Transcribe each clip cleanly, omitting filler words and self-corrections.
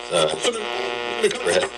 Red.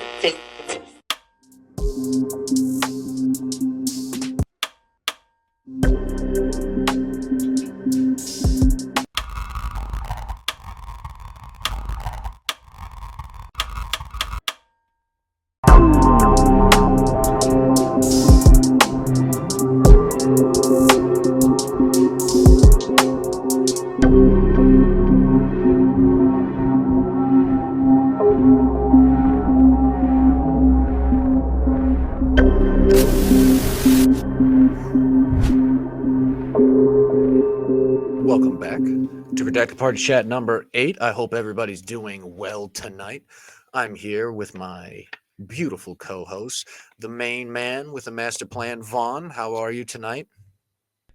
Welcome back to Redacted Party Chat number 8. I hope everybody's doing well tonight. I'm here with my beautiful co-host, the main man with a master plan, Vaughn. How are you tonight?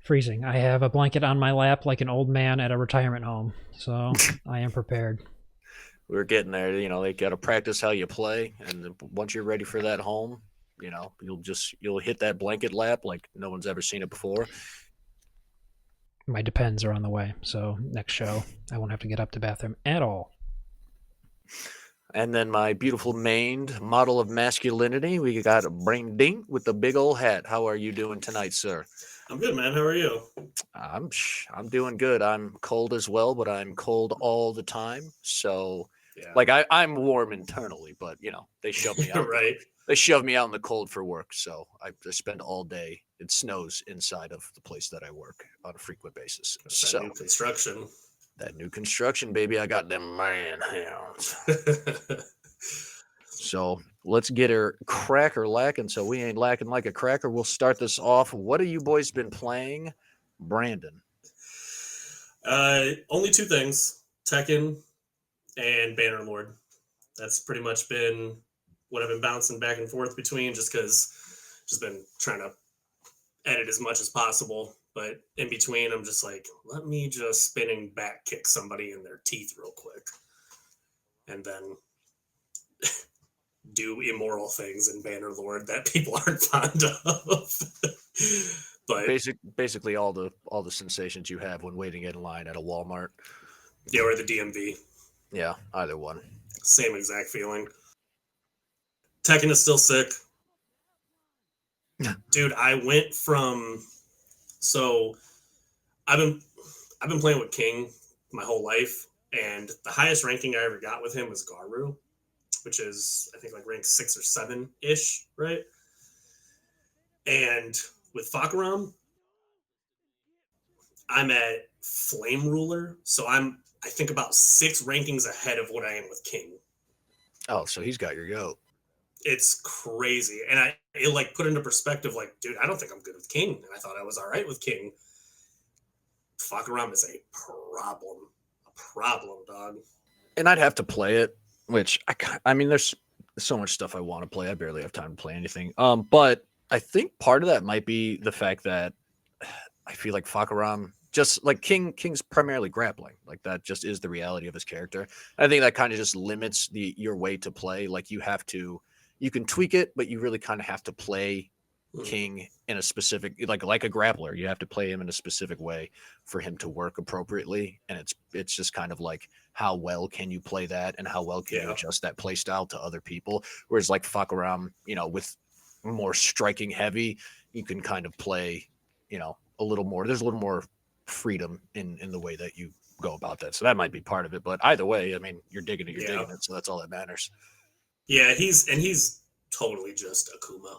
Freezing. I have a blanket on my lap like an old man at a retirement home, so I am prepared. We're getting there. They got to practice how you play, and once you're ready for that home, you'll hit that blanket lap like no one's ever seen it before. My Depends are on the way, so next show I won't have to get up to bathroom at all. And then my beautiful maned model of masculinity, we got Brandyn with the big old hat. How are you doing tonight, sir? I'm good, man. How are you? I'm doing good. I'm cold as well, but I'm cold all the time. So, Yeah. I'm warm internally, but they shove me out. Right. They shove me out in the cold for work. So I spend all day. It snows inside of the place that I work on a frequent basis. That's So that new construction. that new construction, baby, I got them man hands. So let's get her cracker lacking. So we ain't lacking like a cracker. We'll start this off. What have you boys been playing, Brandyn? Only two things: Tekken and Bannerlord. That's pretty much been what I've been bouncing back and forth between, just because just been trying to edit as much as possible. But in between, I'm just like, let me just spinning back kick somebody in their teeth real quick, and then do immoral things in Bannerlord that people aren't fond of. But basically all the sensations you have when waiting in line at a Walmart. yeah, or the DMV. Yeah, either one. Same exact feeling. Tekken is still sick. Dude, I went from so I've been playing with King my whole life, and the highest ranking I ever got with him was Garu, which is I think like rank 6 or 7 ish, right? And with Fakaram, I'm at Flame Ruler, so I think about 6 rankings ahead of what I am with King. Oh, so he's got your goat. It's crazy, and it like put into perspective, like, dude, I don't think I'm good with King, and I thought I was all right with King. Fakaram is a problem, dog. And I'd have to play it, which I mean, there's so much stuff I want to play. I barely have time to play anything. But I think part of that might be the fact that I feel like Fakaram, just like King's primarily grappling. Like that just is the reality of his character. I think that kind of just limits your way to play. Like you can tweak it, but you really kind of have to play King in a specific like a grappler. You have to play him in a specific way for him to work appropriately. And it's just kind of like how well can you play that and how well can you adjust that play style to other people. Whereas like Fakaram, with more striking heavy, you can kind of play, a little more. There's a little more freedom in the way that you go about that. So that might be part of it. But either way, I mean, you're digging it, digging it. So that's all that matters. Yeah, he's totally just Akuma.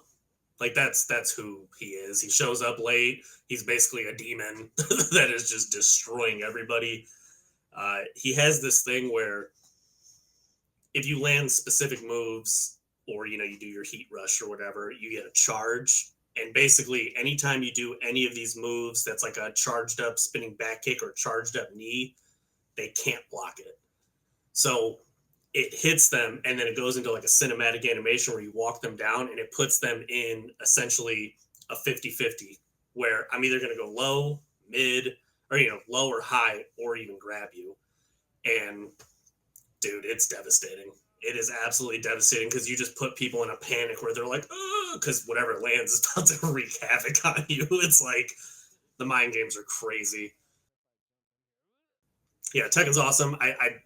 Like that's who he is. He shows up late. He's basically a demon that is just destroying everybody. He has this thing where if you land specific moves or you do your heat rush or whatever, you get a charge. And basically, anytime you do any of these moves that's like a charged up spinning back kick or charged up knee, they can't block it. So it hits them, and then it goes into like a cinematic animation where you walk them down, and it puts them in essentially a 50-50, where I'm either going to go low, mid, or low or high, or even grab you. And dude, it's devastating. It is absolutely devastating because you just put people in a panic where they're like, oh, because whatever lands is about to wreak havoc on you. It's like the mind games are crazy. Yeah, Tekken's awesome. I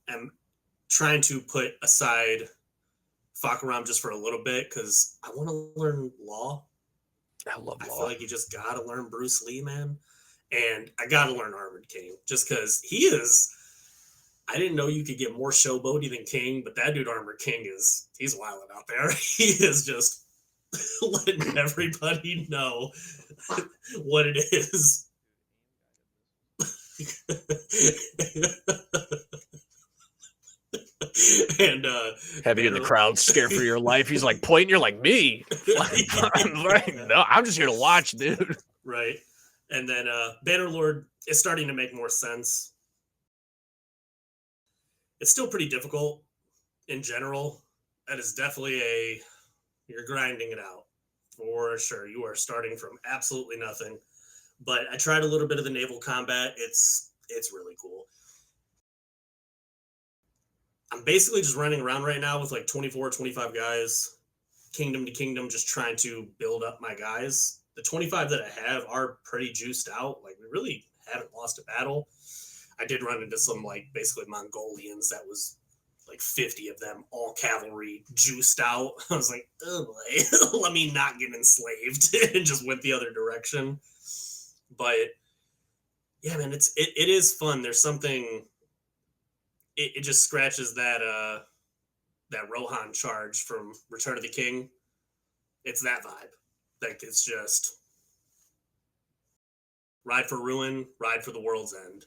am trying to put aside Fakaram just for a little bit because I want to learn Law. I love I Law. feel like you just gotta learn Bruce Lee, man. And I gotta learn Armored King just because he is. I didn't know you could get more showboaty than King, but that dude Armored King he's wilding out there. He is just letting everybody know what it is. And having in the crowd scared for your life. He's like pointing, you're like, me. No, I'm just here to watch, dude. Right. And then Bannerlord is starting to make more sense. It's still pretty difficult in general. That is definitely you're grinding it out for sure. You are starting from absolutely nothing. But I tried a little bit of the naval combat. It's really cool. I'm basically just running around right now with like 24, 25 guys, kingdom to kingdom, just trying to build up my guys. The 25 that I have are pretty juiced out. Like, we really haven't lost a battle. I did run into some, like, basically Mongolians that was like 50 of them, all cavalry, juiced out. I was like, oh boy, let me not get enslaved, and just went the other direction. But yeah, man, it is fun. There's something. It just scratches that Rohan charge from Return of the King. It's that vibe. Like, it's just ride for ruin, ride for the world's end.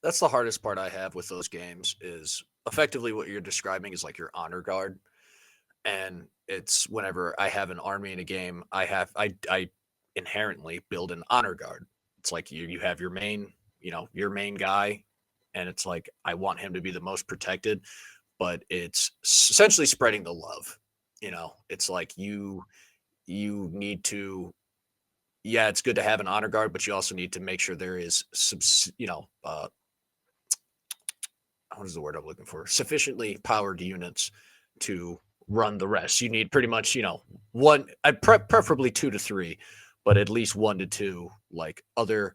That's the hardest part I have with those games is effectively what you're describing is like your honor guard. And it's whenever I have an army in a game, I inherently build an honor guard. It's like you have your main guy, and it's like I want him to be the most protected, but it's essentially spreading the love. It's like you need to, yeah, it's good to have an honor guard, but you also need to make sure there is some, what is the word I'm looking for? Sufficiently powered units to run the rest. You need pretty much, one, preferably 2 to 3, but at least 1 to 2, like other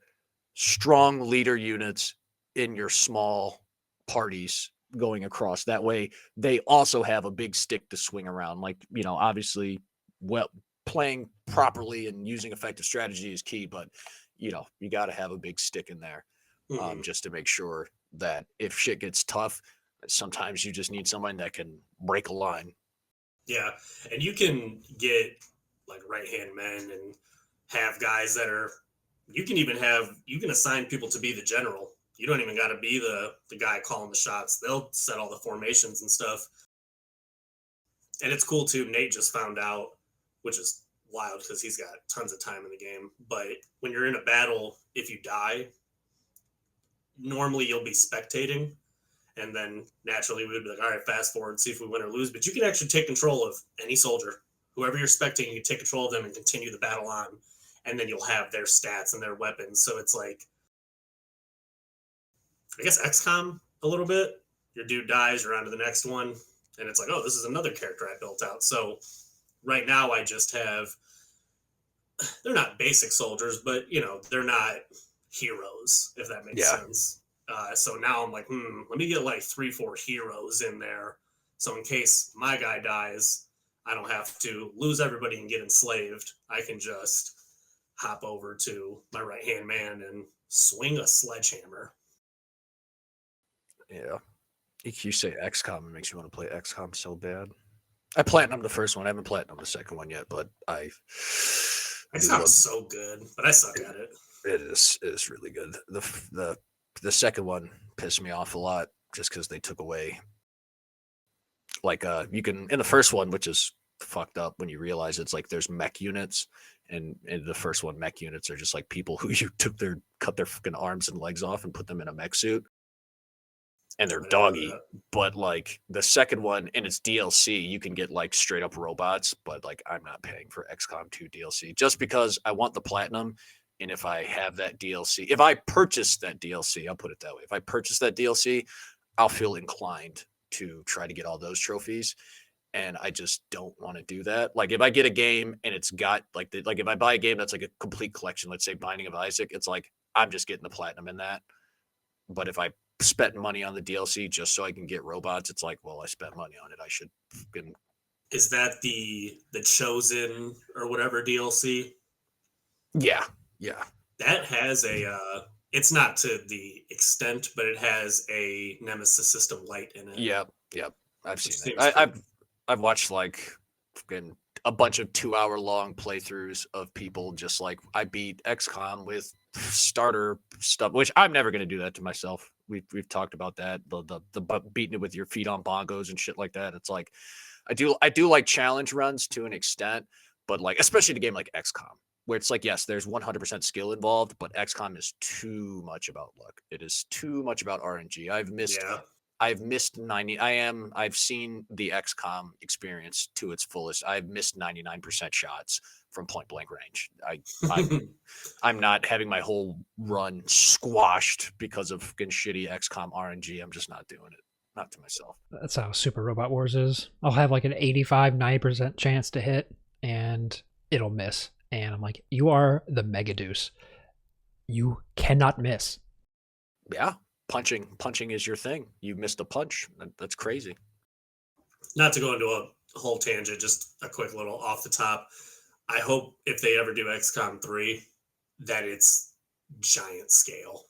strong leader units in your small parties going across. That way they also have a big stick to swing around. Like, obviously, well, playing properly and using effective strategy is key, but you got to have a big stick in there, just to make sure that if shit gets tough, sometimes you just need someone that can break a line. Yeah, and you can get like right-hand men and have guys that are. You can assign people to be the general. You don't even got to be the guy calling the shots. They'll set all the formations and stuff. And it's cool too. Nate just found out, which is wild because he's got tons of time in the game. But when you're in a battle, if you die, normally you'll be spectating. And then naturally we would be like, all right, fast forward, see if we win or lose. But you can actually take control of any soldier. Whoever you're spectating, you can take control of them and continue the battle on. And then you'll have their stats and their weapons. So it's like, I guess XCOM a little bit. Your dude dies, you're on to the next one. And it's like, oh, this is another character I built out. So right now I just have, they're not basic soldiers, but, they're not heroes, if that makes sense. So now I'm like, let me get like 3-4 heroes in there. So in case my guy dies, I don't have to lose everybody and get enslaved. I can just hop over to my right-hand man and swing a sledgehammer. Yeah. You say XCOM, it makes you want to play XCOM so bad. I platinumed the first one. I haven't platinumed the second one yet, but XCOM's so good, but I suck at it. It is really good. The second one pissed me off a lot just because they took away, like, you can, in the first one, which is fucked up when you realize it's like there's mech units, and in the first one, mech units are just like people who you cut their fucking arms and legs off and put them in a mech suit, and they're doggy. But like the second one, and it's DLC, you can get like straight up robots, but like I'm not paying for XCOM 2 DLC just because I want the platinum. And if I have that DLC, if I purchase that DLC, I'll put it that way. If I purchase that DLC, I'll feel inclined to try to get all those trophies. And I just don't want to do that. Like if I get a game and it's got like if I buy a game that's like a complete collection, let's say Binding of Isaac, it's like I'm just getting the platinum in that. But if I spent money on the DLC just so I can get robots. It's like, well, I spent money on it. I should fucking. Is that the Chosen or whatever DLC? Yeah. That has a it's not to the extent, but it has a Nemesis system light in it. Yep. I've seen it. Seems cool. I've watched like fucking a bunch of 2-hour long playthroughs of people just like, I beat XCOM with starter stuff, which I'm never gonna do that to myself. We've talked about that. The beating it with your feet on bongos and shit like that. It's like I do like challenge runs to an extent, but like especially in a game like XCOM, where it's like, yes, there's 100% skill involved, but XCOM is too much about luck. It is too much about RNG. I've missed 90. I've seen the XCOM experience to its fullest. I've missed 99% shots from point blank range. I'm not having my whole run squashed because of fucking shitty XCOM RNG. I'm just not doing it. Not to myself. That's how Super Robot Wars is. I'll have like an 85, 90% chance to hit, and it'll miss. And I'm like, you are the Mega Deuce. You cannot miss. Yeah. Punching is your thing. You missed a punch. That's crazy. Not to go into a whole tangent, just a quick little off the top. I hope if they ever do XCOM 3 that it's giant scale.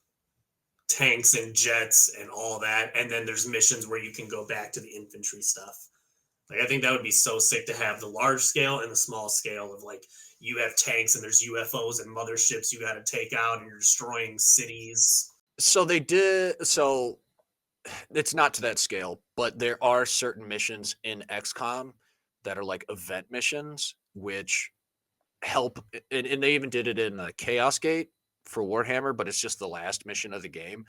Tanks and jets and all that. And then there's missions where you can go back to the infantry stuff. Like, I think that would be so sick to have the large scale and the small scale of like, you have tanks and there's UFOs and motherships you got to take out and you're destroying cities. So they did. So it's not to that scale, but there are certain missions in XCOM that are like event missions, which help. And they even did it in Chaos Gate for Warhammer, but it's just the last mission of the game,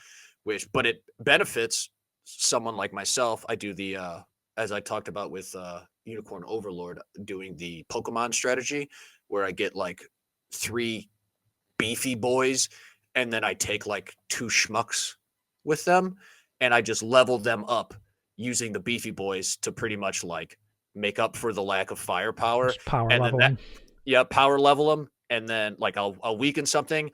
but it benefits someone like myself. I do the, as I talked about with Unicorn Overlord, doing the Pokemon strategy, where I get like 3 beefy boys, and then I take like 2 schmucks with them, and I just level them up using the beefy boys to pretty much like make up for the lack of firepower. Just power And level then them. power level them, and then like I'll weaken something,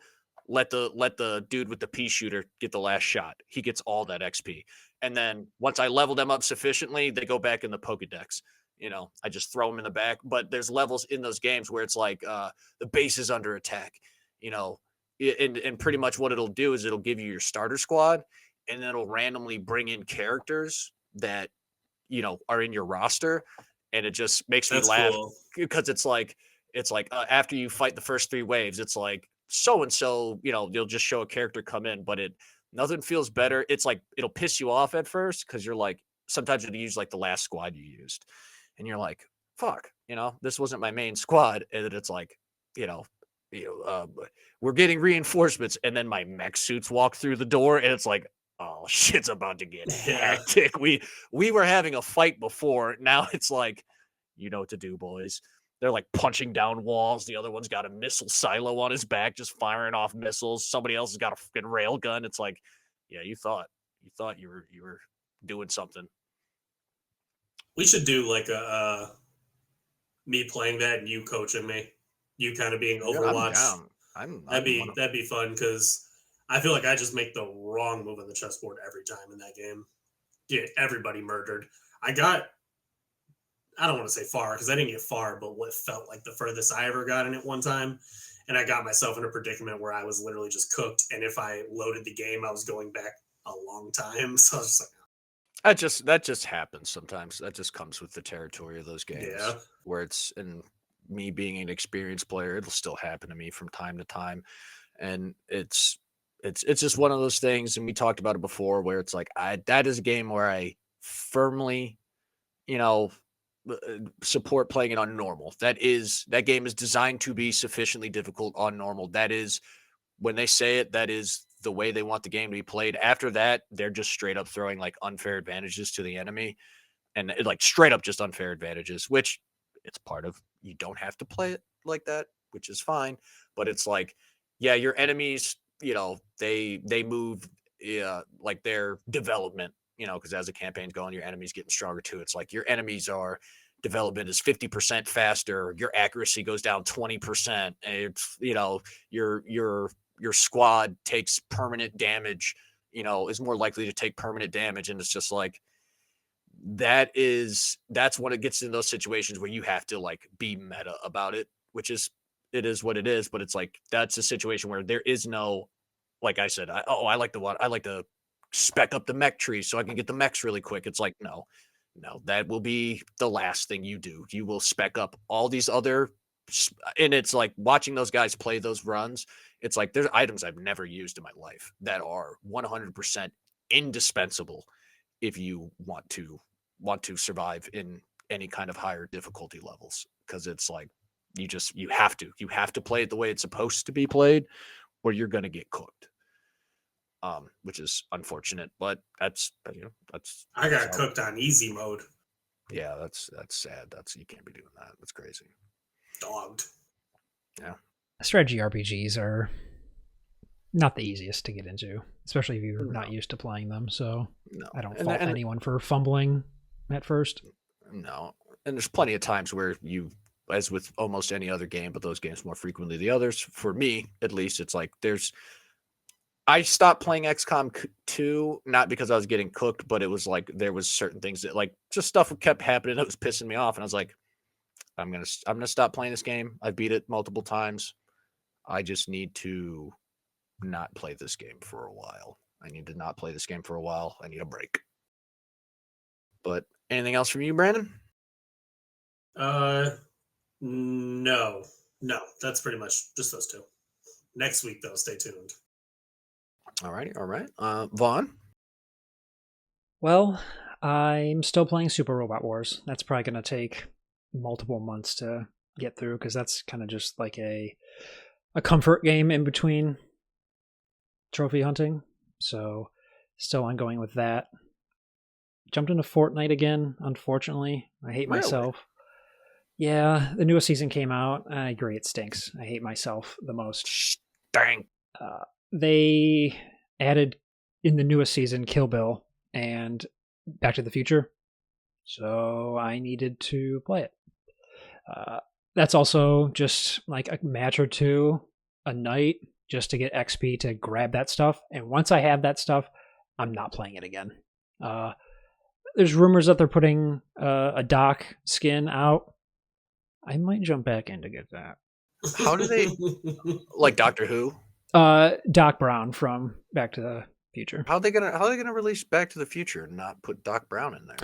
let the dude with the pea shooter get the last shot. He gets all that XP. And then once I level them up sufficiently, they go back in the Pokedex. I just throw them in the back. But there's levels in those games where it's like the base is under attack, and pretty much what it'll do is it'll give you your starter squad, and then it'll randomly bring in characters that, are in your roster. And it just makes me laugh because it's like after you fight the first 3 waves, it's like so-and-so, you'll just show a character come in, but nothing feels better. It's like, it'll piss you off at first because you're like, sometimes it'll use like the last squad you used. And you're like, fuck, this wasn't my main squad. And then it's like, we're getting reinforcements. And then my mech suits walk through the door, and it's like, oh, shit's about to get hectic. We were having a fight before. Now it's like, you know what to do, boys. They're like punching down walls. The other one's got a missile silo on his back, just firing off missiles. Somebody else has got a fucking rail gun. It's like, yeah, you thought you were doing something. We should do like me playing that and you coaching me, you kind of being Overwatch. That'd be fun, because I feel like I just make the wrong move on the chessboard every time in that game. Get everybody murdered. I don't want to say far, because I didn't get far, but what felt like the furthest I ever got in it one time. And I got myself in a predicament where I was literally just cooked. And if I loaded the game, I was going back a long time. So I was just like, that just happens sometimes. That just comes with the territory of those games. Yeah. Where it's, and me being an experienced player, it'll still happen to me from time to time. And it's just one of those things. And we talked about it before, where it's like, that is a game where I firmly, support playing it on normal. That game is designed to be sufficiently difficult on normal. That is, when they say it, that is the way they want the game to be played. After that, they're just straight up throwing like unfair advantages to the enemy, and like straight up just unfair advantages, which it's part of. You don't have to play it like that, which is fine. But it's like, yeah, your enemies, they move, like their development, because as the campaign's going, your enemy's getting stronger too. It's like your enemies are development is 50% faster. Your accuracy goes down 20%. It's, your squad takes permanent damage is more likely to take permanent damage. And it's just like, that's when it gets in those situations where you have to like be meta about it, which is, it is what it is. But it's like, that's a situation where there is no, like I said, I like to spec up the mech tree so I can get the mechs really quick. It's like, no, that will be the last thing you do. You will spec up all these other, and it's like watching those guys play those runs. It's like there's items I've never used in my life that are 100% indispensable if you want to survive in any kind of higher difficulty levels. Because it's like you have to play it the way it's supposed to be played, or you're gonna get cooked. Which is unfortunate, but that's I got cooked on easy mode. Yeah, that's sad. You can't be doing that. That's crazy. Dogged. Yeah. Strategy RPGs are not the easiest to get into, especially if you're not used to playing them. So I don't fault anyone for fumbling at first. No. And there's plenty of times where as with almost any other game, but those games more frequently than the others, for me at least, it's like I stopped playing XCOM 2, not because I was getting cooked, but it was like there was certain things that like just stuff kept happening that was pissing me off, and I was like, I'm gonna stop playing this game. I beat it multiple times. I just need to not play this game for a while. I need to not play this game for a while. I need a break. But anything else from you, Brandon? No. That's pretty much just those two. Next week, though, stay tuned. All right. Vaughn? Well, I'm still playing Super Robot Wars. That's probably going to take multiple months to get through, because that's kind of just like a comfort game in between trophy hunting. So still ongoing with that. Jumped into Fortnite again, unfortunately. I hate myself. Yeah, the newest season came out. I agree, it stinks. I hate myself the most. Dang. They added in the newest season Kill Bill and Back to the Future, so I needed to play it. That's also just like a match or two a night just to get XP to grab that stuff, and once I have that stuff, I'm not playing it again. There's rumors that they're putting a Doc skin out. I might jump back in to get that. How do they like Doctor Who? Doc Brown from Back to the Future. How are they gonna release Back to the Future and not put Doc Brown in there?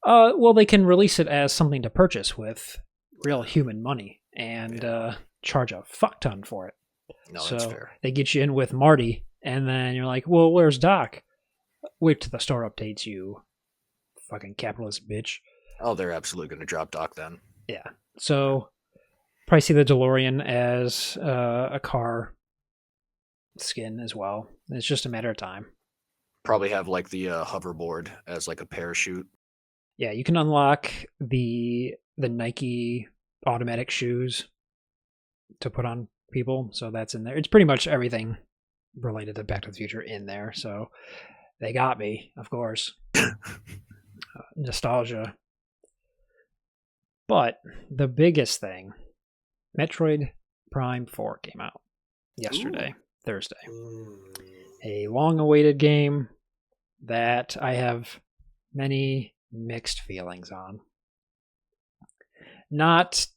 Well, they can release it as something to purchase with real human money and charge a fuck ton for it. No, so that's fair. They get you in with Marty, and then you're like, well, where's Doc? Wait till the store updates, you fucking capitalist bitch. Oh, they're absolutely going to drop Doc then. Yeah. So, probably see the DeLorean as a car skin as well. It's just a matter of time. Probably have like the hoverboard as like a parachute. Yeah, you can unlock the Nike automatic shoes to put on people, so that's in there. It's pretty much everything related to Back to the Future in there, so they got me, of course. Nostalgia. But the biggest thing, Metroid Prime 4 came out yesterday, Thursday. A long-awaited game that I have many mixed feelings on. Not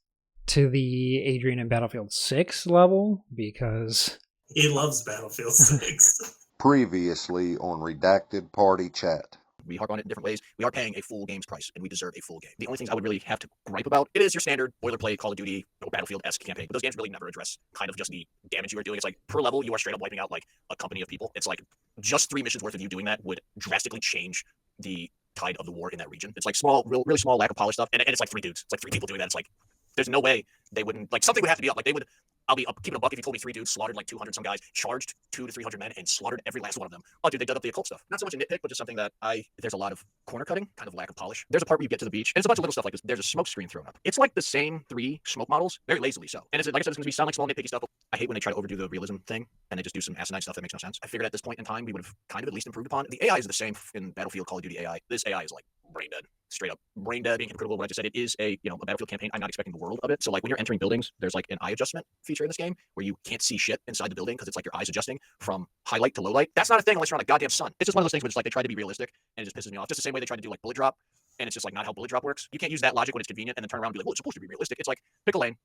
to the Adrian and Battlefield 6 level, because he loves Battlefield 6. Previously on Redacted Party Chat. We harp on it in different ways. We are paying a full game's price, and we deserve a full game. The only things I would really have to gripe about, it is your standard boilerplate Call of Duty or Battlefield-esque campaign. But those games really never address kind of just the damage you are doing. It's like per level, you are straight up wiping out like a company of people. It's like just 3 missions worth of you doing that would drastically change the tide of the war in that region. It's like small, really small, lack of polish stuff, and it's like 3 dudes. It's like 3 people doing that. It's like there's no way they wouldn't, like, something would have to be up. Like, they would, I'll be up, keeping a buck if you told me 3 dudes slaughtered like 200 some guys, charged 200 to 300 men, and slaughtered every last one of them. Oh, dude, they dug up the occult stuff. Not so much a nitpick, but just something that there's a lot of corner cutting, kind of lack of polish. There's a part where you get to the beach, and it's a bunch of little stuff like this. There's a smoke screen thrown up. It's like the same 3 smoke models, very lazily so. And it's, like I said, it's going to sound like small nitpicky stuff, but I hate when they try to overdo the realism thing, and they just do some asinine stuff that makes no sense. I figured at this point in time, we would have kind of at least improved upon. The AI is the same in Battlefield Call of Duty AI. This AI is like brain dead. Straight up brain dead, being hypocritical. What I just said, it is a Battlefield campaign. I'm not expecting the world of it. So like when you're entering buildings, there's like an eye adjustment feature in this game where you can't see shit inside the building because it's like your eyes adjusting from highlight to low light. That's not a thing unless you're on a goddamn sun. It's just one of those things where it's like they try to be realistic and it just pisses me off. Just the same way they try to do like bullet drop, and it's just like not how bullet drop works. You can't use that logic when it's convenient and then turn around and be like, well, it's supposed to be realistic. It's like pick a lane.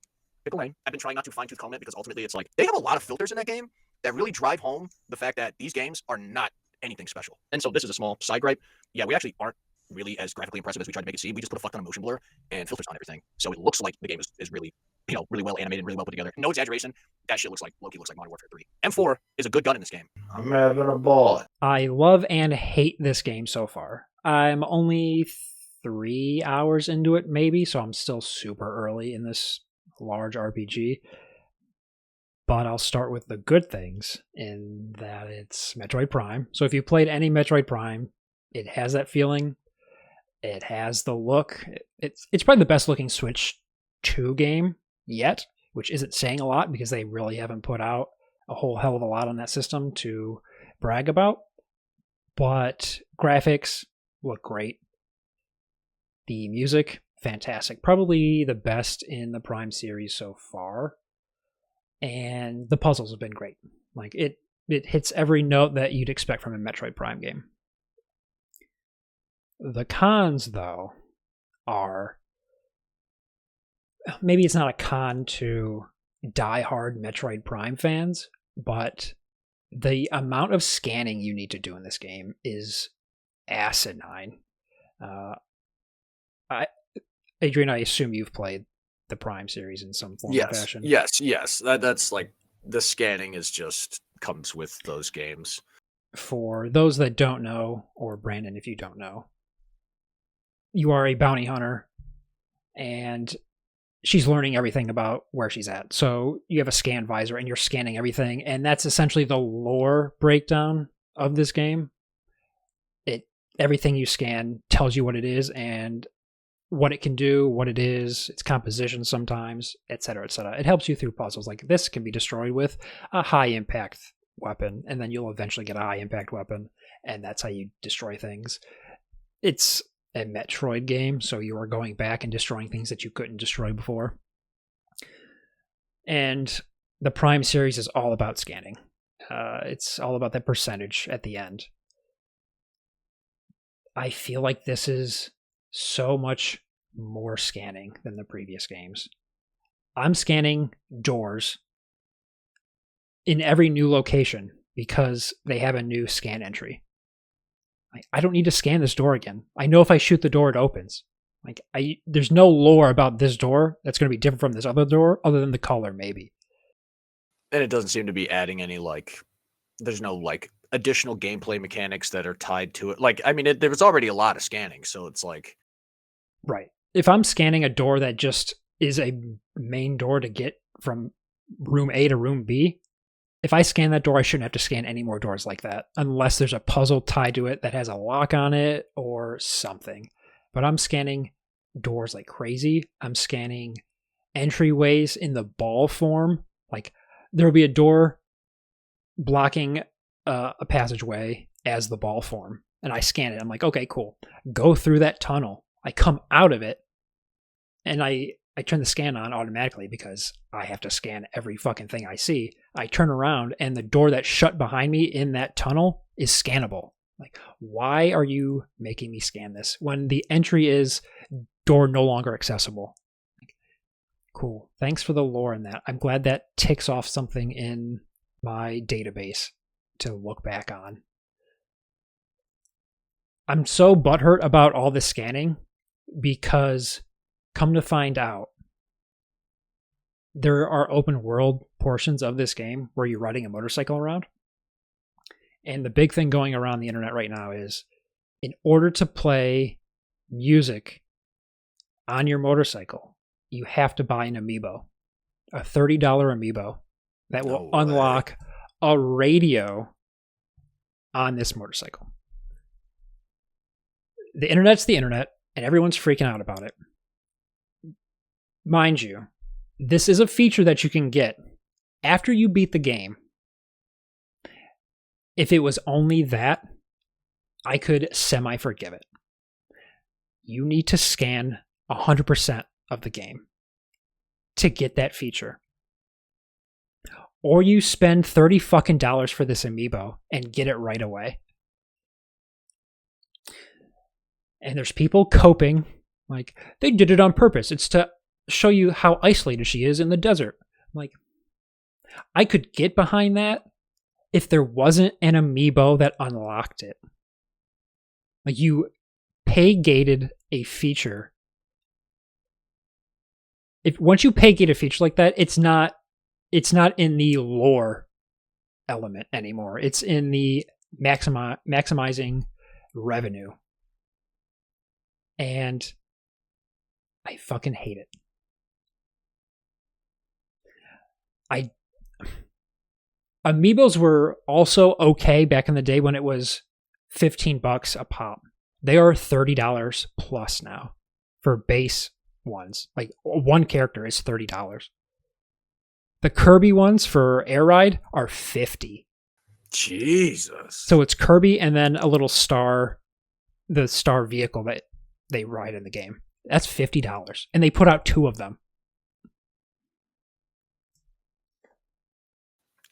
Pick a lane. I've been trying not to fine tooth comb it because ultimately it's like they have a lot of filters in that game that really drive home the fact that these games are not anything special. And so this is a small side gripe. Yeah, we actually aren't really as graphically impressive as we tried to make it seem. We just put a fuck ton of motion blur and filters on everything. So it looks like the game is really, really well animated, really well put together. No exaggeration. That shit looks like Modern Warfare 3. M4 is a good gun in this game. I'm having a ball. I love and hate this game so far. I'm only 3 hours into it, maybe, so I'm still super early in this large RPG. But I'll start with the good things in that it's Metroid Prime. So if you played any Metroid Prime, it has that feeling. It has the look. It's probably the best looking Switch 2 game yet, which isn't saying a lot because they really haven't put out a whole hell of a lot on that system to brag about. But graphics look great. The music, fantastic. Probably the best in the Prime series so far. And the puzzles have been great. Like it hits every note that you'd expect from a Metroid Prime game. The cons, though, are maybe it's not a con to diehard Metroid Prime fans, but the amount of scanning you need to do in this game is asinine. Adrian, I assume you've played the Prime series in some form or fashion. Yes. That's like the scanning is just comes with those games. For those that don't know, or Brandon, if you don't know, you are a bounty hunter, and she's learning everything about where she's at. So you have a scan visor, and you're scanning everything, and that's essentially the lore breakdown of this game. Everything you scan tells you what it is, and what it can do, what it is, its composition sometimes, etc., etc. It helps you through puzzles. Like this can be destroyed with a high-impact weapon, and then you'll eventually get a high-impact weapon, and that's how you destroy things. It's a Metroid game, so you are going back and destroying things that you couldn't destroy before. And the Prime series is all about scanning. It's all about that percentage at the end. I feel like this is so much more scanning than the previous games. I'm scanning doors in every new location because they have a new scan entry. I don't need to scan this door again. I know if I shoot the door, it opens. There's no lore about this door that's going to be different from this other door, other than the color, maybe. And it doesn't seem to be adding any there's no additional gameplay mechanics that are tied to it. There was already a lot of scanning, so it's like, right. If I'm scanning a door that just is a main door to get from room A to room B, if I scan that door, I shouldn't have to scan any more doors like that, unless there's a puzzle tied to it that has a lock on it or something. But I'm scanning doors like crazy. I'm scanning entryways in the ball form. Like there will be a door blocking a passageway as the ball form, and I scan it. I'm like, okay, cool. Go through that tunnel. I come out of it, and I turn the scan on automatically because I have to scan every fucking thing I see. I turn around, and the door that shut behind me in that tunnel is scannable. Like, why are you making me scan this when the entry is door no longer accessible? Cool. Thanks for the lore in that. I'm glad that ticks off something in my database to look back on. I'm so butthurt about all this scanning because, come to find out, there are open world portions of this game where you're riding a motorcycle around. And the big thing going around the internet right now is, in order to play music on your motorcycle, you have to buy an amiibo, a $30 amiibo that will unlock a radio on this motorcycle. The internet's the internet, and everyone's freaking out about it. Mind you, this is a feature that you can get after you beat the game. If it was only that, I could semi-forgive it. you need to scan 100% of the game to get that feature. Or you spend $30 fucking for this amiibo and get it right away. And there's people coping, like, they did it on purpose. It's to show you how isolated she is in the desert. I'm like, I could get behind that if there wasn't an amiibo that unlocked it. Like, you pay-gated a feature. Once you pay-gate a feature like that, it's not in the lore element anymore. It's in the maximizing revenue. And I fucking hate it. Amiibos were also okay back in the day when it was $15 a pop. They are $30 plus now for base ones. Like, one character is $30. The Kirby ones for Air Ride are $50. Jesus. So it's Kirby and then a little star, the star vehicle that they ride in the game. That's $50. And they put out 2 of them.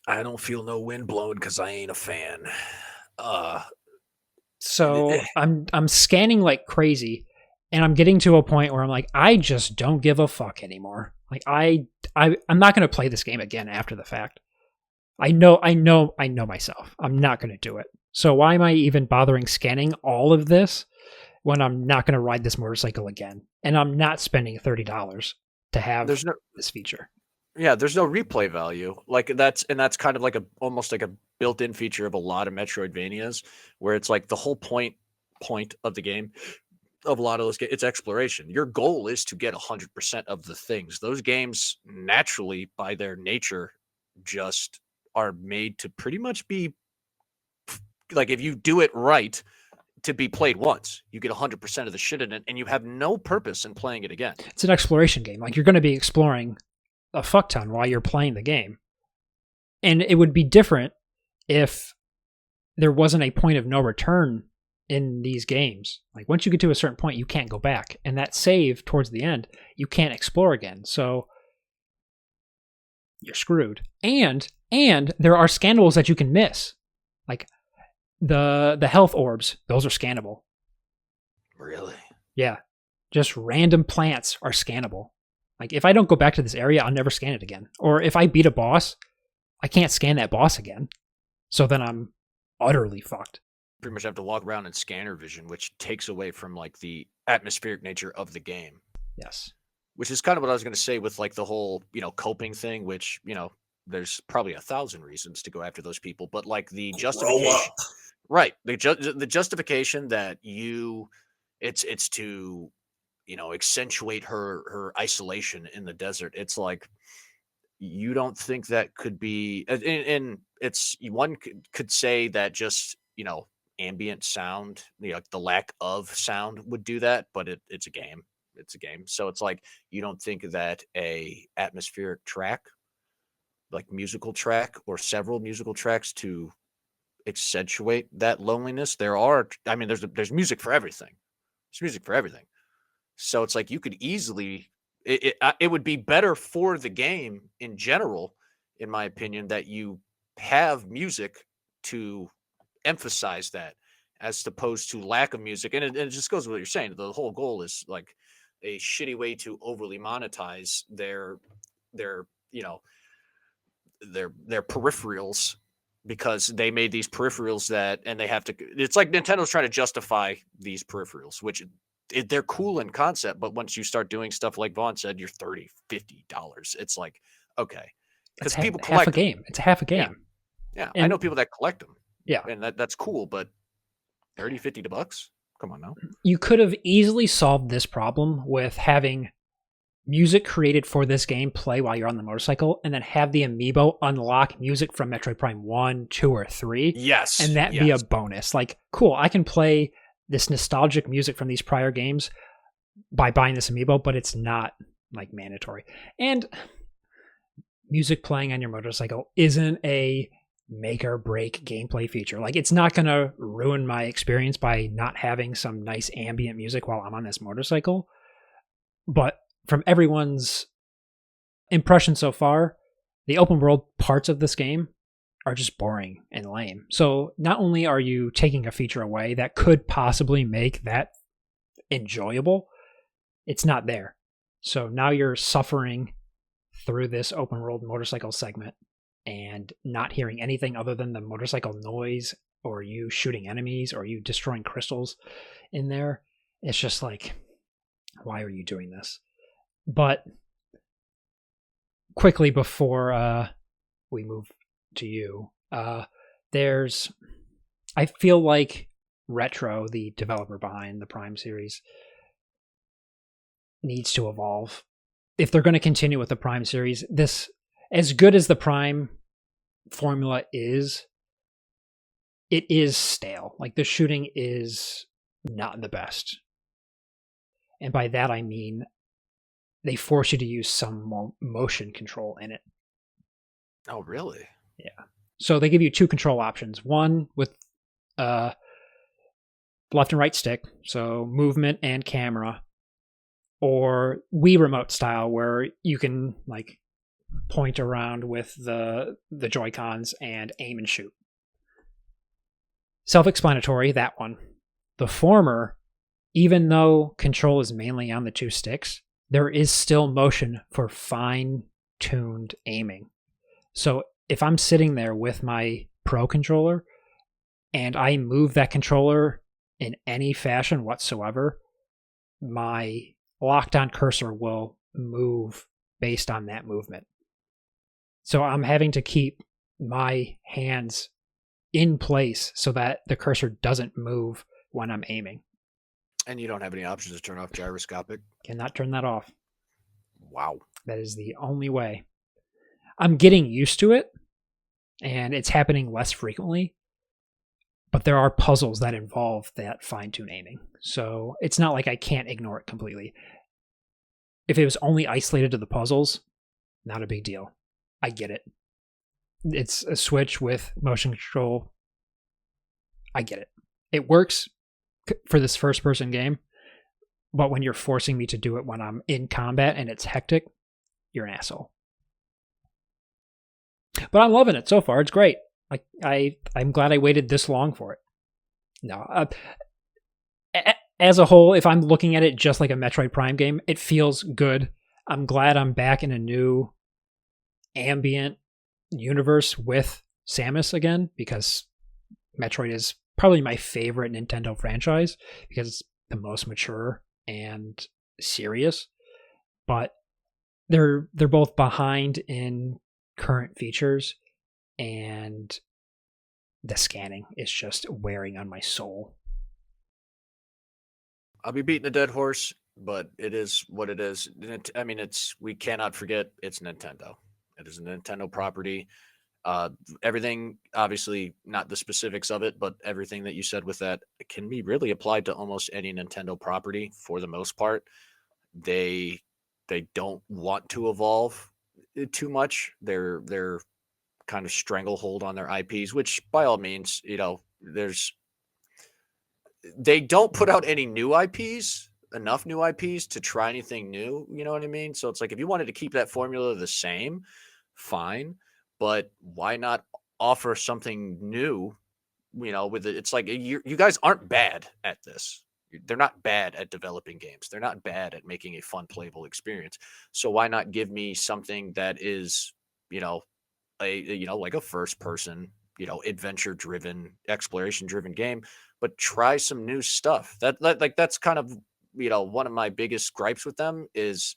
I don't feel no wind blowing because I ain't a fan. So I'm scanning like crazy, and I'm getting to a point where I'm like, I just don't give a fuck anymore. Like, I'm not going to play this game again after the fact. I know myself. I'm not going to do it. So why am I even bothering scanning all of this when I'm not going to ride this motorcycle again? And I'm not spending $30 to have this feature. Yeah, there's no replay value. Like, that's kind of like almost like a built-in feature of a lot of Metroidvanias, where it's like the whole point of the game, of a lot of those games, it's exploration. Your goal is to get 100% of the things. Those games naturally, by their nature, just are made to pretty much be like, if you do it right, to be played once. You get 100% of the shit in it, and you have no purpose in playing it again. It's an exploration game. Like, you're going to be exploring a fuck ton while you're playing the game. And it would be different if there wasn't a point of no return in these games. Like, once you get to a certain point, you can't go back. And that save towards the end, you can't explore again. So you're screwed. And there are scannables that you can miss. Like the health orbs, those are scannable. Really? Yeah. Just random plants are scannable. Like, if I don't go back to this area, I'll never scan it again. Or if I beat a boss, I can't scan that boss again. So then I'm utterly fucked. Pretty much have to walk around in scanner vision, which takes away from like the atmospheric nature of the game. Yes. Which is kind of what I was going to say with like the whole, coping thing, which, there's probably 1,000 reasons to go after those people, but like the justification, right. The justification that it's to, accentuate her isolation in the desert. It's like, you don't think that could be, and it's, one could say that just, ambient sound, the lack of sound would do that, but it's a game. It's a game. So it's like, you don't think that a atmospheric track, like musical track or several musical tracks to accentuate that loneliness. There's music for everything. There's music for everything. So it's like, you could easily, it would be better for the game in general, in my opinion, that you have music to emphasize that, as opposed to lack of music. And it just goes with what you're saying. The whole goal is like a shitty way to overly monetize their peripherals, because they made these peripherals and they have to, it's like Nintendo's trying to justify these peripherals, which they're cool in concept, but once you start doing stuff like Vaughn said, you're $30-$50. It's like, okay, because people collect half a game. It's half a game. Yeah. I know people that collect them. Yeah, and that's cool, but $30-$50, come on now. You could have easily solved this problem with having music created for this game play while you're on the motorcycle, and then have the amiibo unlock music from Metroid Prime 1, 2, or 3. Yes. And that be a bonus. Like, cool, I can play this nostalgic music from these prior games by buying this amiibo, but it's not like mandatory. And music playing on your motorcycle isn't a make or break gameplay feature. Like, it's not going to ruin my experience by not having some nice ambient music while I'm on this motorcycle. But from everyone's impression so far, the open world parts of this game are just boring and lame. So not only are you taking a feature away that could possibly make that enjoyable, it's not there. So now you're suffering through this open world motorcycle segment and not hearing anything other than the motorcycle noise or you shooting enemies or you destroying crystals in there. It's just like, why are you doing this? But quickly before we move to you, I feel like Retro, the developer behind the Prime series, needs to evolve. If they're going to continue with the Prime series, this, as good as the Prime formula is, it is stale. Like, the shooting is not the best. And by that I mean they force you to use some motion control in it. Oh, really? Yeah. So they give you two control options. One with left and right stick, so movement and camera, or Wii remote style, where you can like point around with the Joy-Cons and aim and shoot. Self-explanatory, that one. The former, even though control is mainly on the two sticks, there is still motion for fine-tuned aiming. So if I'm sitting there with my Pro controller and I move that controller in any fashion whatsoever, my locked-on cursor will move based on that movement. So I'm having to keep my hands in place so that the cursor doesn't move when I'm aiming. And you don't have any options to turn off gyroscopic? Cannot turn that off. Wow. That is the only way. I'm getting used to it, and it's happening less frequently, but there are puzzles that involve that fine-tune aiming. So it's not like I can't ignore it completely. If it was only isolated to the puzzles, not a big deal. I get it. It's a Switch with motion control. I get it. It works for this first-person game, but when you're forcing me to do it when I'm in combat and it's hectic, you're an asshole. But I'm loving it so far. It's great. I'm glad I waited this long for it. No, as a whole, if I'm looking at it just like a Metroid Prime game, it feels good. I'm glad I'm back in a new ambient universe with Samus again, because Metroid is probably my favorite Nintendo franchise because it's the most mature and serious. But they're both behind in current features, and the scanning is just wearing on my soul. I'll be beating a dead horse, but it is what it is. I mean, we cannot forget it's Nintendo. It is a Nintendo property. Everything, obviously, not the specifics of it, but everything that you said with that can be really applied to almost any Nintendo property for the most part. They don't want to evolve too much. They're kind of stranglehold on their IPs, which by all means, they don't put out any new IPs, enough new IPs to try anything new. You know what I mean? So it's like, if you wanted to keep that formula the same, fine, but why not offer something new? With it, it's like you guys aren't bad at this. They're not bad at developing games. They're not bad at making a fun, playable experience. So why not give me something that is, like a first person, adventure-driven, exploration-driven game, but try some new stuff. That's kind of, one of my biggest gripes with them is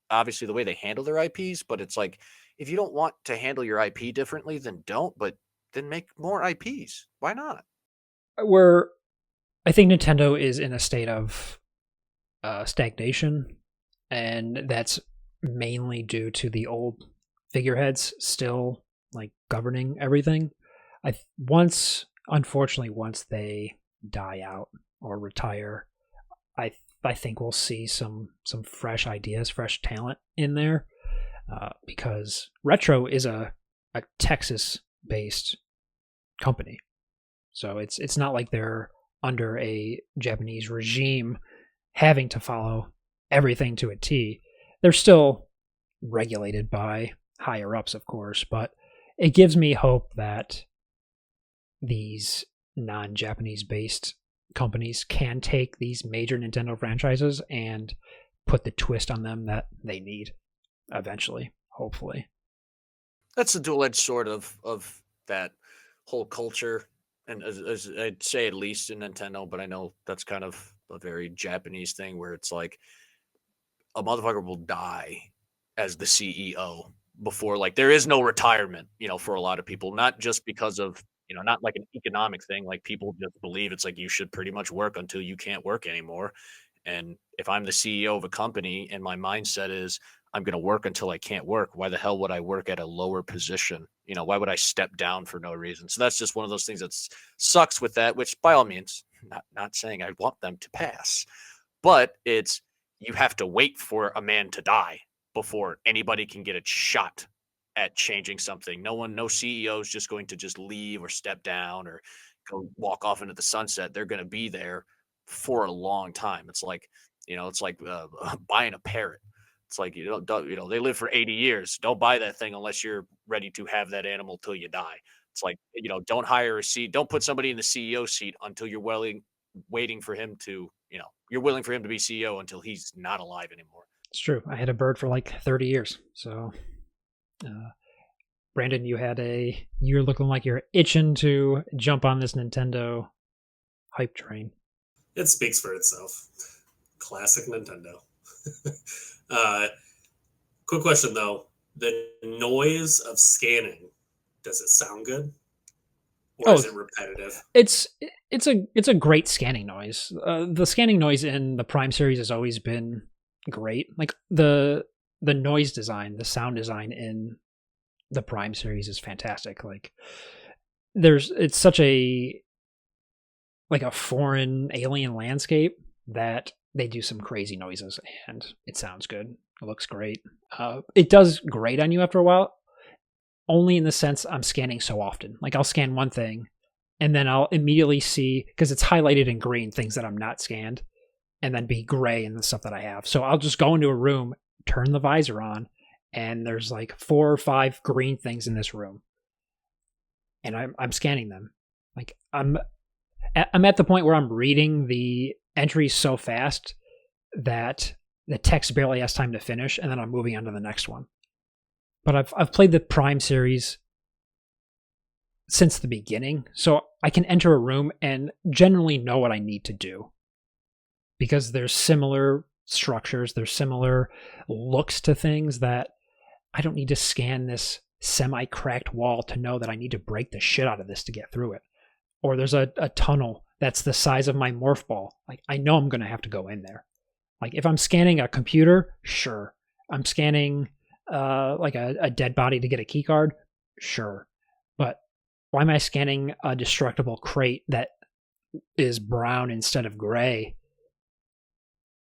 obviously the way they handle their IPs, but it's like, if you don't want to handle your IP differently, then don't, but then make more IPs. Why not? I think Nintendo is in a state of stagnation, and that's mainly due to the old figureheads still like governing everything. Unfortunately, once they die out or retire, I think we'll see some fresh ideas, fresh talent in there, because Retro is a Texas based company. So it's not like they're under a Japanese regime having to follow everything to a T. They're still regulated by higher ups, of course, but it gives me hope that these non-Japanese based companies can take these major Nintendo franchises and put the twist on them that they need eventually, hopefully. That's the dual-edged sword of that whole culture, and as I'd say at least in Nintendo, but I know that's kind of a very Japanese thing where it's like a motherfucker will die as the CEO before, like, there is no retirement, for a lot of people, not just because of, not like an economic thing. Like, people just believe it's like you should pretty much work until you can't work anymore. And if I'm the CEO of a company and my mindset is I'm going to work until I can't work, why the hell would I work at a lower position? Why would I step down for no reason? So that's just one of those things that sucks with that, which by all means, not saying I want them to pass, but it's, you have to wait for a man to die before anybody can get a shot at changing something. No CEO is just going to just leave or step down or go walk off into the sunset. They're going to be there for a long time. It's like, buying a parrot. It's like, they live for 80 years. Don't buy that thing unless you're ready to have that animal till you die. It's like, don't hire a seat. Don't put somebody in the CEO seat until you're waiting for him to, you're willing for him to be CEO until he's not alive anymore. It's true. I had a bird for like 30 years. So, Brandyn, you're looking like you're itching to jump on this Nintendo hype train. It speaks for itself. Classic Nintendo. Quick question though. The noise of scanning, does it sound good? Or is it repetitive? It's a great scanning noise. The scanning noise in the Prime series has always been great. Like the noise design, the sound design in the Prime series is fantastic. Like it's such a foreign alien landscape that they do some crazy noises and it sounds good. It looks great. It does grate on you after a while, only in the sense I'm scanning so often. Like I'll scan one thing and then I'll immediately see, because it's highlighted in green, things that I'm not scanned, and then be gray in the stuff that I have. So I'll just go into a room, turn the visor on, and there's like 4 or 5 green things in this room. And I'm scanning them. Like I'm at the point where I'm reading the entries so fast that the text barely has time to finish, and then I'm moving on to the next one. But I've played the Prime series since the beginning, so I can enter a room and generally know what I need to do. Because there's similar structures, there's similar looks to things that I don't need to scan this semi-cracked wall to know that I need to break the shit out of this to get through it. Or there's a tunnel that's the size of my morph ball. Like, I know I'm going to have to go in there. Like, if I'm scanning a computer, sure. I'm scanning like a dead body to get a key card, sure. But why am I scanning a destructible crate that is brown instead of gray?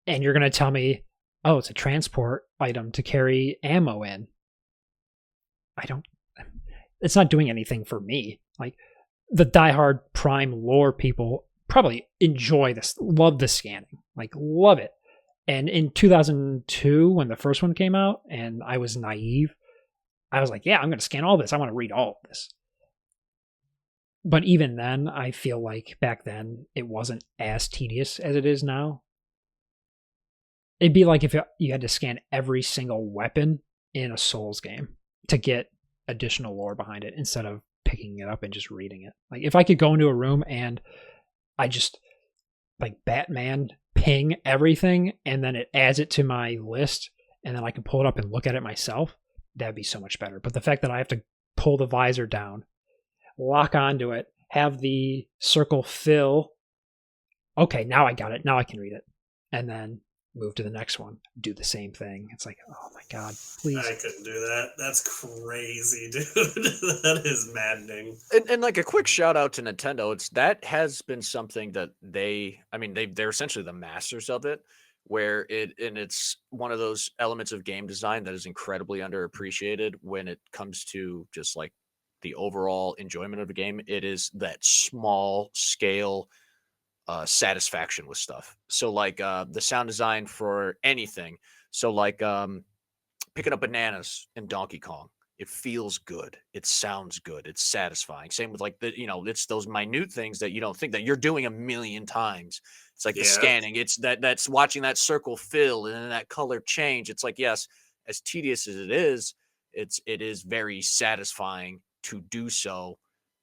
And you're going to tell me, oh, it's a transport item to carry ammo in. It's not doing anything for me. Like, the diehard Prime lore people probably enjoy this, love the scanning, like, love it. And in 2002, when the first one came out, and I was naive, I was like, yeah, I'm going to scan all this. I want to read all of this. But even then, I feel like back then, it wasn't as tedious as it is now. It'd be like if you had to scan every single weapon in a Souls game to get additional lore behind it instead of picking it up and just reading it. Like, if I could go into a room and I just, like, Batman ping everything and then it adds it to my list and then I can pull it up and look at it myself, that'd be so much better. But the fact that I have to pull the visor down, lock onto it, have the circle fill, okay, now I got it, now I can read it, and then move to the next one, do the same thing. It's like, oh my god, please. I couldn't do that. That's crazy, dude. That is maddening. And like a quick shout out to Nintendo, that has been something that they're essentially the masters of it, where it's one of those elements of game design that is incredibly underappreciated when it comes to just like the overall enjoyment of the game. It is that small scale satisfaction with stuff. So like the sound design for anything. So like picking up bananas in Donkey Kong. It feels good. It sounds good. It's satisfying. Same with like it's those minute things that you don't think that you're doing a million times. It's like the Yeah. scanning. It's that's watching that circle fill and then that color change. It's like, yes, as tedious as it is very satisfying to do so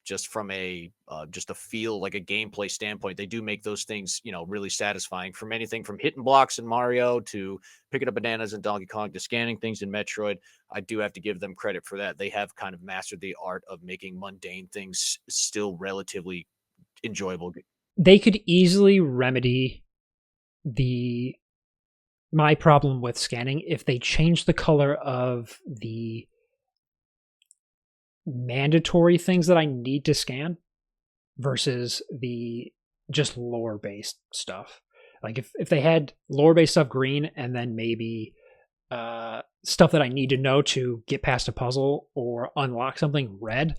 just from a just a feel like a gameplay standpoint. They do make those things, really satisfying from anything from hitting blocks in Mario to picking up bananas in Donkey Kong to scanning things in Metroid. I do have to give them credit for that. They have kind of mastered the art of making mundane things still relatively enjoyable. They could easily remedy my problem with scanning if they changed the color of the mandatory things that I need to scan versus the just lore based stuff. Like if they had lore based stuff green and then maybe stuff that I need to know to get past a puzzle or unlock something red,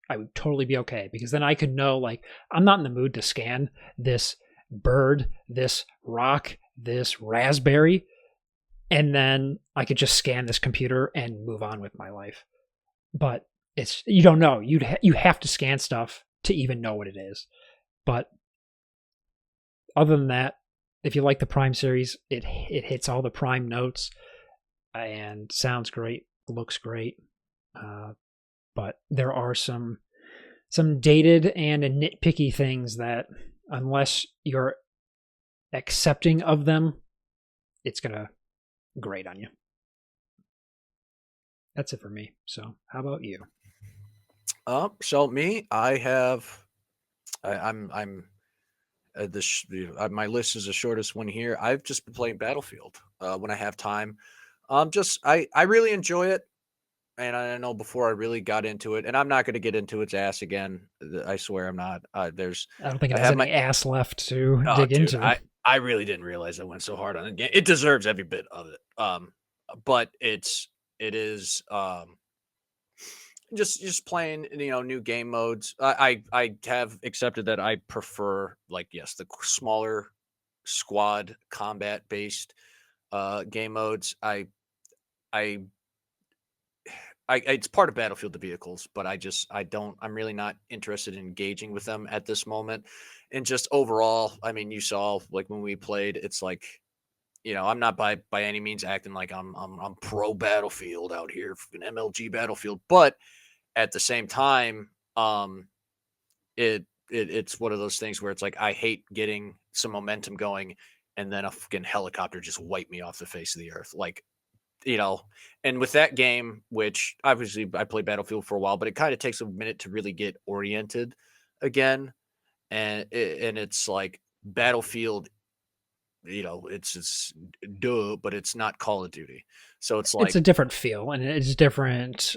I would totally be okay, because then I could know, like, I'm not in the mood to scan this bird, this rock, this raspberry, and then I could just scan this computer and move on with my life. But you don't know. You have to scan stuff to even know what it is. But other than that, if you like the Prime series, it hits all the Prime notes and sounds great, looks great. But there are some dated and nitpicky things that, unless you're accepting of them, it's gonna grate on you. That's it for me. So, how about you? So me, I'm my list is the shortest one here. I've just been playing Battlefield when I have time. I really enjoy it, and I know before I really got into it, and I'm not going to get into its ass again. I swear I'm not. I don't think it has any ass left to dig into. I really didn't realize I went so hard on the game. It deserves every bit of it. But it is just playing, new game modes. I have accepted that I prefer, like, yes, the smaller squad combat based game modes. I it's part of Battlefield, the vehicles, but I'm really not interested in engaging with them at this moment. And just overall, I mean, you saw, like, when we played, it's like, I'm not by any means acting like I'm pro Battlefield out here, an MLG Battlefield, but at the same time, it's one of those things where it's like, I hate getting some momentum going and then a fucking helicopter just wipe me off the face of the earth. Like, and with that game, which obviously I played Battlefield for a while, but it kind of takes a minute to really get oriented again. And it's like Battlefield, it's duh, but it's not Call of Duty. So it's like, it's a different feel and it's different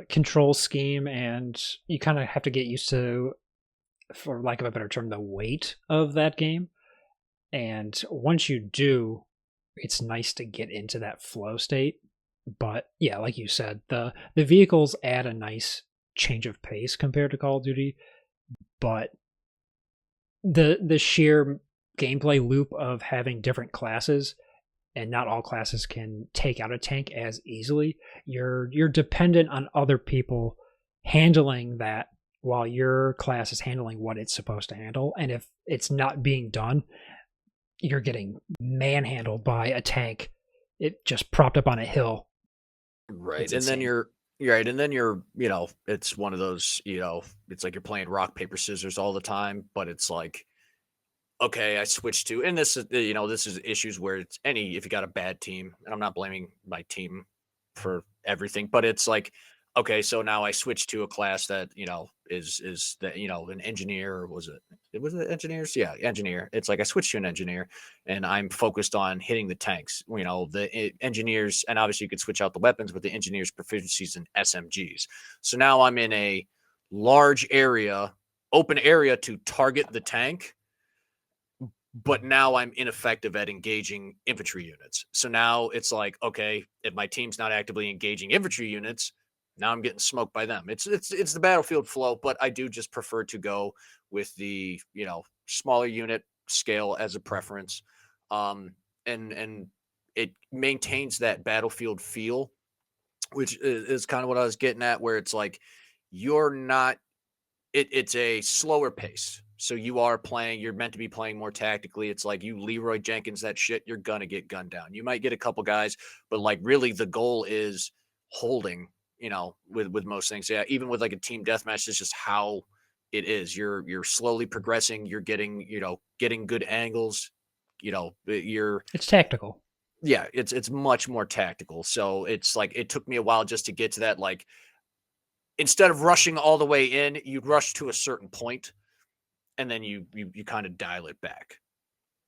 control scheme, and you kind of have to get used to, for lack of a better term, the weight of that game. And once you do, it's nice to get into that flow state. But yeah, like you said, the vehicles add a nice change of pace compared to Call of Duty. But the sheer gameplay loop of having different classes, and not all classes can take out a tank as easily. You're dependent on other people handling that while your class is handling what it's supposed to handle. And if it's not being done, you're getting manhandled by a tank. It just propped up on a hill. Right. And then you're right. And then it's one of those, it's like you're playing rock, paper, scissors all the time, but it's like, okay, I switched to, and this is, this is issues where if you got a bad team, and I'm not blaming my team for everything, but it's like, okay, so now I switched to a class that, is that, an engineer, or was it engineers? Yeah, engineer. It's like I switched to an engineer and I'm focused on hitting the tanks, the engineers, and obviously you could switch out the weapons, but the engineers' proficiencies in SMGs. So now I'm in a large area, open area to target the tank, but now I'm ineffective at engaging infantry units. So now it's like, okay, if my team's not actively engaging infantry units, now I'm getting smoked by them. It's the Battlefield flow, but I do just prefer to go with the, smaller unit scale as a preference. And it maintains that Battlefield feel, which is kind of what I was getting at, where it's like you're not it's a slower pace. So you're meant to be playing more tactically. It's like you Leroy Jenkins that shit, you're gonna get gunned down. You might get a couple guys, but like really the goal is holding, with most things. Yeah, even with like a team deathmatch, it's just how it is. You're slowly progressing, you're getting good angles, It's tactical. yeah, it's much more tactical. So it's like it took me a while just to get to that, like instead of rushing all the way in, you rush to a certain point and then you kind of dial it back,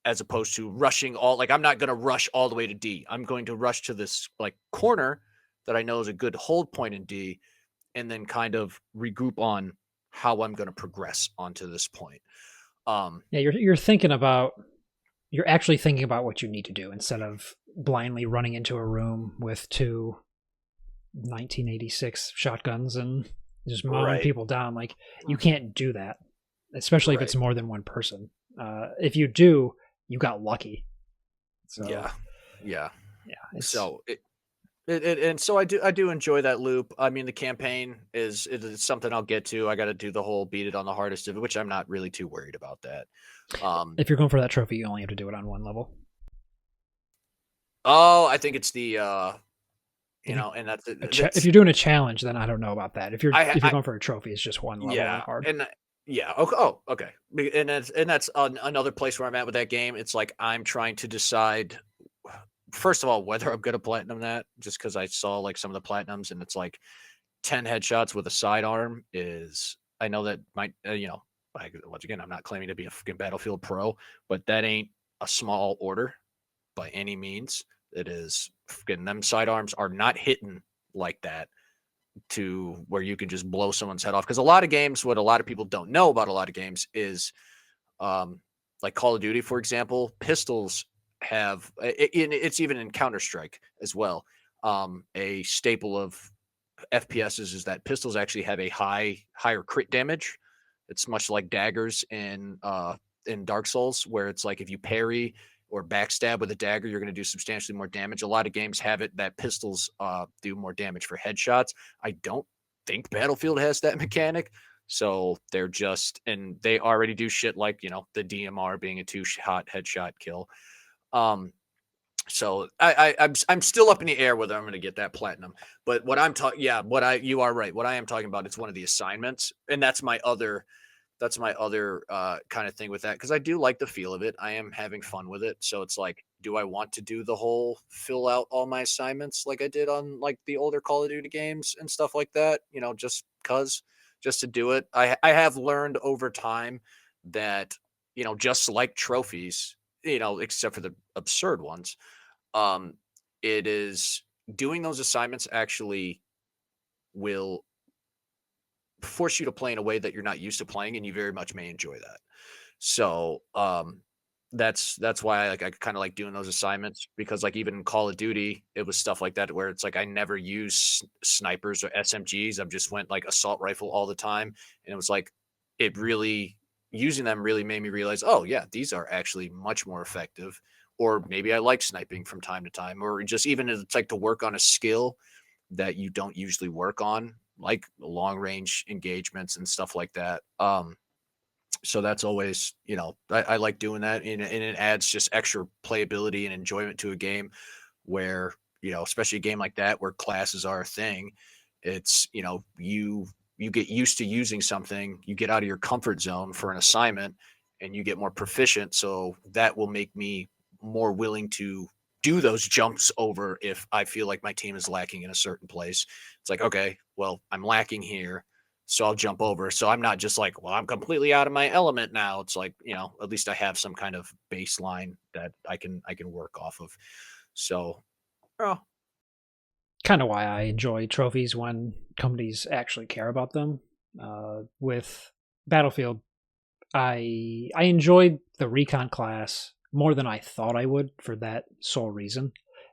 as opposed to rushing all, like I'm not going to rush all the way to D. I'm going to rush to this like corner that I know is a good hold point in D, and then kind of regroup on how I'm going to progress onto this point. Yeah, you're actually thinking about what you need to do instead of blindly running into a room with two 1986 shotguns and just mowing Right. people down. Like, you can't do that, especially if Right. it's more than one person. If you do, you got lucky. So Yeah. it's, And so I do enjoy that loop. I mean, the campaign is something I'll get to. I got to do the whole beat it on the hardest of it, which I'm not really too worried about that. if you're going for that trophy, you only have to do it on one level. Oh, I think it's the If you- and that's if you're doing a challenge, then I don't know about that. If you're I- going for a trophy, it's just one level yeah, on hard. and yeah, okay. Oh, okay. And that's another place where I'm at with that game. It's like I'm trying to decide, first of all, whether I'm going to platinum that, just because I saw like some of the platinums, and it's like 10 headshots with a sidearm is. I know that might once again, I'm not claiming to be a fucking Battlefield pro, but that ain't a small order by any means. It is fucking, them sidearms are not hitting like that to where you can just blow someone's head off. Because a lot of games, what a lot of people don't know about a lot of games is, like Call of Duty, for example, pistols have it's even in Counter-Strike as well. A staple of FPSs is that pistols actually have a higher crit damage. It's much like daggers in Dark Souls, where it's like if you parry or backstab with a dagger, you're going to do substantially more damage. A lot of games have it that pistols do more damage for headshots. I don't think Battlefield has that mechanic. So they're just, and they already do shit like, the DMR being a 2-shot headshot kill. So I'm still up in the air whether I'm going to get that platinum. But what I'm talking, you are right. What I am talking about, it's one of the assignments, and that's my other kind of thing with that, because I do like the feel of it. I am having fun with it. So it's like, do I want to do the whole fill out all my assignments like I did on like the older Call of Duty games and stuff like that? Just to do it. I have learned over time that, just like trophies, except for the absurd ones, it is doing those assignments actually will force you to play in a way that you're not used to playing, and you very much may enjoy that. So that's why I kind of like doing those assignments, because like even in Call of Duty, it was stuff like that where it's like I never use snipers or SMGs. I've just went like assault rifle all the time, and it was like it really using them really made me realize, oh yeah, these are actually much more effective. Or maybe I like sniping from time to time, or just even if it's like to work on a skill that you don't usually work on, like long range engagements and stuff like that. So that's always, I like doing that, and it adds just extra playability and enjoyment to a game where, especially a game like that where classes are a thing. It's, you get used to using something, you get out of your comfort zone for an assignment, and you get more proficient. So that will make me more willing to do those jumps over if I feel like my team is lacking in a certain place. It's like, okay, well, I'm lacking here, so I'll jump over. So I'm not just like, well, I'm completely out of my element now. It's like, at least I have some kind of baseline that I can work off of. So, oh, Kind of why I enjoy trophies when companies actually care about them. With Battlefield, I enjoyed the recon class more than I thought I would for that sole reason,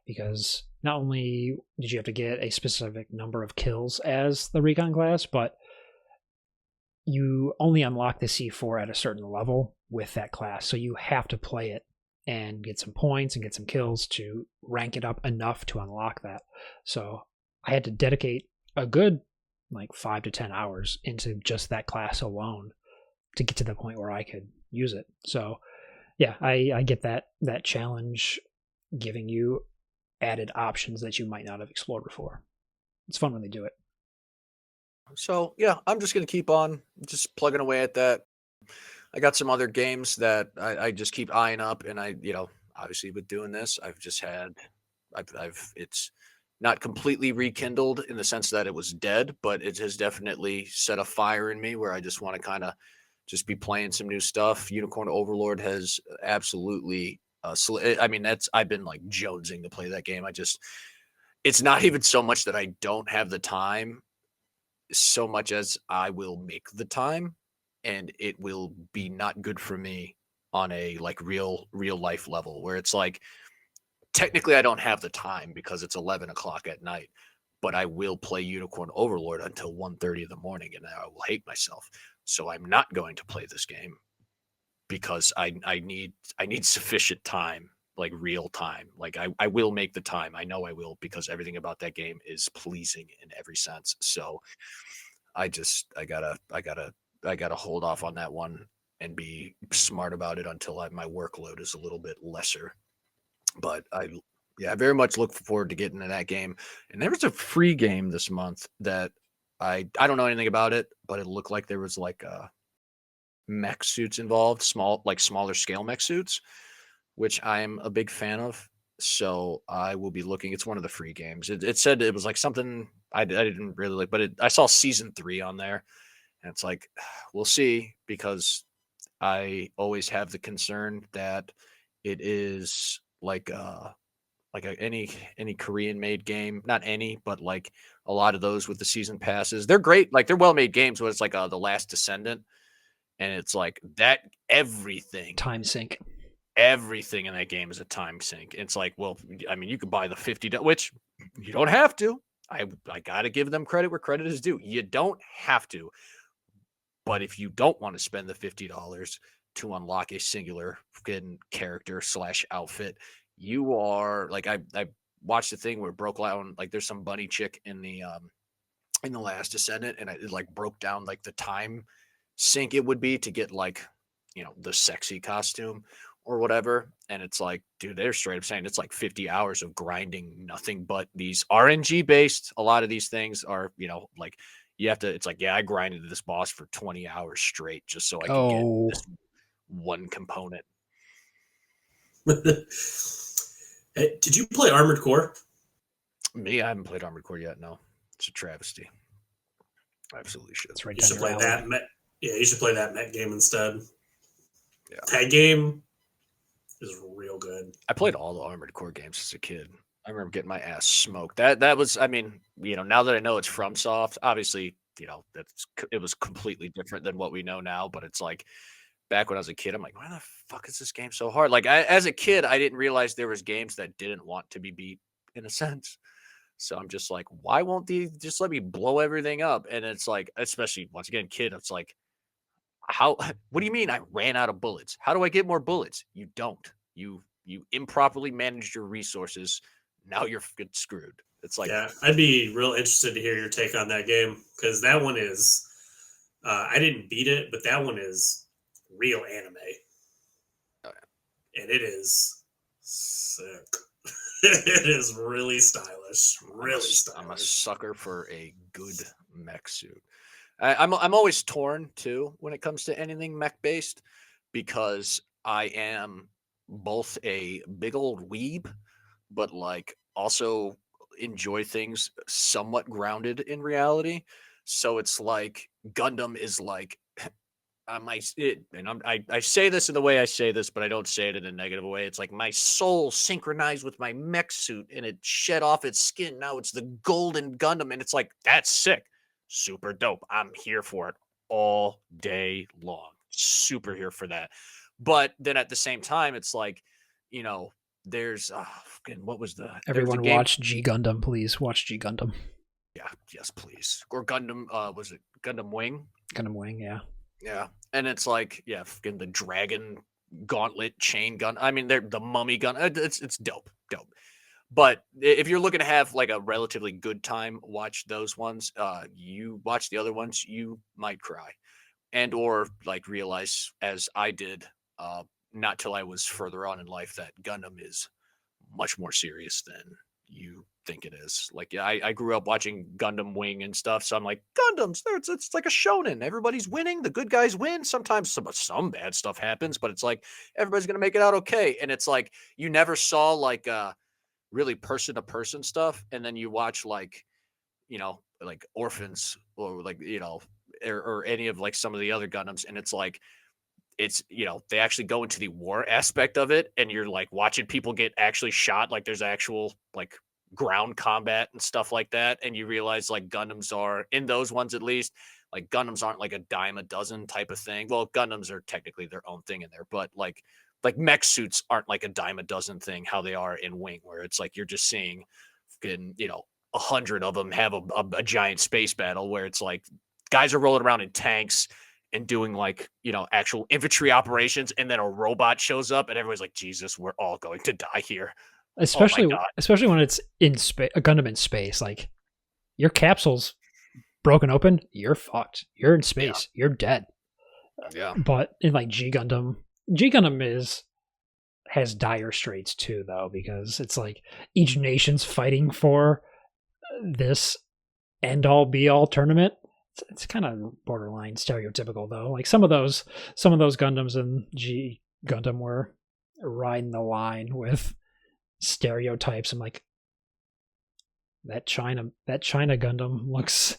because not only did you have to get a specific number of kills as the recon class, but you only unlock the C4 at a certain level with that class. So you have to play it and get some points and get some kills to rank it up enough to unlock that. So I had to dedicate a good 5 to 10 hours into just that class alone to get to the point where I could use it. So yeah, I get that challenge, giving you added options that you might not have explored before. It's fun when they do it. So yeah, I'm just gonna keep on just plugging away at that. I got some other games that I just keep eyeing up, and obviously with doing this, I've it's not completely rekindled in the sense that it was dead, but it has definitely set a fire in me where I just want to kind of just be playing some new stuff. Unicorn Overlord has absolutely, I've been like jonesing to play that game. It's not even so much that I don't have the time, so much as I will make the time, and it will be not good for me on a real life level where it's like technically I don't have the time because it's 11 o'clock at night, but I will play Unicorn Overlord until 1:30 in the morning, and I will hate myself. So I'm not going to play this game because I need sufficient time, like real time. Like I will make the time. I know I will, because everything about that game is pleasing in every sense. So I gotta hold off on that one and be smart about it until my workload is a little bit lesser. But I very much look forward to getting to that game. And there was a free game this month that I don't know anything about it, but it looked like there was mech suits involved, smaller scale mech suits, which I am a big fan of. So I will be looking. It's one of the free games. It said it was like something I didn't really like, but I saw season 3 on there, and it's like, we'll see, because I always have the concern that it is any Korean made game, not any, but like a lot of those with the season passes. They're great, like they're well made games, but it's like The Last Descendant, and it's like that Time sink. everything in that game is a time sink. It's like, well, I mean, you could buy the $50, which you don't have to. I got to give them credit where credit is due. You don't have to. But if you don't want to spend the $50 to unlock a singular fucking character / outfit, you are like, I watched the thing where it broke down, like there's some bunny chick in the Last Descendant, and it like broke down like the time sink it would be to get the sexy costume or whatever. And it's like, dude, they're straight up saying it's like 50 hours of grinding nothing but these RNG based. A lot of these things are, like you have to, it's like, yeah, I grinded this boss for 20 hours straight just so I could get this one component. Hey, did you play Armored Core? Me, I haven't played Armored Core yet. No, it's a travesty. I absolutely should. That's right. You should play that. Yeah, you should play that Met game instead. Yeah, that game is real good. I played all the Armored Core games as a kid. I remember getting my ass smoked. That was, I mean, now that I know it's FromSoft, obviously, it was completely different than what we know now. But it's like, back when I was a kid, I'm like, why the fuck is this game so hard? Like, as a kid, I didn't realize there was games that didn't want to be beat, in a sense. So I'm just like, why won't they just let me blow everything up? And it's like, especially once again, kid, it's like, what do you mean I ran out of bullets? How do I get more bullets? You don't. You improperly managed your resources. Now you're screwed. It's like, yeah, I'd be real interested to hear your take on that game, because that one is, I didn't beat it, but that one is real anime. Oh, yeah. And it is sick. It is really stylish. Really stylish. I'm a sucker for a good mech suit. I'm always torn too when it comes to anything mech based, because I am both a big old weeb, but like also enjoy things somewhat grounded in reality. So it's like Gundam is like, I say this in the way I say this, but I don't say it in a negative way. It's like my soul synchronized with my mech suit, and it shed off its skin. Now it's the golden Gundam, and it's like, that's sick, super dope. I'm here for it all day long. Super here for that. But then at the same time, it's like, There's what was the there was a Everyone game. watch G Gundam, please. Watch G Gundam. Yeah, yes, please. Or Gundam. Was it Gundam Wing? Gundam Wing, yeah. Yeah, and it's like fucking the dragon gauntlet chain gun. I mean, they're the mummy gun. It's dope. But if you're looking to have like a relatively good time, watch those ones. You watch the other ones, you might cry, and or like realize, as I did, not till I was further on in life, that Gundam is much more serious than you think it is. Like, yeah, I grew up watching Gundam Wing and stuff, so I'm like, Gundams, it's like a shonen. Everybody's winning, the good guys win. Sometimes some bad stuff happens, but it's like everybody's gonna make it out okay. And it's like you never saw like really person to person stuff, and then you watch like like Orphans or like or any of like some of the other Gundams, and it's like they actually go into the war aspect of it, and you're like watching people get actually shot, like there's actual like ground combat and stuff like that, and you realize like Gundams are, in those ones at least, like Gundams aren't like a dime a dozen type of thing. Well, Gundams are technically their own thing in there, but like mech suits aren't like a dime a dozen thing how they are in Wing, where it's like you're just seeing 100 of them have a giant space battle where it's like guys are rolling around in tanks and doing like actual infantry operations, and then a robot shows up and everybody's like, Jesus, we're all going to die here. Especially when it's in space, a Gundam in space. Like your capsule's broken open, you're fucked. You're in space. Yeah. You're dead. Yeah. But in like G Gundam has dire straits too, though, because it's like each nation's fighting for this end all be all tournament. It's kind of borderline stereotypical, though. Like some of those Gundams in G Gundam were riding the line with stereotypes. I'm like, that China Gundam looks.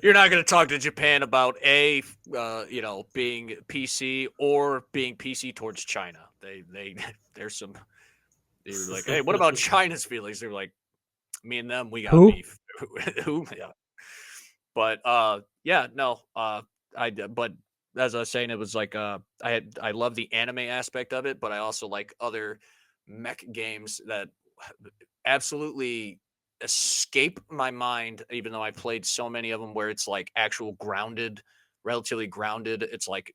You're not going to talk to Japan about being PC or being PC towards China. There's some. They're like, hey, what about China's feelings? They're like, me and them, we got beef. Who? Yeah. But but as I was saying, it was like I love the anime aspect of it, but I also like other mech games that absolutely escape my mind, even though I played so many of them where it's like actual relatively grounded. It's like,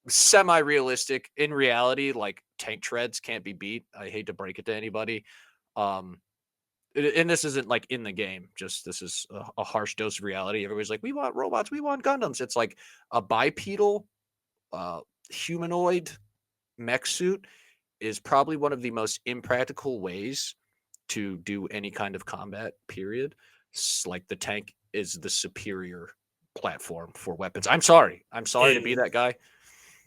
semi-realistic in reality, like tank treads can't be beat. I hate to break it to anybody. And this isn't like in the game, just this is a harsh dose of reality. Everybody's like, we want robots, we want Gundams. It's like a bipedal humanoid mech suit is probably one of the most impractical ways to do any kind of combat, period. It's like the tank is the superior platform for weapons. I'm sorry to be that guy.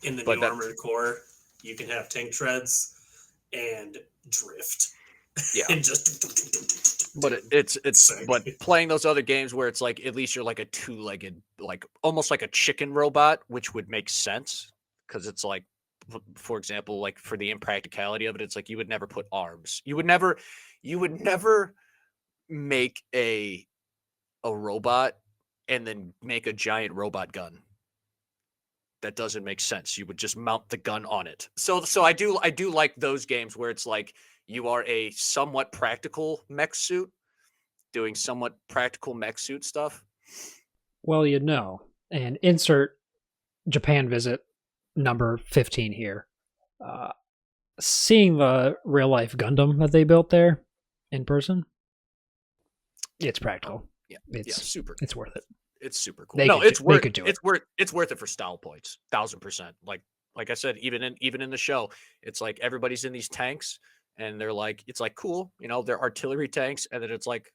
In the new Armored Core, you can have tank treads and drift. Yeah. And just but it's but playing those other games where it's like at least you're like a two-legged, like almost like a chicken robot, which would make sense because it's like, for example, like for the impracticality of it, it's like you would never put arms. You would never make a robot and then make a giant robot gun. That doesn't make sense. You would just mount the gun on it. So I do like those games where it's like you are a somewhat practical mech suit doing somewhat practical mech suit stuff. Well, and insert Japan visit number 15 here. Seeing the real life Gundam that they built there in person, it's practical. Yeah, super. It's worth it. It's super cool. It's worth it for style points, 1,000%. Like I said, even in the show, it's like everybody's in these tanks, and they're like, it's like cool, they're artillery tanks, and then it's like,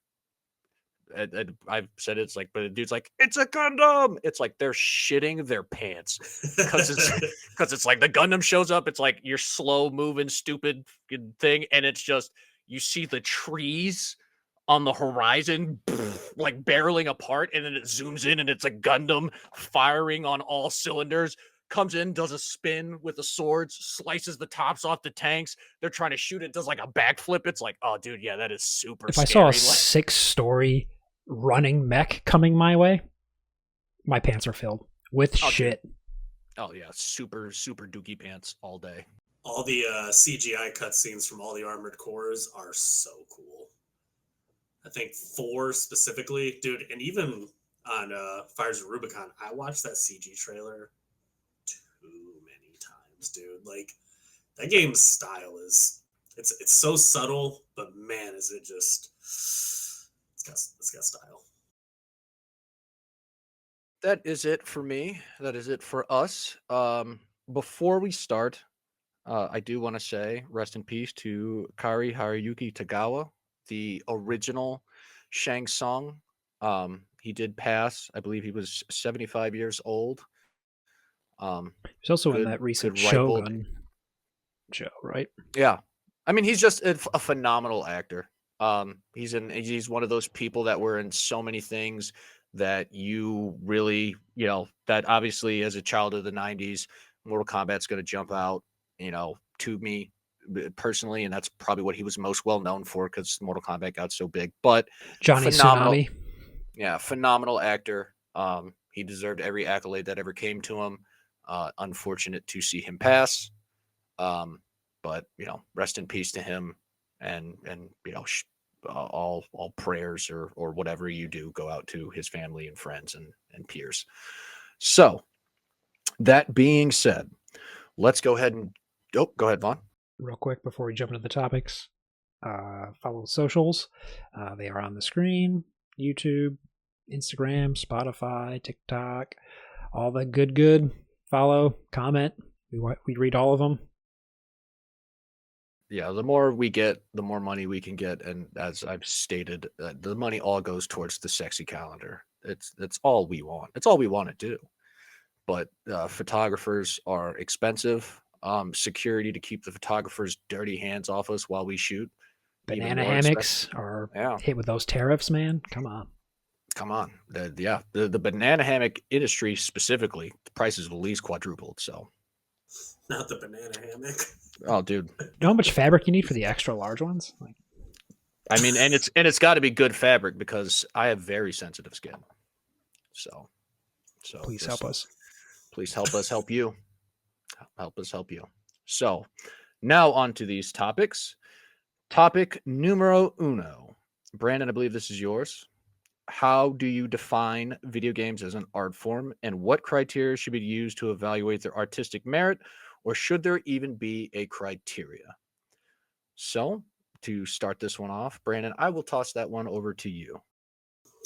I've said it's like, but the dude's like, it's a Gundam. It's like they're shitting their pants because it's like the Gundam shows up. It's like your slow moving stupid thing, and it's just you see the trees on the horizon like barreling apart, and then it zooms in and it's a Gundam firing on all cylinders, comes in, does a spin with the swords, slices the tops off the tanks. They're trying to shoot it, does like a backflip. It's like, oh dude, yeah, that is super scary. I saw a 6-story running mech coming my way, my pants are filled with shit. Oh yeah, super dookie pants all day. all the CGI cutscenes from all the Armored Cores are so cool. I think 4 specifically, dude, and even on Fires of Rubicon, I watched that CG trailer too many times, dude. Like that game's style is it's so subtle, but man, is it just it's got style. That is it for me. That is it for us. Before we start, I do want to say rest in peace to Kari Haruyuki Tagawa, the original Shang Tsung. He did pass. I believe he was 75 years old. He's also in good, that recent good ripe old. Shogun show, right? Yeah, I mean he's just a phenomenal actor. He's one of those people that were in so many things that you really, that obviously as a child of the 90s, Mortal Kombat's going to jump out, to me personally, and that's probably what he was most well known for because Mortal Kombat got so big. But Johnny phenomenal, Tsunami. yeah, phenomenal actor. He deserved every accolade that ever came to him. Unfortunate to see him pass. But rest in peace to him, and all prayers or whatever you do go out to his family and friends and peers. So that being said, let's go ahead and go ahead, Vaughn. Real quick before we jump into the topics, follow the socials. They are on the screen: YouTube, Instagram, Spotify, TikTok, all the good. Follow, comment. We read all of them. Yeah, the more we get, the more money we can get, and as I've stated, the money all goes towards the sexy calendar. It's all we want. It's all we want to do. But photographers are expensive. Security to keep the photographers' dirty hands off us while we shoot. Banana hammocks are hit with those tariffs, man. Come on. The banana hammock industry specifically, the prices have at least quadrupled. So, not the banana hammock. Oh, dude! You know how much fabric you need for the extra large ones? I mean, and it's got to be good fabric because I have very sensitive skin. So please help us. Please help us help you. Help us help you. So now on to these topics. Topic numero uno. Brandon, I believe this is yours. How do you define video games as an art form, and what criteria should be used to evaluate their artistic merit, or should there even be a criteria? So, to start this one off, Brandon, I will toss that one over to you.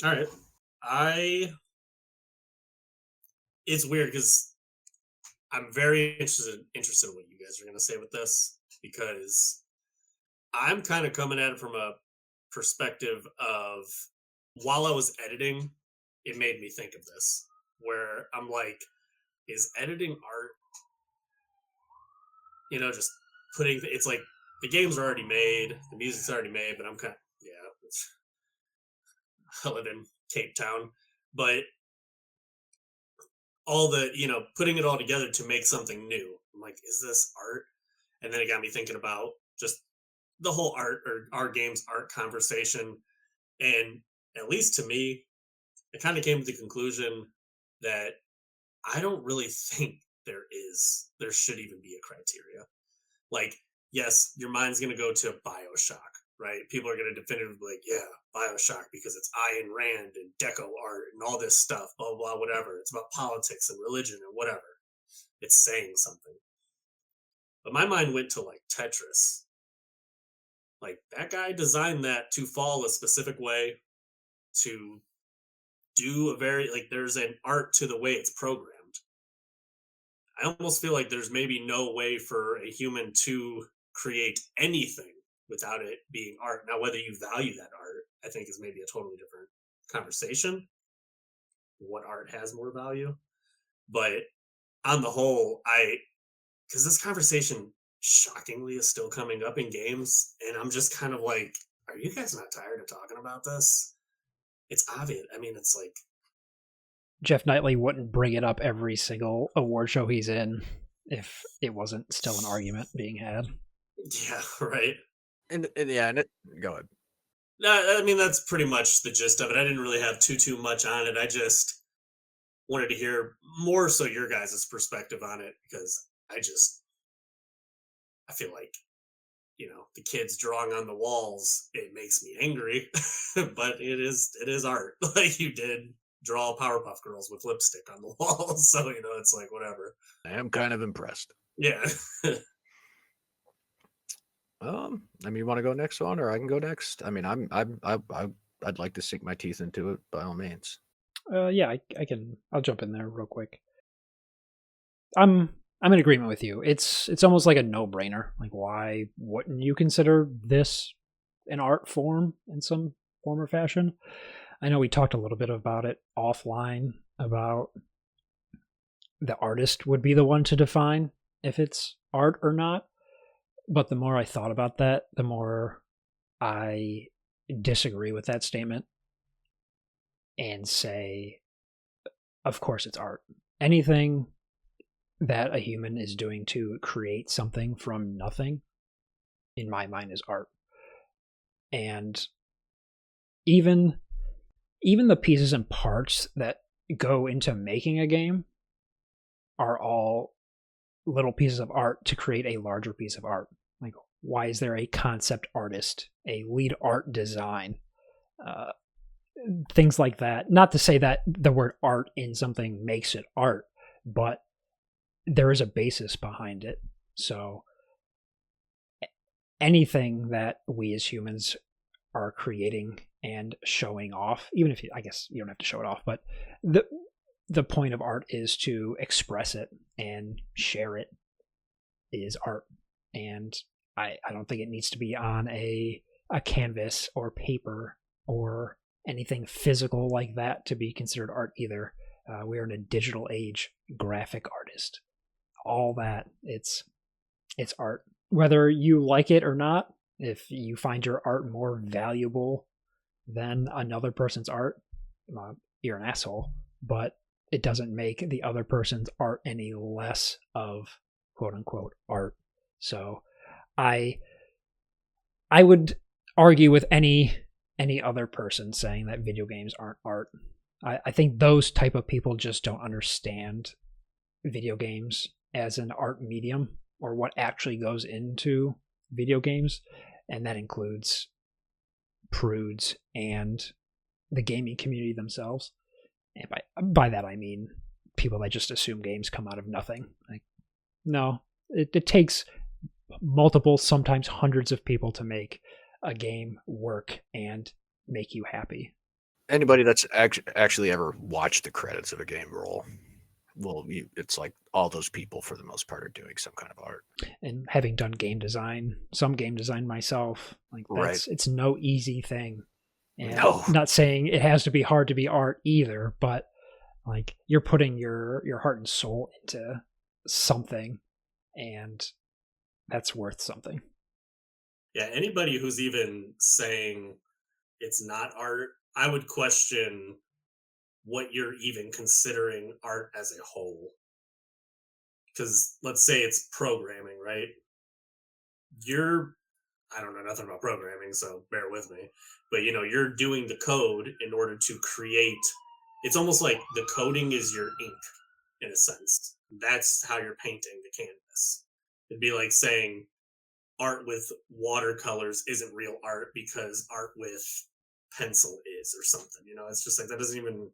All right. It's weird because I'm very interested in what you guys are going to say with this, because I'm kind of coming at it from a perspective of, while I was editing, it made me think of this, where I'm like, is editing art? Just putting, it's like the games are already made, the music's already made, but I'm kind of, I live in Cape Town, but all the, putting it all together to make something new. I'm like, is this art? And then it got me thinking about just the whole art or our games art conversation. And at least to me, I kind of came to the conclusion that I don't really think there should even be a criteria. Like, yes, your mind's going to go to BioShock, right? People are going to definitively be like, yeah, BioShock, because it's Ayn Rand and deco art and all this stuff, blah, blah, whatever. It's about politics and religion and whatever. It's saying something. But my mind went to like Tetris. Like, that guy designed that to fall a specific way, to do a very, like, there's an art to the way it's programmed. I almost feel like there's maybe no way for a human to create anything without it being art. Now, whether you value that art, I think is maybe a totally different conversation. What art has more value? But on the whole, because this conversation shockingly is still coming up in games, and I'm just kind of like, are you guys not tired of talking about this? It's obvious. I mean, it's like, Jeff Knightley wouldn't bring it up every single award show he's in if it wasn't still an argument being had. Yeah, right. And go ahead. No, I mean, that's pretty much the gist of it. I didn't really have too much on it. I just wanted to hear more so your guys' perspective on it, because I feel like, the kids drawing on the walls, it makes me angry, but it is art. Like, you did draw Powerpuff Girls with lipstick on the walls, so it's like whatever. I am kind of impressed. Yeah. You want to go next on, or I can go next? I mean, I'd like to sink my teeth into it by all means. Yeah, I can. I'll jump in there real quick. I'm in agreement with you. It's almost like a no-brainer. Like, why wouldn't you consider this an art form in some form or fashion? I know we talked a little bit about it offline, about the artist would be the one to define if it's art or not. But the more I thought about that, the more I disagree with that statement and say, of course it's art. Anything that a human is doing to create something from nothing, in my mind, is art. And even the pieces and parts that go into making a game are all little pieces of art to create a larger piece of art. Like, why is there a concept artist, a lead art design, things like that? Not to say that the word art in something makes it art, but there is a basis behind it. So anything that we as humans are creating and showing off, even if I guess you don't have to show it off, but the point of art is to express it and share it, is art. And I don't think it needs to be on a canvas or paper or anything physical like that to be considered art either. We are in a digital age. Graphic artist, all that, it's art. Whether you like it or not, if you find your art more valuable than another person's art, you're an asshole. But it doesn't make the other person's art any less of quote unquote art. So I would argue with any other person saying that video games aren't art. I think those type of people just don't understand video games as an art medium, or what actually goes into video games, and that includes prudes and the gaming community themselves. And by that I mean people that just assume games come out of nothing. Like, no, it takes multiple, sometimes hundreds of people to make a game work and make you happy. Anybody that's actually ever watched the credits of a game roll, well, it's like all those people for the most part are doing some kind of art. And having done some game design myself, like it's no easy thing. And no. Not saying it has to be hard to be art either, but like, you're putting your heart and soul into something, and that's worth something. Yeah, anybody who's even saying it's not art, I would question what you're even considering art as a whole. Because let's say it's programming, right? I don't know nothing about programming, so bear with me. But you're doing the code in order to create. It's almost like the coding is your ink, in a sense. That's how you're painting the canvas. It'd be like saying art with watercolors isn't real art because art with pencil is, or something. It's just like, that doesn't even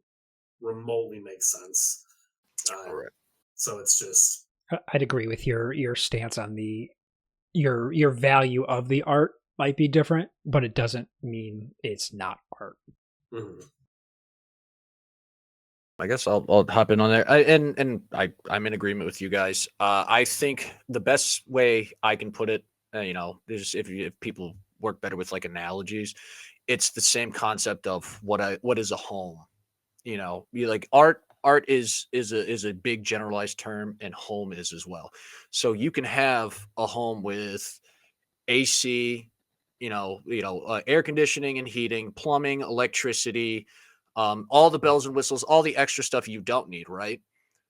remotely make sense. Correct. So it's just, I'd agree with your stance on your value of the art might be different, but it doesn't mean it's not art. Mm-hmm. I guess I'll hop in on there. I'm in agreement with you guys. I think the best way I can put it, there's if people work better with like analogies, it's the same concept of what is a home. You like art is a big generalized term, and home is as well. So you can have a home with AC, air conditioning and heating, plumbing, electricity, all the bells and whistles, all the extra stuff you don't need, right?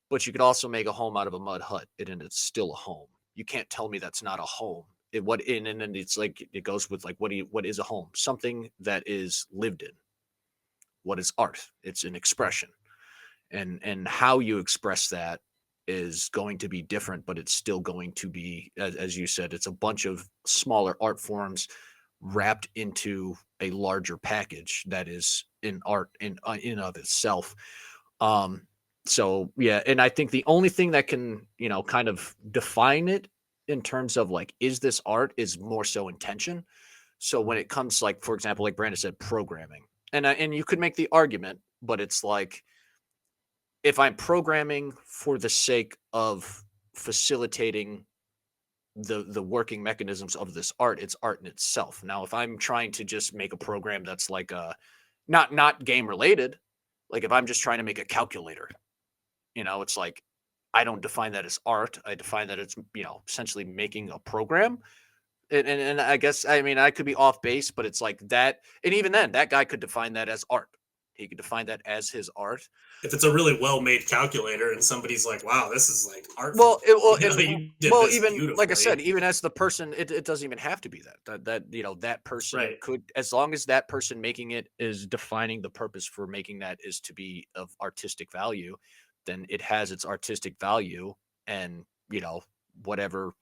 But you could also make a home out of a mud hut, and it's still a home. You can't tell me that's not a home. And then it's like, it goes with like, what is a home? Something that is lived in. What is art? It's an expression, and how you express that is going to be different, but it's still going to be, as you said, it's a bunch of smaller art forms wrapped into a larger package that is in art in of itself. Um, so yeah, and I think the only thing that can, kind of define it in terms of like, is this art, is more so intention. So when it comes, like, for example, like Brandon said, programming, and you could make the argument, but it's like, if I'm programming for the sake of facilitating the working mechanisms of this art, it's art in itself. Now, if I'm trying to just make a program that's like not game related, like if I'm just trying to make a calculator, it's like, I don't define that as art. I define that it's, essentially making a program. And I guess, I mean, I could be off base, but it's like that. And even then, that guy could define that as art. He could define that as his art. If it's a really well-made calculator and somebody's like, "Wow, this is like artful," Well, you did this even like I said, beautifully. even as the person, it doesn't even have to be that person Right. could, as long as that person making it is defining the purpose for making that is to be of artistic value, then it has its artistic value, and whatever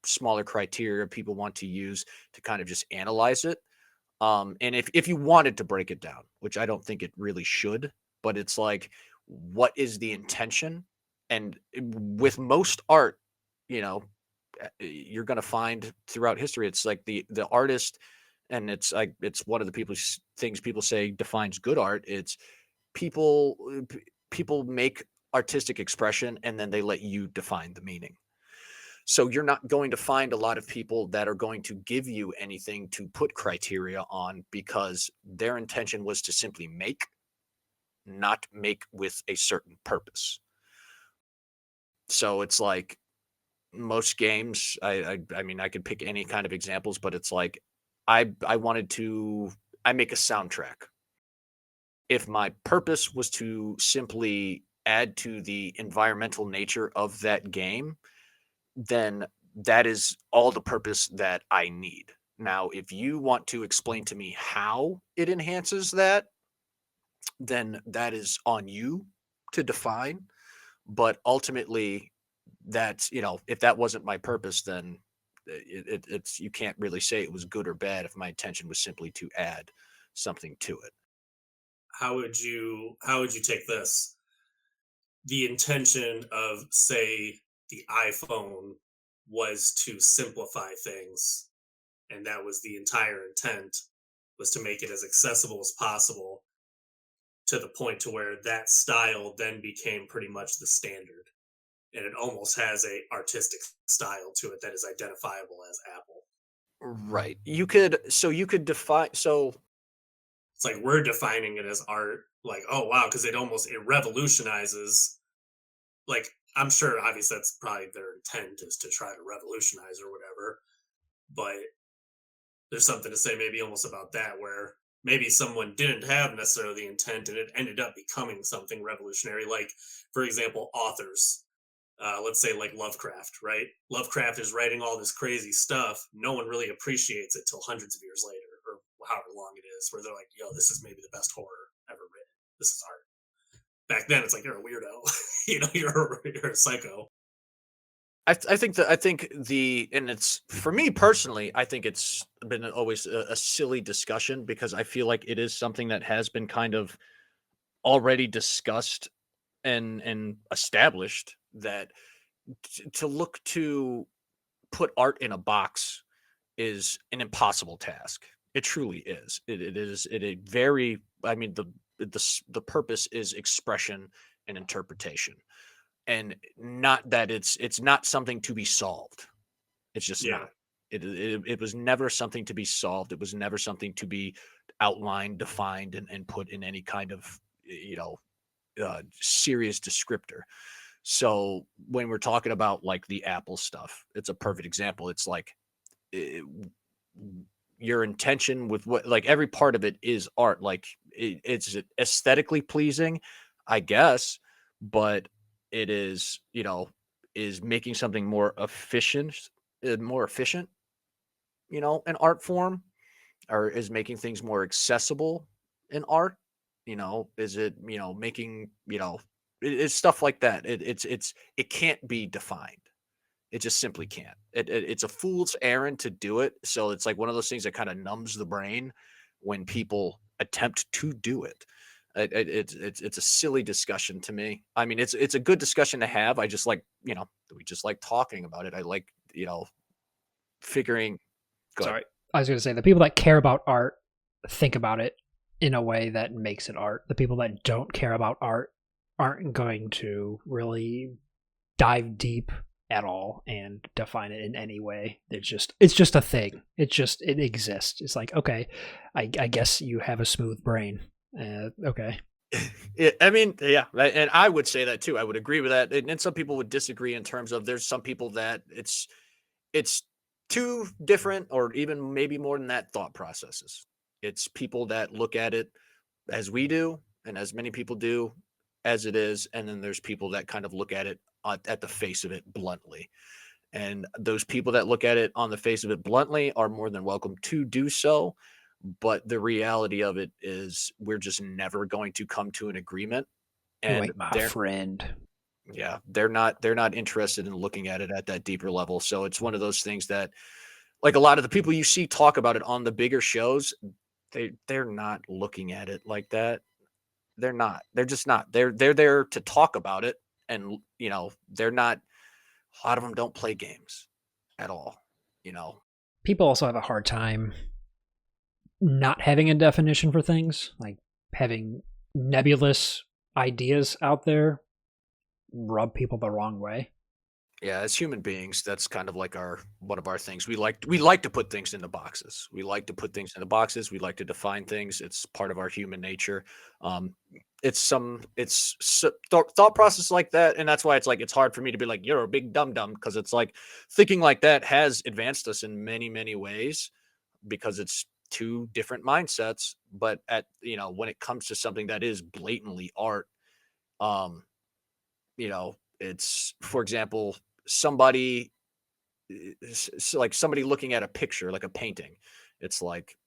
smaller criteria people want to use to kind of just analyze it. And if you wanted to break it down, which I don't think it really should, but it's like, what is the intention? And with most art, you know, you're going to find throughout history, it's like the artist, and it's like, it's one of the things people say defines good art. It's people people make artistic expression, and then they let you define the meaning. So you're not going to find a lot of people that are going to give you anything to put criteria on, because their intention was to simply make, not make with a certain purpose. So it's like, most games, I mean, I could pick any kind of examples, but it's like, I wanted to I make a soundtrack. If my purpose was to simply add to the environmental nature of that game, then that is all the purpose that I need. Now, if you want to explain to me how it enhances that, then that is on you to define. But ultimately, that's, if that wasn't my purpose, then it's, you can't really say it was good or bad if my intention was simply to add something to it. How would you take this? The intention of, say, the iPhone was to simplify things, and that was the entire intent, was to make it as accessible as possible, to the point to where that style then became pretty much the standard, and it almost has a artistic style to it that is identifiable as Apple. Right. You could define, so It's like we're defining it as art, like, oh wow, because it revolutionizes. Like, I'm sure obviously that's probably their intent, is to try to revolutionize or whatever, but there's something to say maybe almost about that, where maybe someone didn't have necessarily the intent and it ended up becoming something revolutionary. Like, for example, authors, let's say like Lovecraft, right? Lovecraft is writing all this crazy stuff. No one really appreciates it till hundreds of years later, or however long it is, where they're like, yo, this is maybe the best horror ever written. This is art. Back then, it's like, you're a weirdo. You're a psycho. I think and it's, for me personally, I think it's been always a silly discussion, because I feel like it is something that has been kind of already discussed and established, that to look to put art in a box is an impossible task. It truly is. It is it a very, I mean, the purpose is expression and interpretation, and not that it's not something to be solved. It's just Yeah. not. It was never something to be solved. It was never something to be outlined, defined, and put in any kind of, serious descriptor. So when we're talking about like the Apple stuff, it's a perfect example. It's like, it, your intention with what, like, every part of it is art. Like, it's aesthetically pleasing, I guess, but it is, is making something more efficient, an art form, or is making things more accessible in art. Is it, making, It's stuff like that. It can't be defined. It just simply can't. It's a fool's errand to do it. So it's like one of those things that kind of numbs the brain when people attempt to do it. It's a silly discussion to me. I mean, it's a good discussion to have. I just like, we just like talking about it. I like, figuring. Go ahead. Sorry, I was going to say the people that care about art think about it in a way that makes it art. The people that don't care about art aren't going to really dive deep at all and define it in any way. It's just a thing. It exists. It's like, okay, I guess you have a smooth brain. Okay. I mean, yeah, and I would say that too. I would agree with that. And some people would disagree in terms of there's some people that it's two different or even maybe more than that thought processes. It's people that look at it as we do and as many people do as it is. And then there's people that kind of look at it at the face of it bluntly. And those people that look at it on the face of it bluntly are more than welcome to do so. But the reality of it is we're just never going to come to an agreement. And you ain't my friend. Yeah, they're not interested in looking at it at that deeper level. So it's one of those things that, like, a lot of the people you see talk about it on the bigger shows, they're not looking at it like that. They're not. They're just not. They're there to talk about it, and they're not. A lot of them don't play games at all. People also have a hard time not having a definition for things, like having nebulous ideas out there rub people the wrong way. Yeah, as human beings, that's kind of like one of our things. We like to put things into boxes. We like to put things into boxes. We like to define things. It's part of our human nature. It's thought process like that, and that's why it's hard for me to be like, you're a big dum dum, because it's like thinking like that has advanced us in many, many ways because it's two different mindsets. But when it comes to something that is blatantly art, it's, for example, somebody looking at a picture, like a painting. It's like,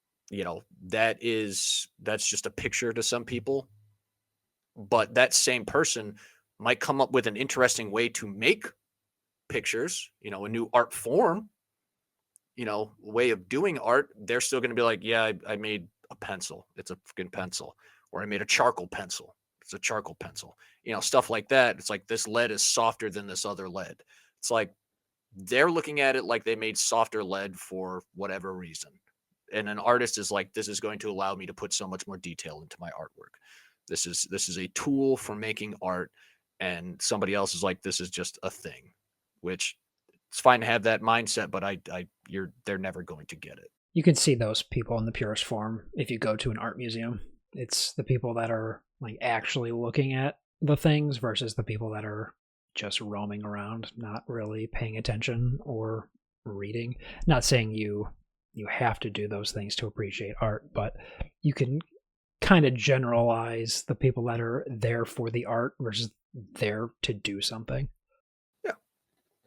that's just a picture to some people, but that same person might come up with an interesting way to make pictures, a new art form, way of doing art. They're still going to be like, yeah, I made a pencil. It's a freaking pencil. Or I made a charcoal pencil. It's a charcoal pencil, stuff like that. It's like, this lead is softer than this other lead. It's like, they're looking at it like they made softer lead for whatever reason. And an artist is like, this is going to allow me to put so much more detail into my artwork. This is a tool for making art. And somebody else is like, this is just a thing, which it's fine to have that mindset, but they're never going to get it. You can see those people in the purest form if you go to an art museum. It's the people that are like actually looking at the things versus the people that are just roaming around, not really paying attention or reading. Not saying you have to do those things to appreciate art, but you can kind of generalize the people that are there for the art versus there to do something. Yeah.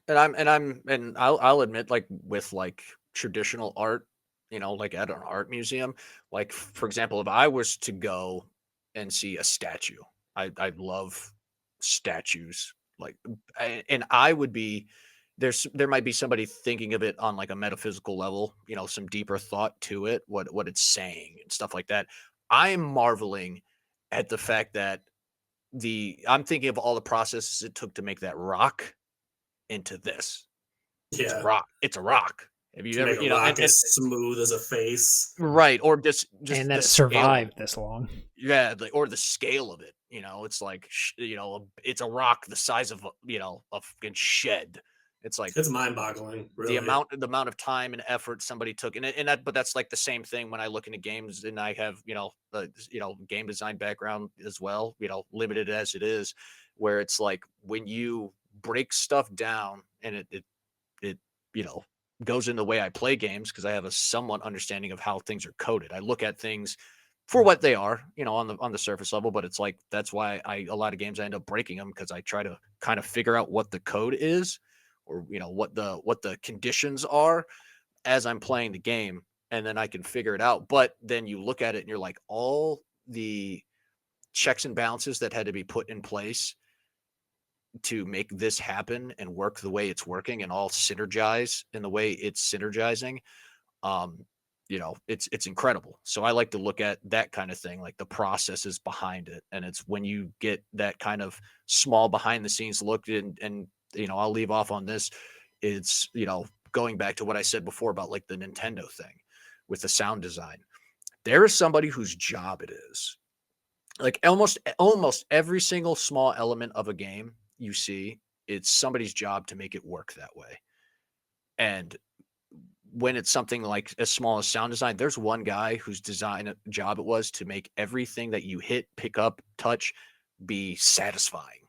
And I'll admit, like, with like traditional art, like at an art museum, like, for example, if I was to go and see a statue, I love statues. Like, and I would be, there might be somebody thinking of it on like a metaphysical level, some deeper thought to it, what it's saying and stuff like that. I'm marveling at the fact that I'm thinking of all the processes it took to make that rock into this. Yeah. It's a rock. Have you ever, rock as smooth as a face, right? Or just and that it survived this long. Yeah, or the scale of it. It's like, it's a rock the size of a fucking shed. It's like, it's mind-boggling. Really. The amount of time and effort somebody took, but that's like the same thing when I look into games, and I have game design background as well. Limited as it is, where it's like when you break stuff down and it goes in the way I play games, because I have a somewhat understanding of how things are coded. I look at things for what they are, on the surface level, but it's like, that's why a lot of games I end up breaking them, because I try to kind of figure out what the code is, or what the conditions are as I'm playing the game, and then I can figure it out. But then you look at it and you're like, all the checks and balances that had to be put in place to make this happen and work the way it's working and all synergize in the way it's synergizing, it's incredible. So I like to look at that kind of thing, like the processes behind it. And it's when you get that kind of small behind the scenes look, and I'll leave off on this. It's, going back to what I said before about like the Nintendo thing with the sound design. There is somebody whose job it is. Like almost every single small element of a game you see, it's somebody's job to make it work that way. And when it's something like as small as sound design, there's one guy whose job it was to make everything that you hit, pick up, touch be satisfying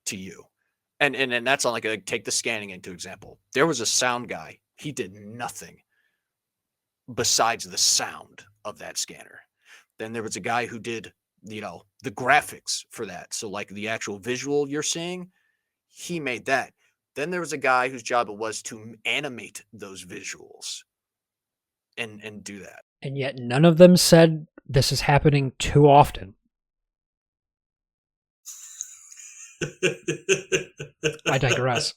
to you. And that's on like take the scanning into example. There was a sound guy. He did nothing besides the sound of that scanner. Then there was a guy who did, the graphics for that. So like the actual visual you're seeing, he made that. Then there was a guy whose job it was to animate those visuals and do that. And yet none of them said this is happening too often. I digress.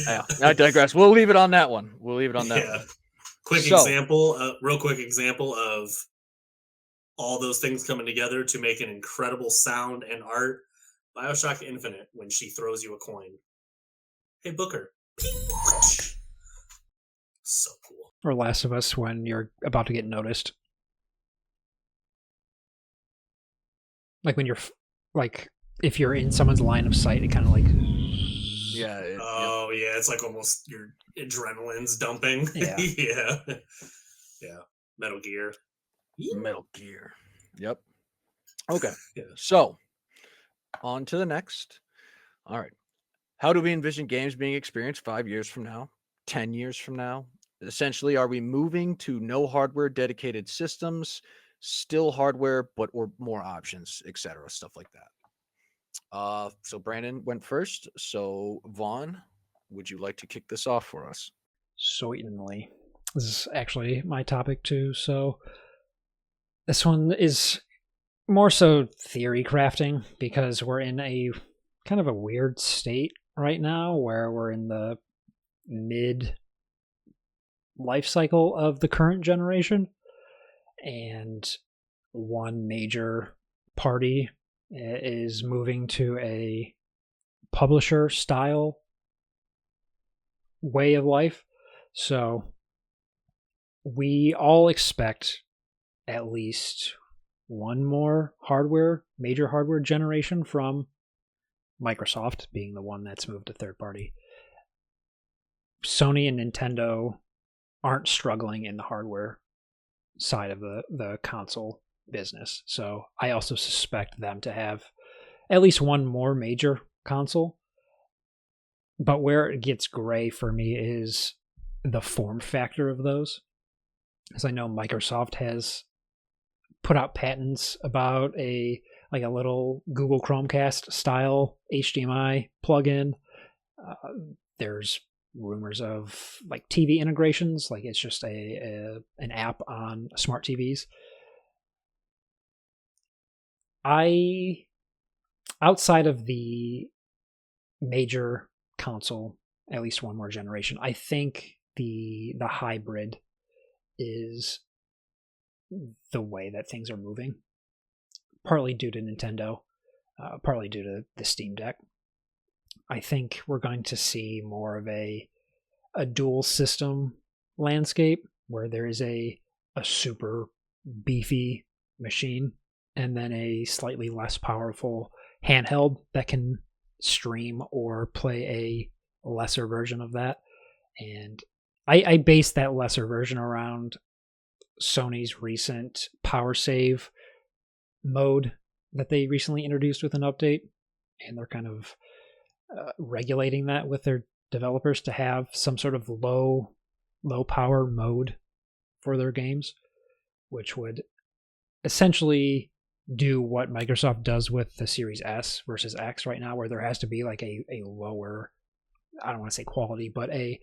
Yeah, I digress. We'll leave it on that one. Yeah. Real quick example of all those things coming together to make an incredible sound and art. BioShock Infinite, when she throws you a coin. Hey, Booker. So cool. Or Last of Us when you're about to get noticed. Like when you're, like, if you're in someone's line of sight, it kind of like... Yeah. Yeah, it's like almost your adrenaline's dumping. Yeah. Yeah. Metal Gear. Yep. Okay. Yeah. So, on to the next. All right. How do we envision games being experienced 5 years from now, 10 years from now? Essentially, are we moving to no hardware dedicated systems, still hardware, or more options, etc., stuff like that? So Brandon went first. So Vaughn, would you like to kick this off for us? Certainly. This is actually my topic too. So this one is more so theory crafting because we're in a kind of a weird state right now where we're in the mid life cycle of the current generation, and one major party is moving to a publisher style way of life. So we all expect at least one more major hardware generation from Microsoft, being the one that's moved to third party. Sony and Nintendo aren't struggling in the hardware side of the console business. So I also suspect them to have at least one more major console. But where it gets gray for me is the form factor of those. As I know Microsoft has put out patents about a little Google Chromecast style HDMI plugin. There's rumors of like TV integrations, like it's just an app on smart TVs. Outside of the major console, at least one more generation, I think the hybrid is the way that things are moving, partly due to Nintendo, partly due to the Steam Deck. I think we're going to see more of a dual system landscape where there is a super beefy machine and then a slightly less powerful handheld that can stream or play a lesser version of that. And I base that lesser version around Sony's recent power save mode that they recently introduced with an update, and they're kind of regulating that with their developers to have some sort of low power mode for their games, which would essentially do what Microsoft does with the Series S versus X right now, where there has to be like a lower, I don't want to say quality, but a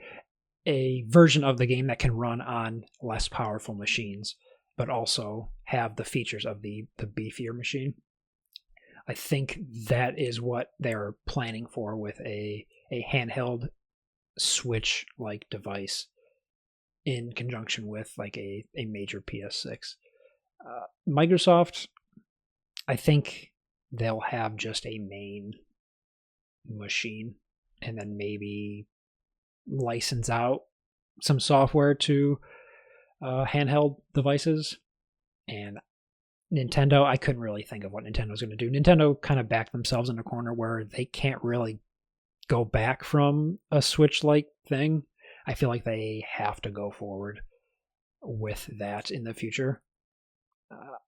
version of the game that can run on less powerful machines, but also have the features of the beefier machine. I think that is what they're planning for with a handheld Switch-like device in conjunction with like a major PS6. Microsoft, I think they'll have just a main machine and then maybe license out some software to handheld devices. And Nintendo, I couldn't really think of what Nintendo's going to do. Nintendo kind of backed themselves in a corner where they can't really go back from a Switch-like thing. I feel like they have to go forward with that in the future.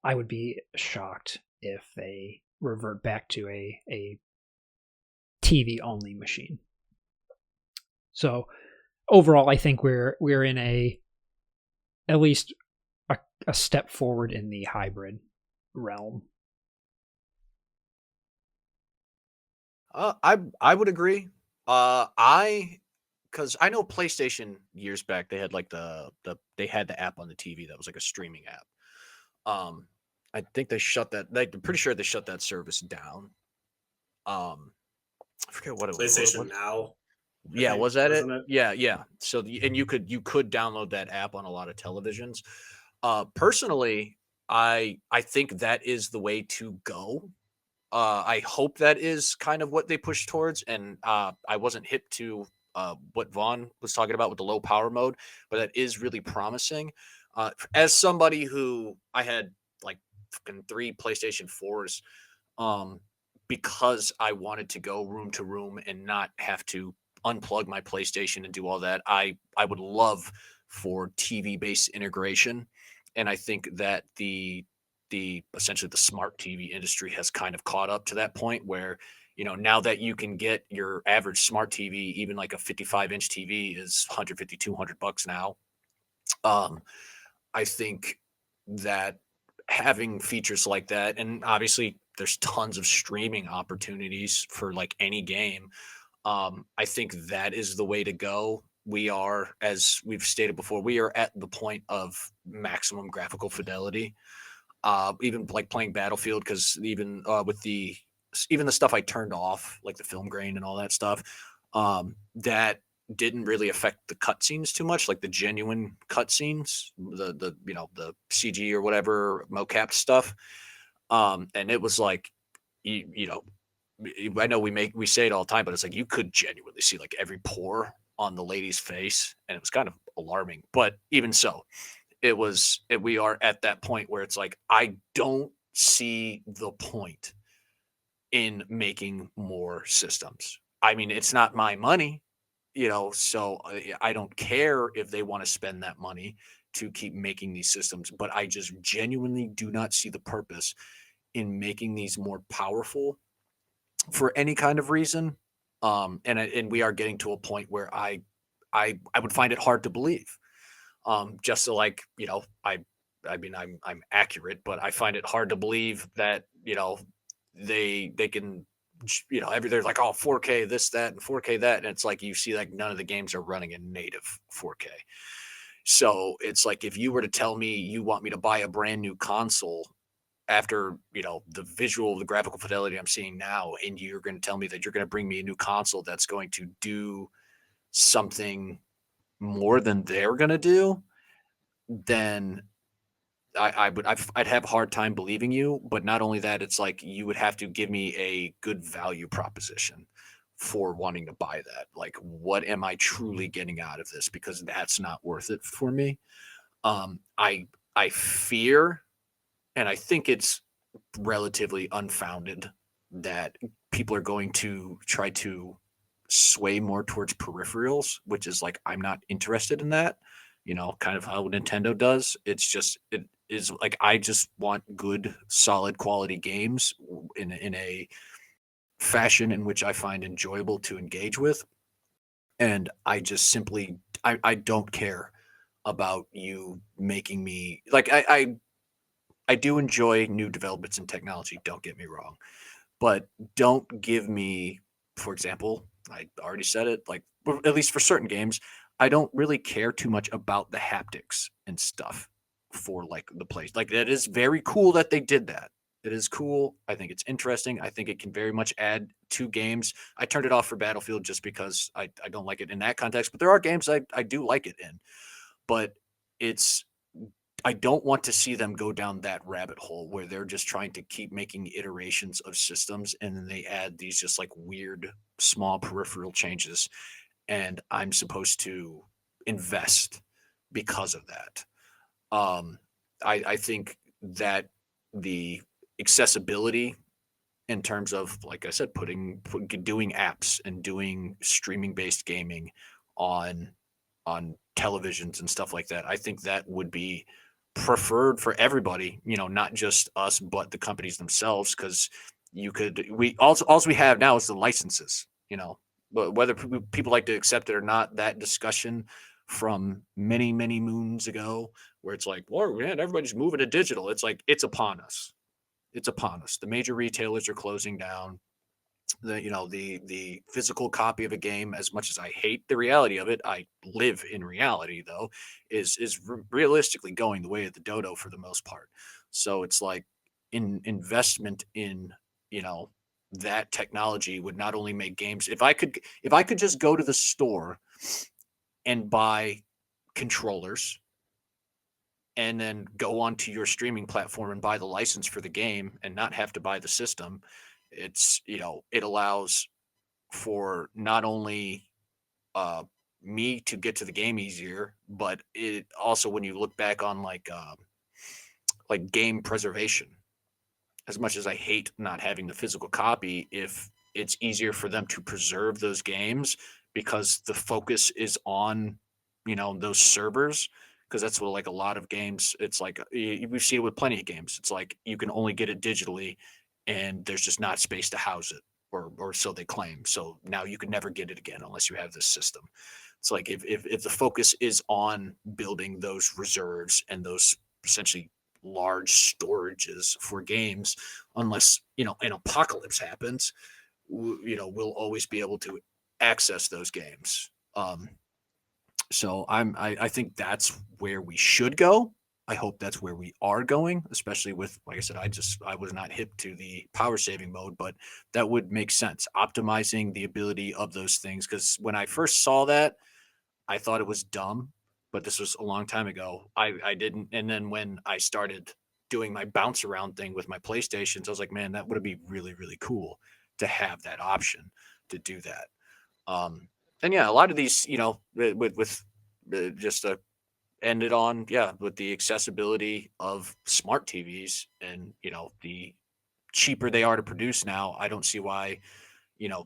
I would be shocked if they revert back to a TV-only machine. So overall, I think we're in at least a step forward in the hybrid realm. I would agree. Because I know PlayStation years back they had like they had the app on the TV that was like a streaming app. I think they shut that. I'm pretty sure they shut that service down. I forget what it was. PlayStation Now. Yeah, was that it? Yeah. So and you could download that app on a lot of televisions. Personally, I think that is the way to go. I hope that is kind of what they push towards. And I wasn't hip to what Vaughn was talking about with the low power mode, but that is really promising. As somebody who I had like fucking 3 PlayStation 4s, because I wanted to go room to room and not have to unplug my PlayStation and do all that, I would love for TV based integration. And I think that the essentially the smart TV industry has kind of caught up to that point where, now that you can get your average smart TV, even like a 55-inch TV is $150, $200 now. I think that having features like that, and obviously there's tons of streaming opportunities for like any game. I think that is the way to go. We are, as we've stated before, we are at the point of maximum graphical fidelity. Even like playing Battlefield, because even with the stuff I turned off, like the film grain and all that stuff, that didn't really affect the cutscenes too much, like the genuine cutscenes, the CG or whatever mocap stuff. And it was like, I know we say it all the time, but it's like you could genuinely see like every pore on the lady's face, and it was kind of alarming. But even so, we are at that point where it's like I don't see the point in making more systems. I mean, it's not my money, so I don't care if they want to spend that money to keep making these systems, but I just genuinely do not see the purpose in making these more powerful for any kind of reason. And we are getting to a point where I would find it hard to believe. Just so like, I mean, I'm accurate, but I find it hard to believe that, they can, they're like, oh, 4K this, that, and 4K that. And it's like, you see like none of the games are running in native 4K. So it's like, if you were to tell me you want me to buy a brand new console after, the graphical fidelity I'm seeing now, and you're going to tell me that you're going to bring me a new console that's going to do something more than they're going to do, then I'd have a hard time believing you. But not only that, it's like you would have to give me a good value proposition for wanting to buy that. Like, what am I truly getting out of this? Because that's not worth it for me. I fear, and I think it's relatively unfounded, that people are going to try to sway more towards peripherals, which is like, I'm not interested in that, kind of how Nintendo does. It is like, I just want good, solid quality games in a fashion in which I find enjoyable to engage with. And I just simply, I don't care about you making me like, I do enjoy new developments in technology, don't get me wrong, but don't give me, for example, I already said it, like, at least for certain games, I don't really care too much about the haptics and stuff for like the place. Like, that is very cool that they did that. It is cool. I think it's interesting. I think it can very much add to games. I turned it off for Battlefield just because I don't like it in that context, but there are games I do like it in. But it's I don't want to see them go down that rabbit hole where they're just trying to keep making iterations of systems and then they add these just like weird small peripheral changes and I'm supposed to invest because of that. Um, I think that the accessibility in terms of, like I said, doing apps and doing streaming based gaming on televisions and stuff like that. I think that would be preferred for everybody. Not just us, but the companies themselves, because we also we have now is the licenses. But whether people like to accept it or not, that discussion from many moons ago, where it's like, well, man, everybody's moving to digital. It's like it's upon us. It's upon us. The major retailers are closing down. The physical copy of a game, as much as I hate the reality of it, I live in reality though, is realistically going the way of the dodo for the most part. So it's like investment in you know that technology would not only make games. If I could just go to the store and buy controllers and then go onto your streaming platform and buy the license for the game and not have to buy the system, it allows for not only uh, me to get to the game easier, but it also, when you look back on like game preservation, as much as I hate not having the physical copy, if it's easier for them to preserve those games because the focus is on, those servers, because that's what, like, a lot of games, it's like we see it with plenty of games. It's like you can only get it digitally and there's just not space to house it, or so they claim. So now you can never get it again unless you have this system. It's like if the focus is on building those reserves and those essentially large storages for games, unless an apocalypse happens, we'll always be able to access those games. So I think that's where we should go. I hope that's where we are going, especially with, like I said, I was not hip to the power saving mode, but that would make sense. Optimizing the ability of those things, because when I first saw that, I thought it was dumb, but this was a long time ago. I didn't, and then when I started doing my bounce around thing with my PlayStations, I was like, man, that would be really really cool to have that option to do that. And yeah, a lot of these, with just to end it on, yeah, with the accessibility of smart TVs and the cheaper they are to produce now, I don't see why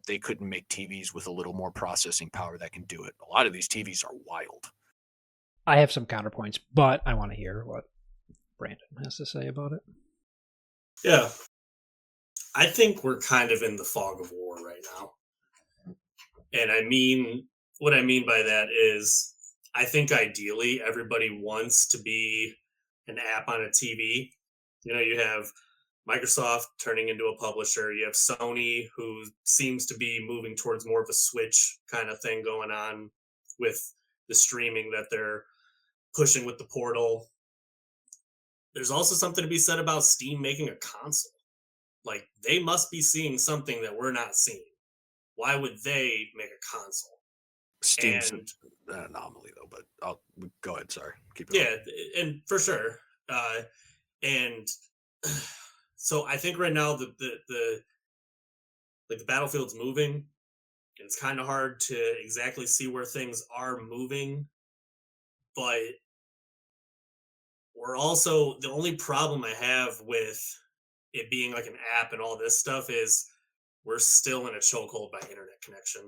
they couldn't make TVs with a little more processing power that can do it. A lot of these TVs are wild. I have some counterpoints, but I want to hear what Brandyn has to say about it. Yeah. I think we're kind of in the fog of war right now. And what I mean by that is, I think ideally everybody wants to be an app on a TV. You have Microsoft turning into a publisher. You have Sony, who seems to be moving towards more of a Switch kind of thing going on with the streaming that they're pushing with the Portal. There's also something to be said about Steam making a console. Like, they must be seeing something that we're not seeing. Why would they make a console? Steam's an anomaly, though. But I'll go ahead. Sorry, keep it. Yeah, and for sure. And so I think right now the battlefield's moving. It's kind of hard to exactly see where things are moving, but we're also, the only problem I have with it being like an app and all this stuff is we're still in a chokehold by internet connection.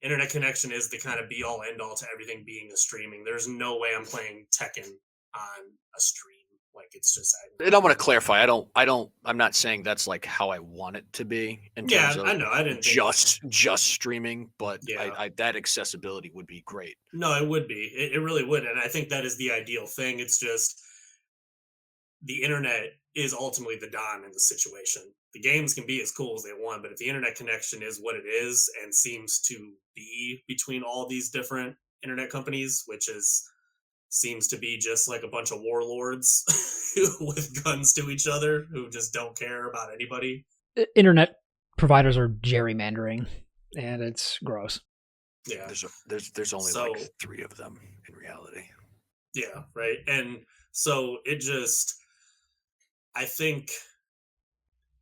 Internet connection is the kind of be all end all to everything being a streaming. There's no way I'm playing Tekken on a stream. Like, it's just. And I want to clarify. I'm not saying that's like how I want it to be in terms of I know. I didn't just streaming, but yeah. that accessibility would be great. No, it would be. It really would, and I think that is the ideal thing. It's just the internet is ultimately the Don in the situation. The games can be as cool as they want, but if the internet connection is what it is and seems to be between all these different internet companies, which is seems to be just like a bunch of warlords with guns to each other who just don't care about anybody. Internet providers are gerrymandering, and it's gross. Yeah. There's only So- like 3 of them in reality. Yeah, right. And so it just, I think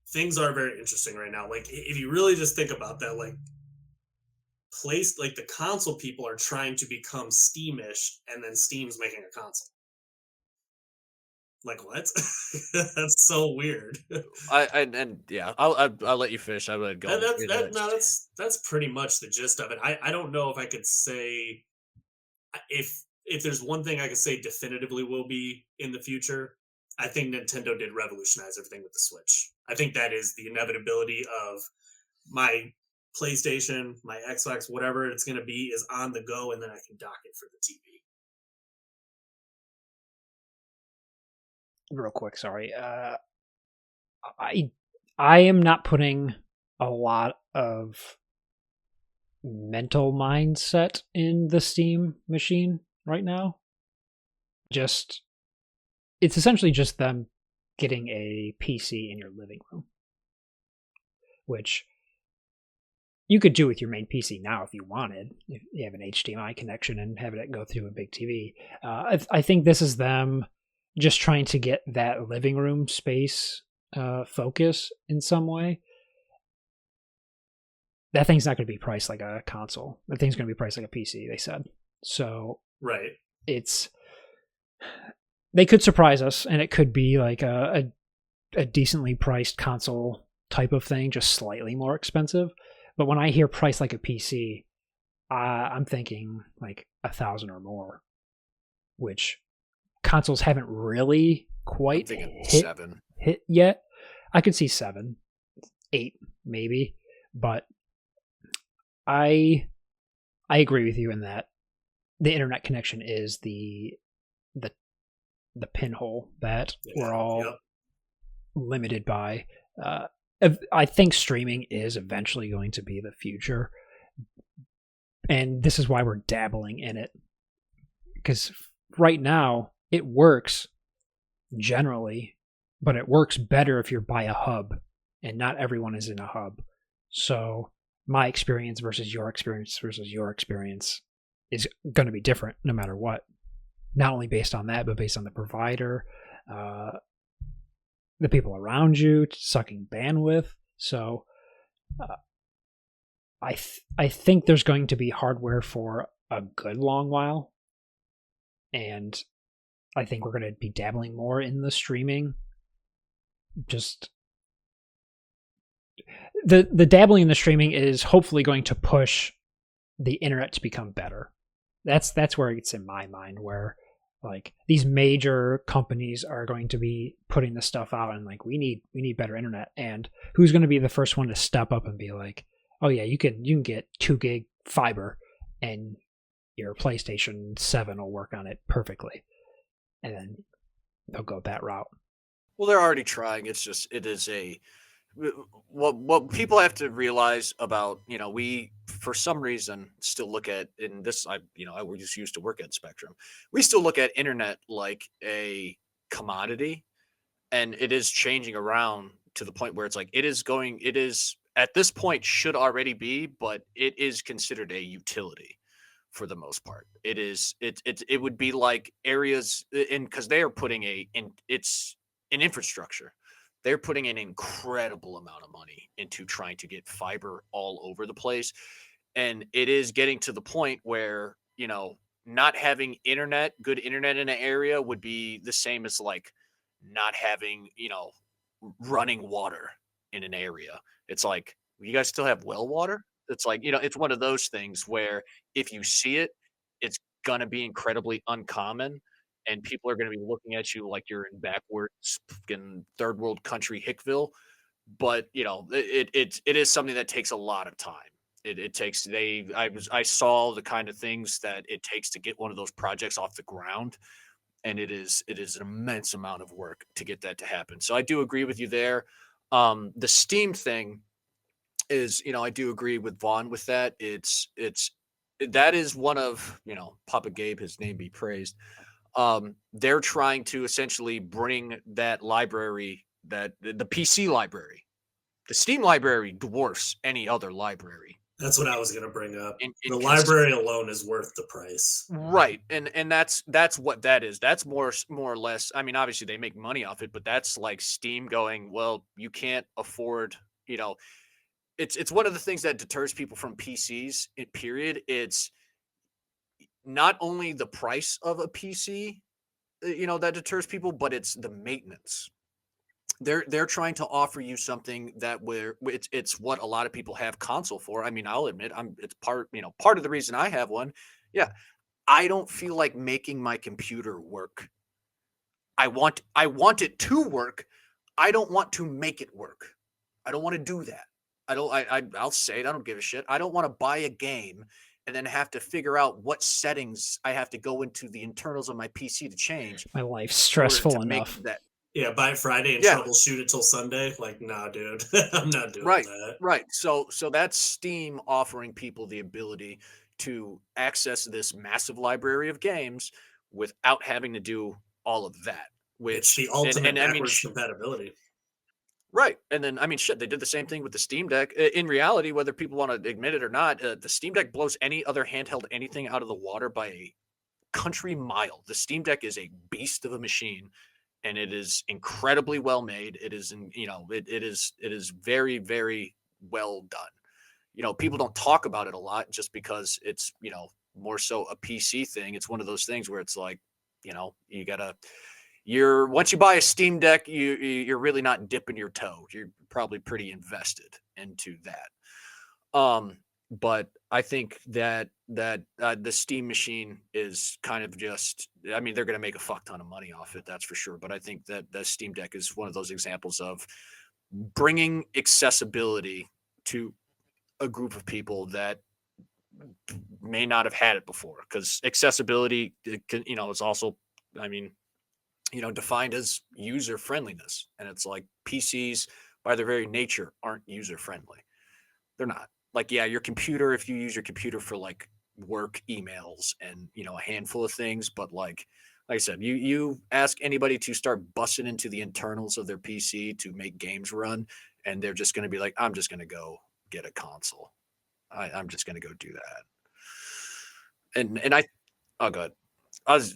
things are very interesting right now. Like if you really just think about that, like the console people are trying to become Steamish, and then Steam's making a console. Like what? That's so weird. I'll let you finish. I would go. That's pretty much the gist of it. I don't know if I could say if there's one thing I could say definitively will be in the future. I think Nintendo did revolutionize everything with the Switch. I think that is the inevitability of my PlayStation, my Xbox, whatever it's going to be, is on the go, and then I can dock it for the TV. Real quick, sorry. I am not putting a lot of mental mindset in the Steam machine right now. It's essentially just them getting a PC in your living room, which you could do with your main PC now if you wanted, if you have an HDMI connection and have it go through a big TV. I think this is them just trying to get that living room space focus in some way. That thing's not going to be priced like a console. That thing's going to be priced like a PC, they said. So right, they could surprise us, and it could be like a decently priced console type of thing, just slightly more expensive. But when I hear price like a PC, I'm thinking like $1,000 or more, which consoles haven't really quite hit yet. I could see 7, 8 maybe, but I agree with you in that the internet connection is the pinhole that we're all limited by. I think streaming is eventually going to be the future, and this is why we're dabbling in it, because right now it works generally, but it works better if you're by a hub, and not everyone is in a hub. So my experience versus your experience is going to be different no matter what, not only based on that, but based on the provider, the people around you sucking bandwidth. So I think there's going to be hardware for a good long while, and I think we're going to be dabbling more in the streaming. Just the dabbling in the streaming is hopefully going to push the internet to become better. That's where it's in my mind, where like these major companies are going to be putting this stuff out, and like we need better internet. And who's going to be the first one to step up and be like, oh yeah, you can get 2 gig fiber, and your PlayStation 7 will work on it perfectly. And then they'll go that route. Well, they're already trying. It is what people have to realize about, we for some reason still look at, in this, I just used to work at Spectrum. We still look at internet like a commodity, and it is changing around to the point where it's like it is at this point should already be, but it is considered a utility for the most part. It would be like areas because they are putting it's an infrastructure. They're putting an incredible amount of money into trying to get fiber all over the place. And it is getting to the point where, not having good internet in an area would be the same as like not having, running water in an area. It's like, you guys still have well water? It's like, it's one of those things where if you see it, it's going to be incredibly uncommon. And people are going to be looking at you like you're in backwards fucking third world country Hickville. But it is something that takes a lot of time. I saw the kind of things that it takes to get one of those projects off the ground, and it is an immense amount of work to get that to happen. So I do agree with you there. The Steam thing is, I do agree with Vaughn with that. That is one of, Papa Gabe, his name be praised. they're trying to essentially bring that library, that the PC library, the Steam library dwarfs any other library. That's what I was going to bring up. In The library alone is worth the price. Right. And that's what that is. That's more or less, I mean, obviously they make money off it, but that's like Steam going, well, you can't afford, it's one of the things that deters people from PCs, period. It's not only the price of a PC, that deters people, but it's the maintenance. They're trying to offer you something that it's what a lot of people have console for. I mean, I'll admit it's part of the reason I have one. Yeah. I don't feel like making my computer work. I want it to work. I don't want to make it work. I don't want to do that. I'll say it. I don't give a shit. I don't want to buy a game and then have to figure out what settings I have to go into the internals of my PC to change. My life's stressful enough. Yeah, buy it Friday and troubleshoot it till Sunday. Like, nah, dude, I'm not doing that. Right. So that's Steam offering people the ability to access this massive library of games without having to do all of that. Which it's the ultimate backwards compatibility. Right. And then, I mean, shit, they did the same thing with the Steam Deck. In reality, whether people want to admit it or not, the Steam Deck blows any other handheld anything out of the water by a country mile. The Steam Deck is a beast of a machine. And it is incredibly well made. It is, it is very, very well done. People don't talk about it a lot just because it's, more so a PC thing. It's one of those things where it's like, once you buy a Steam Deck, you're really not dipping your toe. You're probably pretty invested into that. But I think that the Steam machine is kind of just, I mean, they're going to make a fuck ton of money off it, that's for sure. But I think that the Steam Deck is one of those examples of bringing accessibility to a group of people that may not have had it before. Because accessibility, is also, I mean, defined as user friendliness. And it's like PCs, by their very nature, aren't user friendly. They're not. Like, yeah, your computer, if you use your computer for like work emails and, a handful of things, but like I said, you ask anybody to start busting into the internals of their PC to make games run, and they're just going to be like, I'm just going to go get a console. I'm just going to go do that. And go ahead. Go ahead. I was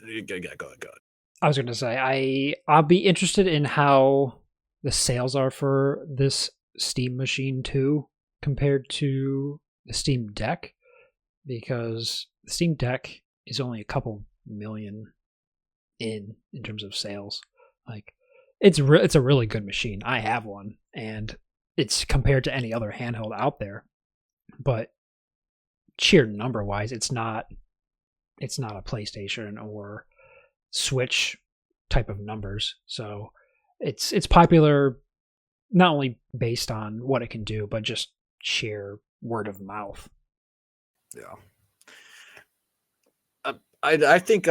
going to say, I'll be interested in how the sales are for this Steam machine too, compared to the Steam Deck, because the Steam Deck is only a couple million in terms of sales. Like, it's a really good machine. I have one, and it's compared to any other handheld out there, but sheer number wise, it's not a PlayStation or Switch type of numbers. So it's popular not only based on what it can do, but just sheer word of mouth. Yeah. I think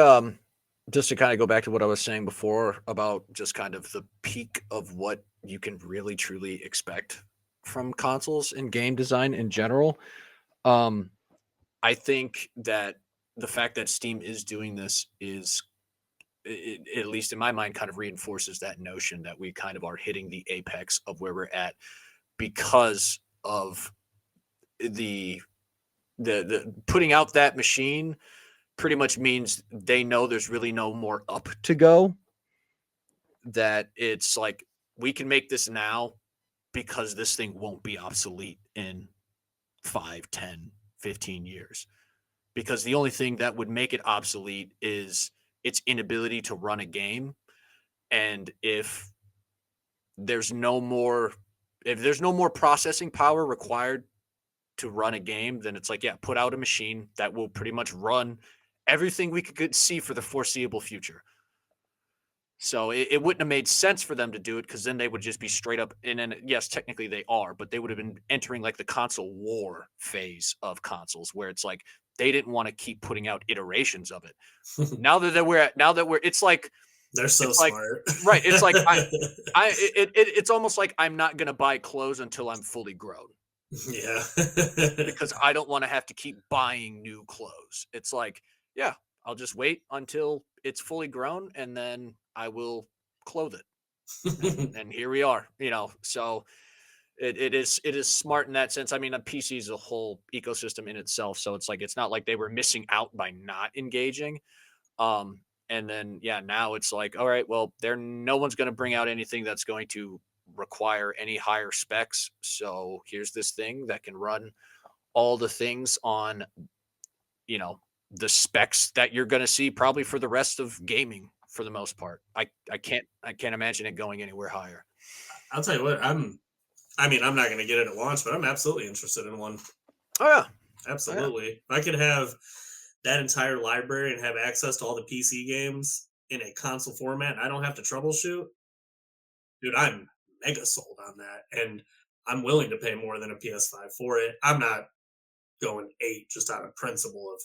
just to kind of go back to what I was saying before about just kind of the peak of what you can really truly expect from consoles and game design in general. I think that the fact that Steam is doing this is, at least in my mind, kind of reinforces that notion that we kind of are hitting the apex of where we're at, because of the putting out that machine pretty much means they know there's really no more up to go. That it's like, we can make this now because this thing won't be obsolete in 5, 10, 15 years. Because the only thing that would make it obsolete is its inability to run a game. And if there's no more processing power required to run a game, then it's like, yeah, put out a machine that will pretty much run everything we could see for the foreseeable future. So it wouldn't have made sense for them to do it, because then they would just be straight up, and yes, technically they are, but they would have been entering like the console war phase of consoles, where it's like they didn't want to keep putting out iterations of it. now that we're it's like they're so smart. Like, right. It's like it's almost like I'm not gonna buy clothes until I'm fully grown. Yeah. Because I don't want to have to keep buying new clothes. It's like, yeah, I'll just wait until it's fully grown, and then I will clothe it. And here we are, so it is smart in that sense. I mean, a PC is a whole ecosystem in itself, so it's like it's not like they were missing out by not engaging. And then now it's like, all right, well, no one's going to bring out anything that's going to require any higher specs. So here's this thing that can run all the things on, the specs that you're going to see probably for the rest of gaming for the most part. I can't imagine it going anywhere higher. I'll tell you what, I'm not going to get it at launch, but I'm absolutely interested in one. Oh yeah, absolutely. Oh, yeah. If I could have that entire library and have access to all the PC games in a console format, and I don't have to troubleshoot, dude, I'm mega sold on that, and I'm willing to pay more than a PS5 for it. I'm not going 8 just out of principle of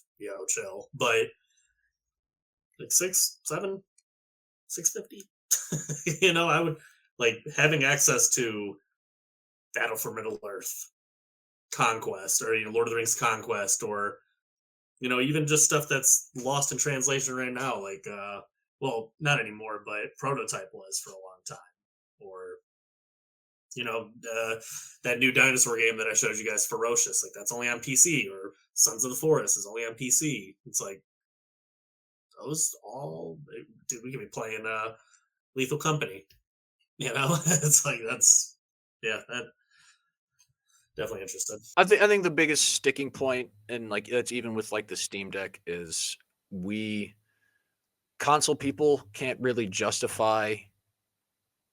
chill, but like 6, 7, 650. I would like having access to Battle for Middle Earth, Conquest, or Lord of the Rings Conquest, or even just stuff that's lost in translation right now, like well, not anymore, but Prototype was for a long time, or that new dinosaur game that I showed you guys, Ferocious, like that's only on PC, or Sons of the Forest is only on PC. It's like those all, dude, we could be playing Lethal Company. It's like that definitely interested. I think the biggest sticking point, and like that's even with like the Steam Deck, is we console people can't really justify.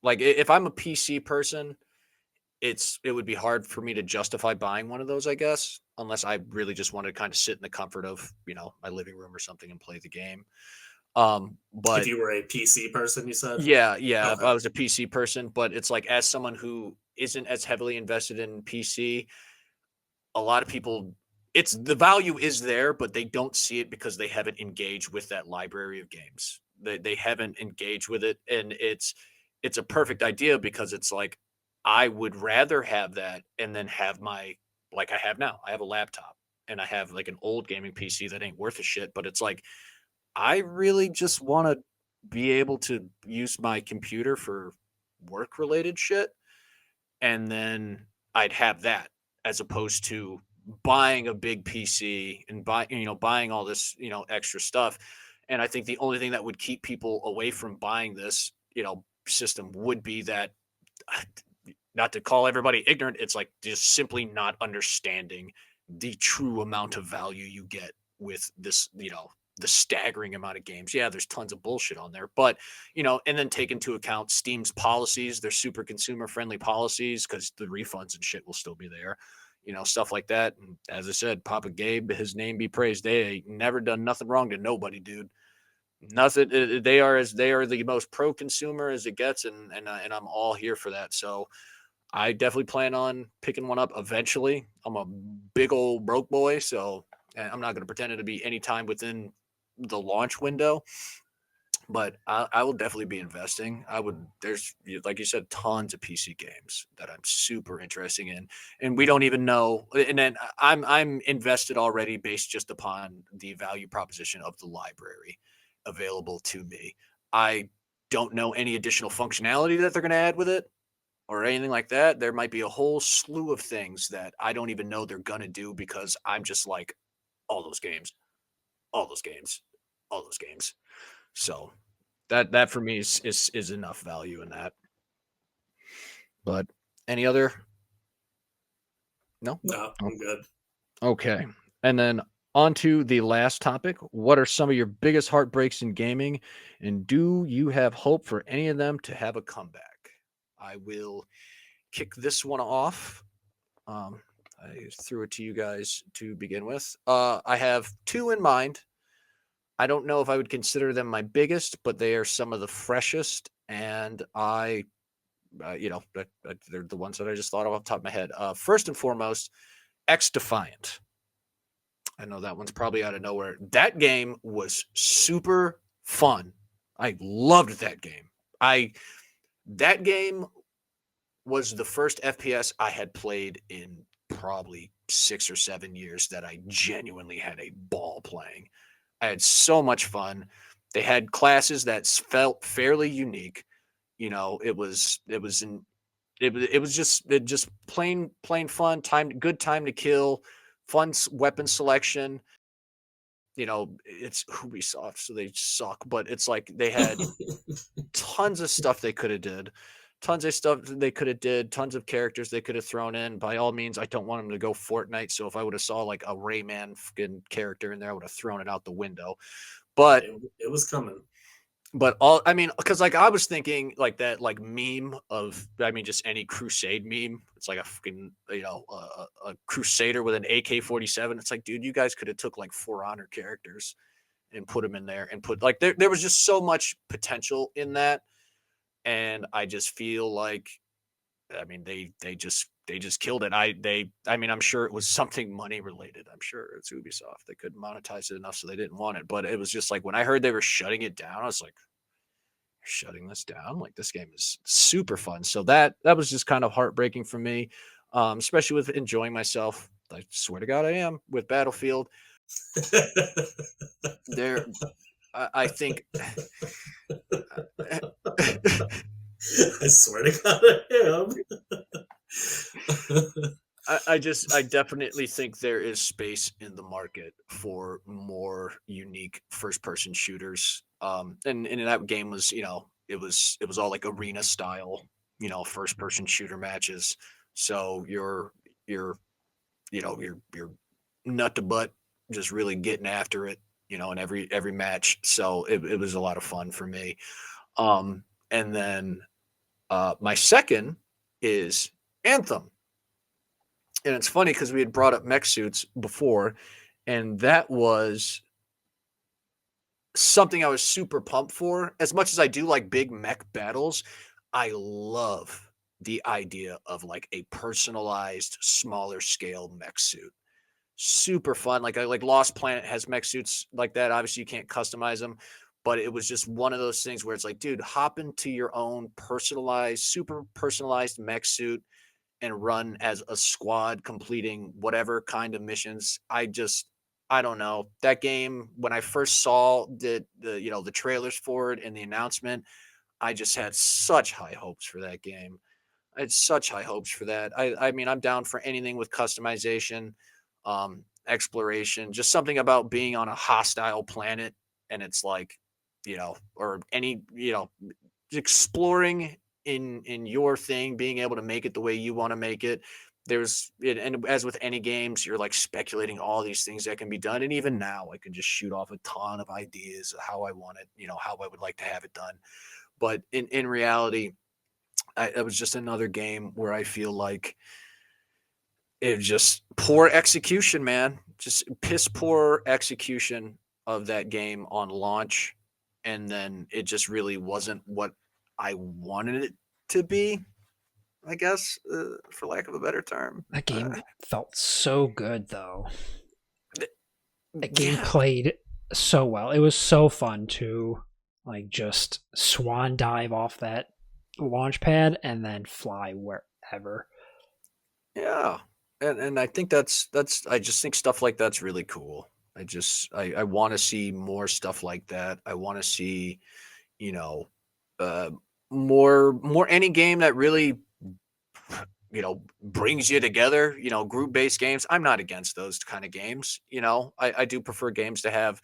Like if I'm a PC person, it would be hard for me to justify buying one of those, I guess, unless I really just want to kind of sit in the comfort of my living room or something and play the game. But if you were a PC person, you said, yeah, okay. If I was a PC person, but it's like as someone who isn't as heavily invested in PC, a lot of people, the value is there, but they don't see it because they haven't engaged with that library of games. They haven't engaged with it, and it's a perfect idea because it's like I would rather have that and then have like I have now. I have a laptop and I have like an old gaming PC that ain't worth a shit, but it's like I really just want to be able to use my computer for work related shit, and then I'd have that as opposed to buying a big PC and buying all this, extra stuff. And I think the only thing that would keep people away from buying this, system would be that, not to call everybody ignorant, it's like just simply not understanding the true amount of value you get with this, the staggering amount of games. Yeah, there's tons of bullshit on there, but and then take into account Steam's policies, their super consumer friendly policies, because the refunds and shit will still be there, stuff like that. And as I said, Papa Gabe, his name be praised, they ain't never done nothing wrong to nobody, dude. Nothing. They are the most pro consumer as it gets, and I'm all here for that. So I definitely plan on picking one up eventually. I'm a big old broke boy, so I'm not going to pretend to be any time within the launch window, but I will definitely be investing. There's, like you said, tons of PC games that I'm super interested in, and we don't even know. And then I'm invested already based just upon the value proposition of the library available to me. I don't know any additional functionality that they're going to add with it or anything like that. There might be a whole slew of things that I don't even know they're going to do because I'm just like, all those games. So that for me is enough value in that. But any other? No, I'm good. Okay. And then on to the last topic. What are some of your biggest heartbreaks in gaming? And do you have hope for any of them to have a comeback? I will kick this one off. I threw it to you guys to begin with. I have 2 in mind. I don't know if I would consider them my biggest, but they are some of the freshest. And they're the ones that I just thought of off the top of my head. First and foremost, X Defiant. I know that one's probably out of nowhere. That game was super fun. I loved that game. That game was the first FPS I had played in probably 6 or 7 years that I genuinely had a ball playing. I had so much fun. They had classes that felt fairly unique. It just plain fun, good time to kill, fun weapon selection. It's Ubisoft, so they suck, but it's like they had tons of stuff they could have did. Tons of stuff they could have did, tons of characters they could have thrown in. By all means, I don't want them to go Fortnite. So if I would have saw like a Rayman fucking character in there, I would have thrown it out the window. But it was coming. But because like I was thinking like that like meme of, just any Crusade meme. It's like a fucking a Crusader with an AK-47. It's like, dude, you guys could have took like For Honor characters and put them in there and put like there was just so much potential in that, and I just feel like they just killed it. I'm sure it was something money related. I'm sure it's Ubisoft. They couldn't monetize it enough, so they didn't want it. But it was just like when I heard they were shutting it down, I was like, shutting this down? Like, this game is super fun. So that was just kind of heartbreaking for me, especially with enjoying myself. I swear to God, I am with Battlefield. There, I think. I swear to God, I am. I definitely think there is space in the market for more unique first person shooters. And that game was, it was all like arena style, first person shooter matches. So you're nut to butt, just really getting after it, in every match. So it was a lot of fun for me. And then my second is Anthem. And it's funny because we had brought up mech suits before, and that was something I was super pumped for. As much as I do like big mech battles, I love the idea of like a personalized, smaller scale mech suit. Super fun. Like Lost Planet has mech suits like that. Obviously, you can't customize them, but it was just one of those things where it's like, dude, hop into your own personalized, super personalized mech suit and run as a squad completing whatever kind of missions. I don't know. That game, when I first saw the trailers for it and the announcement, I just had such high hopes for that game. I had such high hopes for that. I'm down for anything with customization, exploration, just something about being on a hostile planet, and it's like, or any, exploring in your thing, being able to make it the way you want to make it. And as with any games, you're like speculating all these things that can be done. And even now I can just shoot off a ton of ideas of how I want it, how I would like to have it done. But in reality, it was just another game where I feel like it just poor execution, man. Just piss poor execution of that game on launch. And then it just really wasn't what I wanted it to be, I guess, for lack of a better term. That game felt so good, though. That game Yeah. played so well. It was so fun to like just swan dive off that launch pad and then fly wherever. Yeah. And I think that's I just think stuff like that's really cool. I want to see more stuff like that. I want to see, more any game that really brings you together, group-based games. I'm not against those kind of games. I do prefer games to have,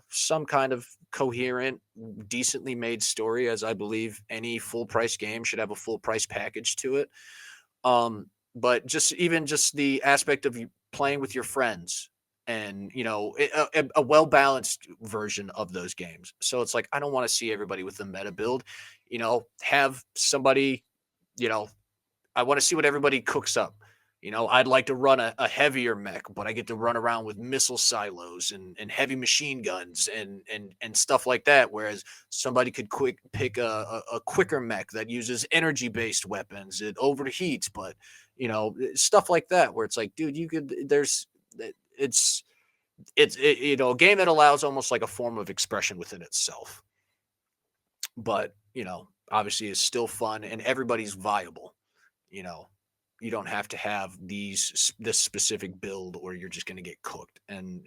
some kind of coherent, decently made story, as I believe any full price game should have a full price package to it. But just the aspect of you playing with your friends and, a well-balanced version of those games. So it's like, I don't want to see everybody with the meta build, have somebody, I want to see what everybody cooks up. I'd like to run a heavier mech, but I get to run around with missile silos and heavy machine guns and stuff like that. Whereas somebody could pick a quicker mech that uses energy-based weapons. It overheats, but stuff like that, where it's like, dude, it's a game that allows almost like a form of expression within itself. But, obviously is still fun and everybody's viable, you don't have to have this specific build or you're just going to get cooked. And,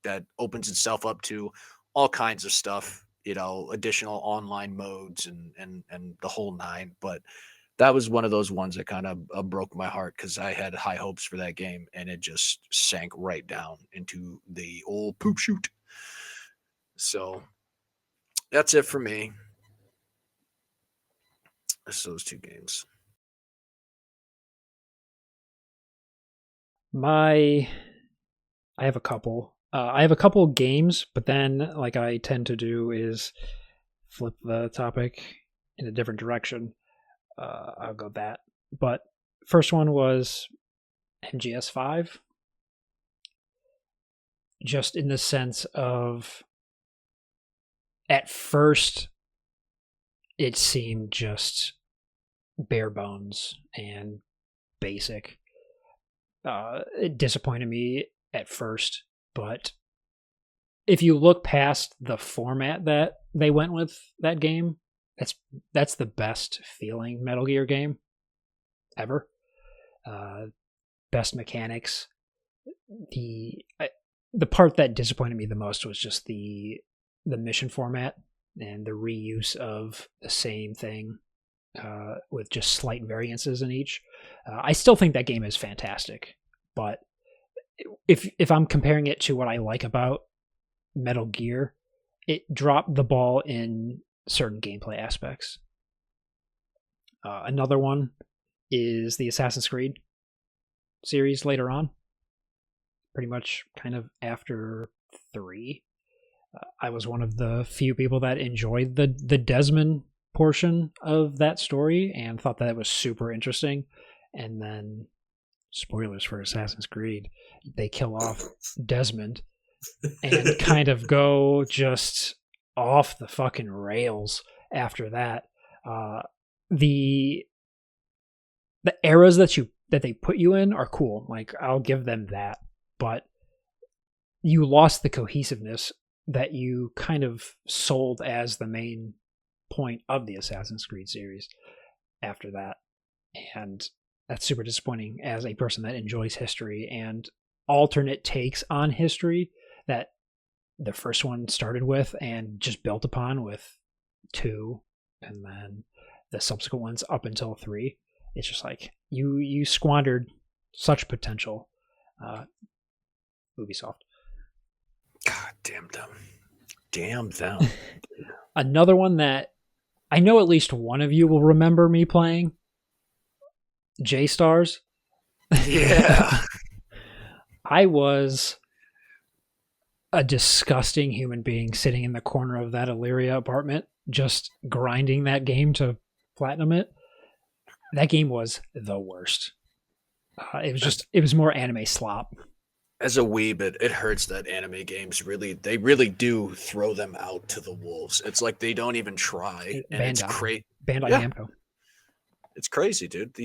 that opens itself up to all kinds of stuff, additional online modes and the whole nine. But that was one of those ones that kind of broke my heart because I had high hopes for that game and it just sank right down into the old poop shoot. So that's it for me. That's those two games. I have a couple. I have a couple games, but then, like I tend to do, is flip the topic in a different direction. I'll go that. But first one was MGS5. Just in the sense of, at first, it seemed just bare bones and basic. It disappointed me at first, but if you look past the format that they went with that game, that's the best feeling Metal Gear game ever. Best mechanics. The part that disappointed me the most was just the mission format and the reuse of the same thing with just slight variances in each. I still think that game is fantastic, but if I'm comparing it to what I like about Metal Gear, it dropped the ball in certain gameplay aspects. Another one is the Assassin's Creed series later on, pretty much kind of after 3. I was one of the few people that enjoyed the Desmond portion of that story and thought that it was super interesting. And then, spoilers for Assassin's Creed, they kill off Desmond and kind of go just off the fucking rails after that. The eras that they put you in are cool. Like, I'll give them that. But you lost the cohesiveness that you kind of sold as the main point of the Assassin's Creed series after that. And that's super disappointing as a person that enjoys history and alternate takes on history that the first one started with and just built upon with 2 and then the subsequent ones up until 3. It's just like you squandered such potential. Ubisoft. God damn them. Damn them. Another one that I know at least one of you will remember me playing, J-Stars. Yeah. I was a disgusting human being sitting in the corner of that Illyria apartment, just grinding that game to platinum it. That game was the worst. It was more anime slop. As a weeb, it hurts that anime games they really do throw them out to the wolves. It's like they don't even try, and Bandai. it's crazy. Bandai Yeah. Namco. It's crazy, dude.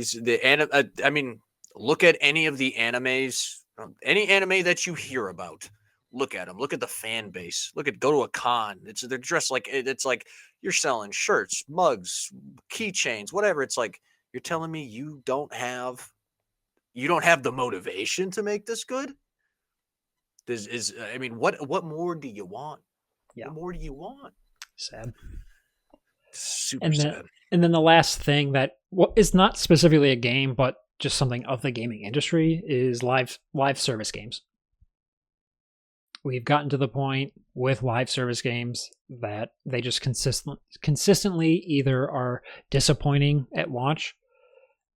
I mean, look at any of the animes, any anime that you hear about. Look at them. Look at the fan base. Go to a con. They're dressed like it's like you're selling shirts, mugs, keychains, whatever. It's like you're telling me you don't have the motivation to make this good. What more do you want? Yeah. What more do you want? Sad. Super sad. And then the last thing that is not specifically a game, but just something of the gaming industry is live service games. We've gotten to the point with live service games that they just consistently either are disappointing at launch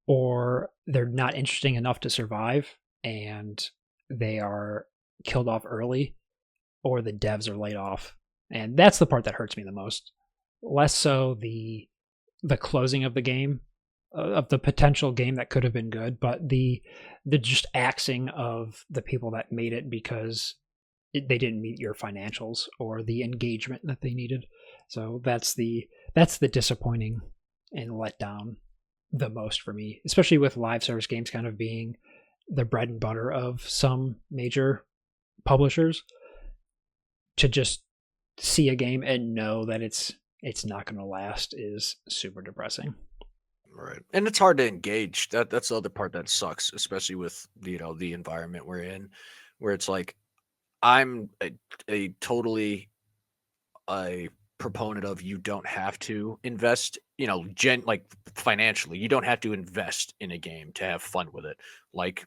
or they're not interesting enough to survive and they are killed off early or the devs are laid off. And that's the part that hurts me the most. Less so the closing of the game, of the potential game that could have been good, but the just axing of the people that made it because they didn't meet your financials or the engagement that they needed. So that's the disappointing and letdown the most for me, especially with live service games kind of being the bread and butter of some major publishers. To just see a game and know that it's not going to last is super depressing. Right. And it's hard to engage. That's the other part that sucks, especially with the environment we're in, where it's like I'm a totally a proponent of you don't have to invest, like financially. You don't have to invest in a game to have fun with it. Like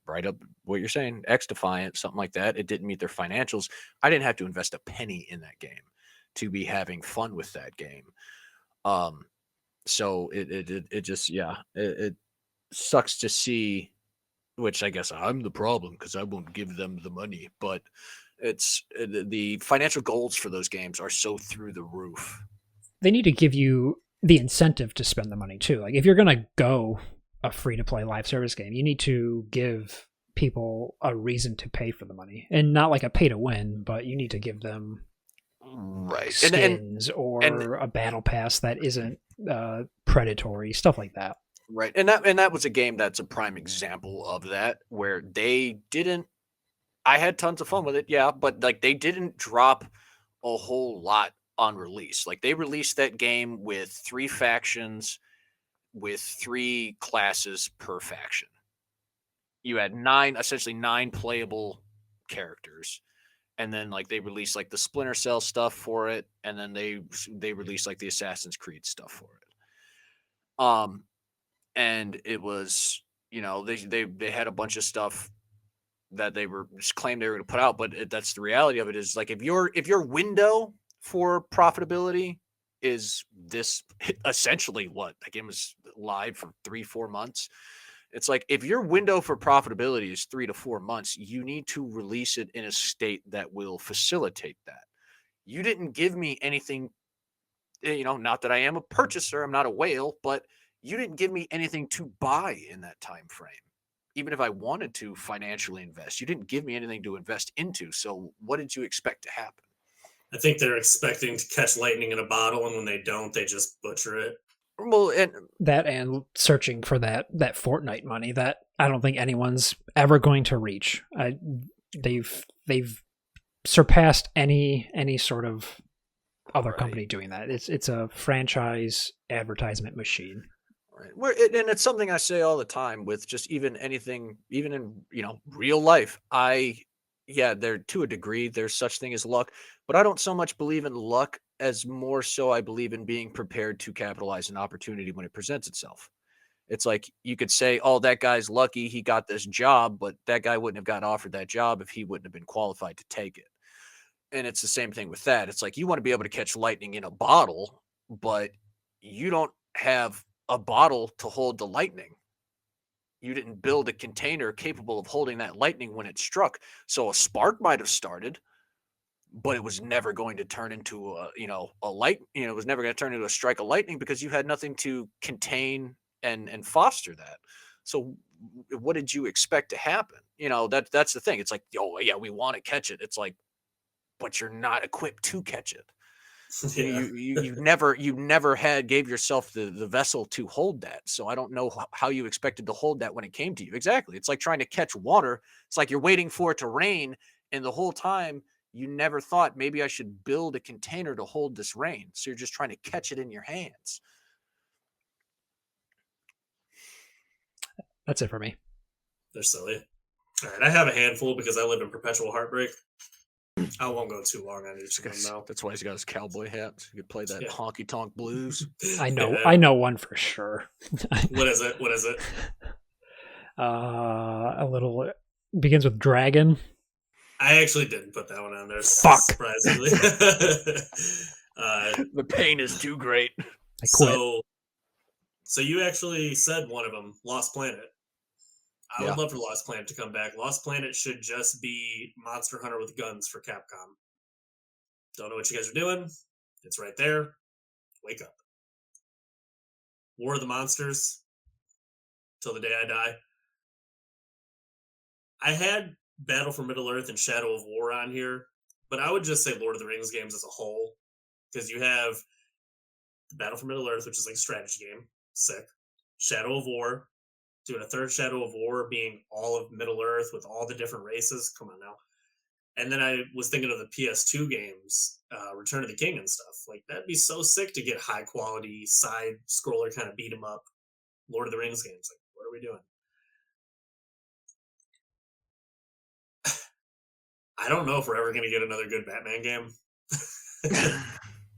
right up what you're saying, X Defiant, something like that. It didn't meet their financials. I didn't have to invest a penny in that game to be having fun with that game. So it just it sucks to see, which I guess I'm the problem because I won't give them the money, but the financial goals for those games are so through the roof. They need to give you the incentive to spend the money too. Like if you're going to go a free to play live service game, you need to give people a reason to pay for the money, and not like a pay to win, but you need to give them right skins or a battle pass that isn't predatory, stuff like that. Right. And that was a game that's a prime example of that, where they didn't. I had tons of fun with it, yeah, but like they didn't drop a whole lot on release. Like they released that game with 3 factions with 3 classes per faction. You had essentially 9 playable characters. And then like they released like the Splinter Cell stuff for it, and then they released like the Assassin's Creed stuff for it. And it was, they had a bunch of stuff that they were just claimed they were going to put out, but that's the reality of it. Is like if your window for profitability is this, essentially what that game was live for 3-4 months. It's like if your window for profitability is 3 to 4 months, you need to release it in a state that will facilitate that. You didn't give me anything, not that I am a purchaser, I'm not a whale, but you didn't give me anything to buy in that time frame. Even if I wanted to financially invest, you didn't give me anything to invest into. So what did you expect to happen? I think they're expecting to catch lightning in a bottle, and when they don't, they just butcher it. Well, and searching for that Fortnite money that I don't think anyone's ever going to reach. They've surpassed any sort of other company doing that. It's a franchise advertisement machine. Right. And it's something I say all the time with just even anything, even in real life. There to a degree there's such thing as luck, but I don't so much believe in luck as more so I believe in being prepared to capitalize an opportunity when it presents itself. It's like you could say, oh, that guy's lucky he got this job, but that guy wouldn't have gotten offered that job if he wouldn't have been qualified to take it. And it's the same thing with that. It's like you want to be able to catch lightning in a bottle, but you don't have a bottle to hold the lightning. You didn't build a container capable of holding that lightning when it struck. So a spark might have started, but it was never going to turn into a light. It was never going to turn into a strike of lightning because you had nothing to contain and foster that. So what did you expect to happen? That's the thing. It's like, oh yeah, we want to catch it. It's like, but you're not equipped to catch it. Yeah. You never gave yourself the vessel to hold that. So I don't know how you expected to hold that when it came to you. Exactly. It's like trying to catch water. It's like you're waiting for it to rain, and the whole time you never thought maybe I should build a container to hold this rain. So you're just trying to catch it in your hands. That's it for me. They're silly. All right, I have a handful because I live in perpetual heartbreak. I won't go too long on each of them now. That's why he's got his cowboy hat. So he could play that honky tonk blues. I know one for sure. What is it? A little begins with dragon. I actually didn't put that one on there. Fuck. Surprisingly. The pain is too great. I quit. So you actually said one of them, Lost Planet. I would love for Lost Planet to come back. Lost Planet should just be Monster Hunter with guns for Capcom. Don't know what you guys are doing. It's right there. Wake up. War of the Monsters. Till the day I die. I had Battle for Middle-earth and Shadow of War on here, but I would just say Lord of the Rings games as a whole, because you have Battle for Middle-earth, which is like a strategy game. Sick. Shadow of War. Doing a third Shadow of War being all of Middle-earth with all the different races. Come on now. And then I was thinking of the PS2 games. Return of the King and stuff. Like that'd be so sick to get high quality side scroller kind of beat 'em up Lord of the Rings games. Like, what are we doing? I don't know if we're ever going to get another good Batman game.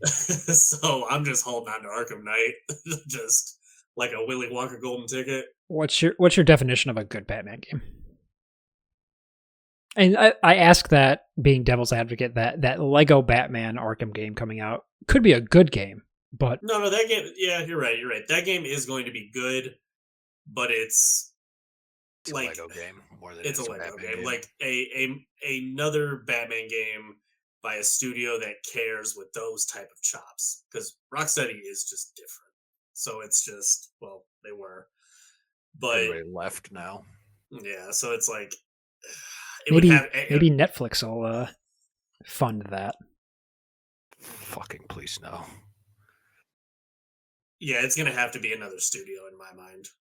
So I'm just holding on to Arkham Knight, just like a Willy Wonka golden ticket. What's your definition of a good Batman game? And I ask that being devil's advocate that Lego Batman Arkham game coming out could be a good game, but No, that game. Yeah, you're right. That game is going to be good, but it's like a Lego game more than it's a Lego game. Like another Batman game by a studio that cares with those type of chops, because Rocksteady is just different. So it's just, well, they were, but everybody left now. Yeah, so it's like maybe Netflix will fund that. Fucking please no. Yeah, it's gonna have to be another studio in my mind.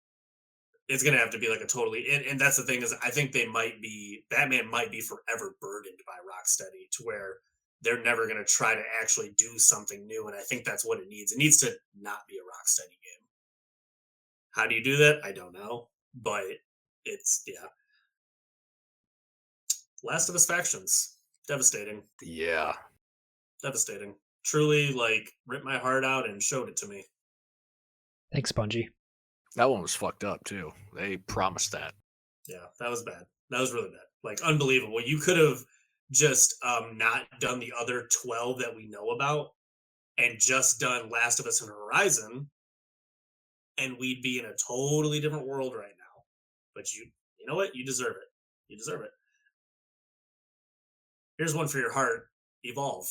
It's gonna have to be like a totally, and that's the thing is, I think Batman might be forever burdened by Rocksteady to where they're never gonna try to actually do something new, and I think that's what it needs. It needs to not be a Rocksteady game. How do you do that? I don't know, but it's Last of Us Factions, devastating. Yeah, devastating. Truly, like ripped my heart out and showed it to me. Thanks, Bungie. that one was fucked up too. They promised that. Yeah, that was bad. That was really bad. Like unbelievable. You could have just not done the other 12 that we know about and just done Last of Us and Horizon, and we'd be in a totally different world right now. But you know what? You deserve it. You deserve it. Here's one for your heart. Evolve.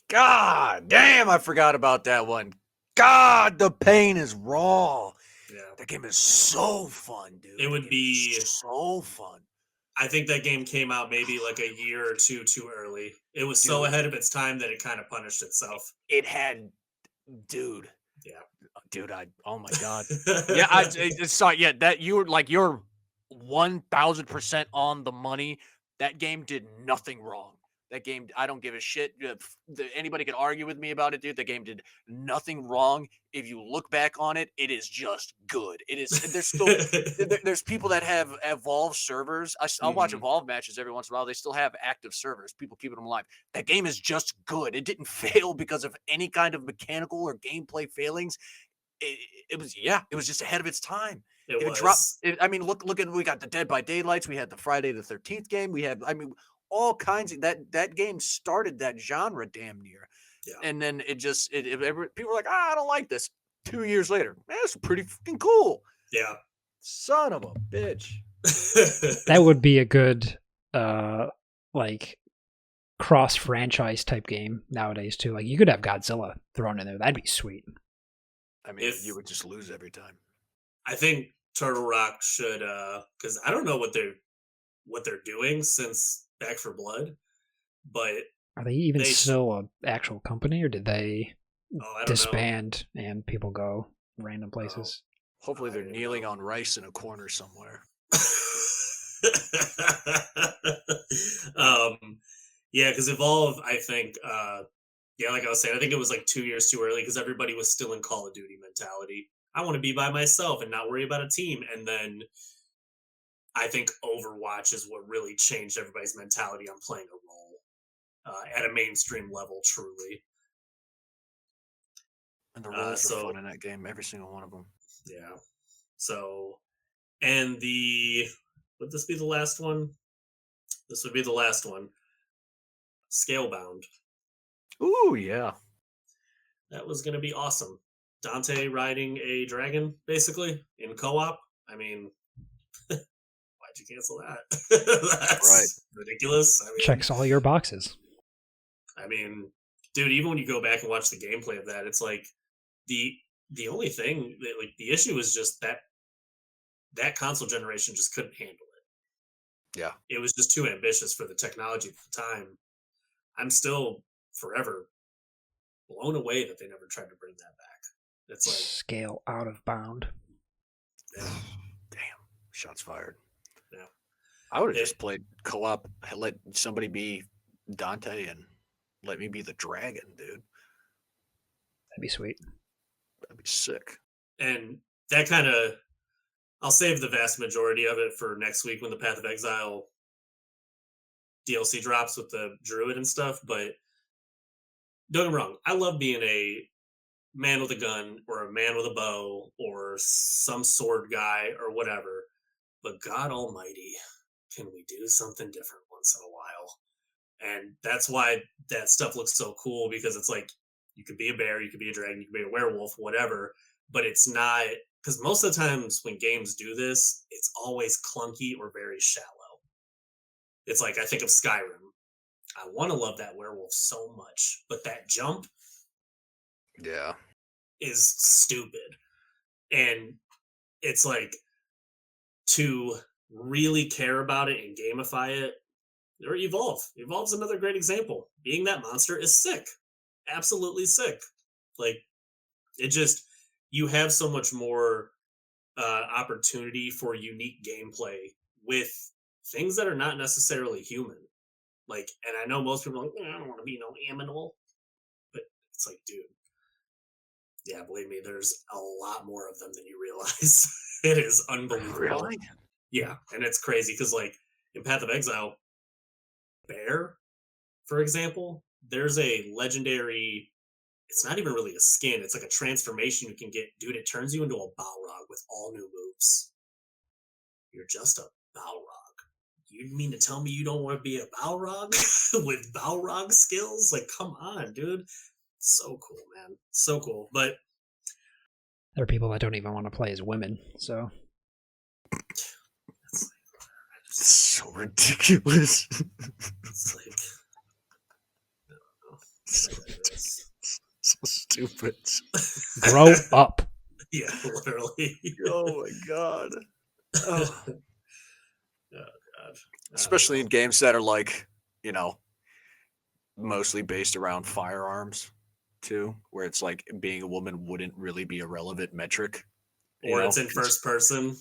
God damn, I forgot about that one. God, the pain is raw. Yeah. That game is so fun, dude. It would be so fun. I think that game came out maybe like a year or two too early. It was so ahead of its time that it kind of punished itself. It had, dude. Yeah. Dude, oh my God. Yeah, I saw, yeah, that you're 1000% on the money. That game did nothing wrong. That game, I don't give a shit. Anybody could argue with me about it, dude. The game did nothing wrong. If you look back on it, it is just good. It is. There's still there's people that have Evolve servers. I'll watch Evolve matches every once in a while. They still have active servers. People keeping them alive. That game is just good. It didn't fail because of any kind of mechanical or gameplay failings. It was just ahead of its time. It dropped. Look at, we got the Dead by Daylights. We had the Friday the 13th game. We had, all kinds of that game started that genre damn near. Yeah. And then people were like, I don't like this. 2 years later, man, it's pretty fucking cool. Yeah. Son of a bitch. That would be a good cross franchise type game nowadays too. Like you could have Godzilla thrown in there. That'd be sweet. You would just lose every time. I think Turtle Rock should because I don't know what they're doing since Back for Blood, but are they even still an actual company, or did they disband and people go random places? Hopefully they're kneeling on rice in a corner somewhere. Yeah, because Evolve, I think, like I was saying, I think it was like 2 years too early because everybody was still in Call of Duty mentality. I want to be by myself and not worry about a team. And then I think Overwatch is what really changed everybody's mentality on playing a role at a mainstream level, truly. And the roles are fun in that game, every single one of them. Yeah. So, and would this be the last one? This would be the last one. Scalebound. Ooh, yeah. That was going to be awesome. Dante riding a dragon, basically, in co-op. Why'd you cancel that? That's right. Ridiculous. Checks all your boxes. Dude, even when you go back and watch the gameplay of that, it's like the only thing that, the issue is just that console generation just couldn't handle it. Yeah. It was just too ambitious for the technology at the time. I'm still forever blown away that they never tried to bring that back. It's like scale out of bound. Yeah. Damn. Shots fired. Yeah. I would have just played co-op, let somebody be Dante and let me be the dragon, dude. That'd be sweet. That'd be sick. And that kind of, I'll save the vast majority of it for next week when the Path of Exile DLC drops with the druid and stuff. But don't get me wrong, I love being a man with a gun or a man with a bow or some sword guy or whatever. But God Almighty, can we do something different once in a while? And that's why that stuff looks so cool, because it's like you could be a bear, you could be a dragon, you could be a werewolf, whatever. But it's not, because most of the times when games do this, it's always clunky or very shallow. It's like, I think of Skyrim. I want to love that werewolf so much, but that jump Yeah. is stupid. And it's like, to really care about it and gamify it, or Evolve. Evolve's another great example. Being that monster is sick. Absolutely sick. Like, it just, you have so much more opportunity for unique gameplay with things that are not necessarily human. Like, and I know most people are like, I don't want to be no aminal. But it's like, dude, yeah, believe me, there's a lot more of them than you realize. It is unbelievable. Really? Yeah, and it's crazy because, like, in Path of Exile, Bear, for example, there's a legendary, it's not even really a skin, it's like a transformation you can get. Dude, it turns you into a Balrog with all new moves. You're just a Balrog. You mean to tell me you don't want to be a Balrog with Balrog skills? Like, come on, dude. So cool, man. So cool. But There are people that don't even want to play as women, so it's So ridiculous. it's like, I don't know. It's So stupid. grow up. yeah, literally. Oh my god. Oh. Oh, God. Especially in games that are like, you know, mostly based around firearms too, where it's like being a woman wouldn't really be a relevant metric. Or it's in first person.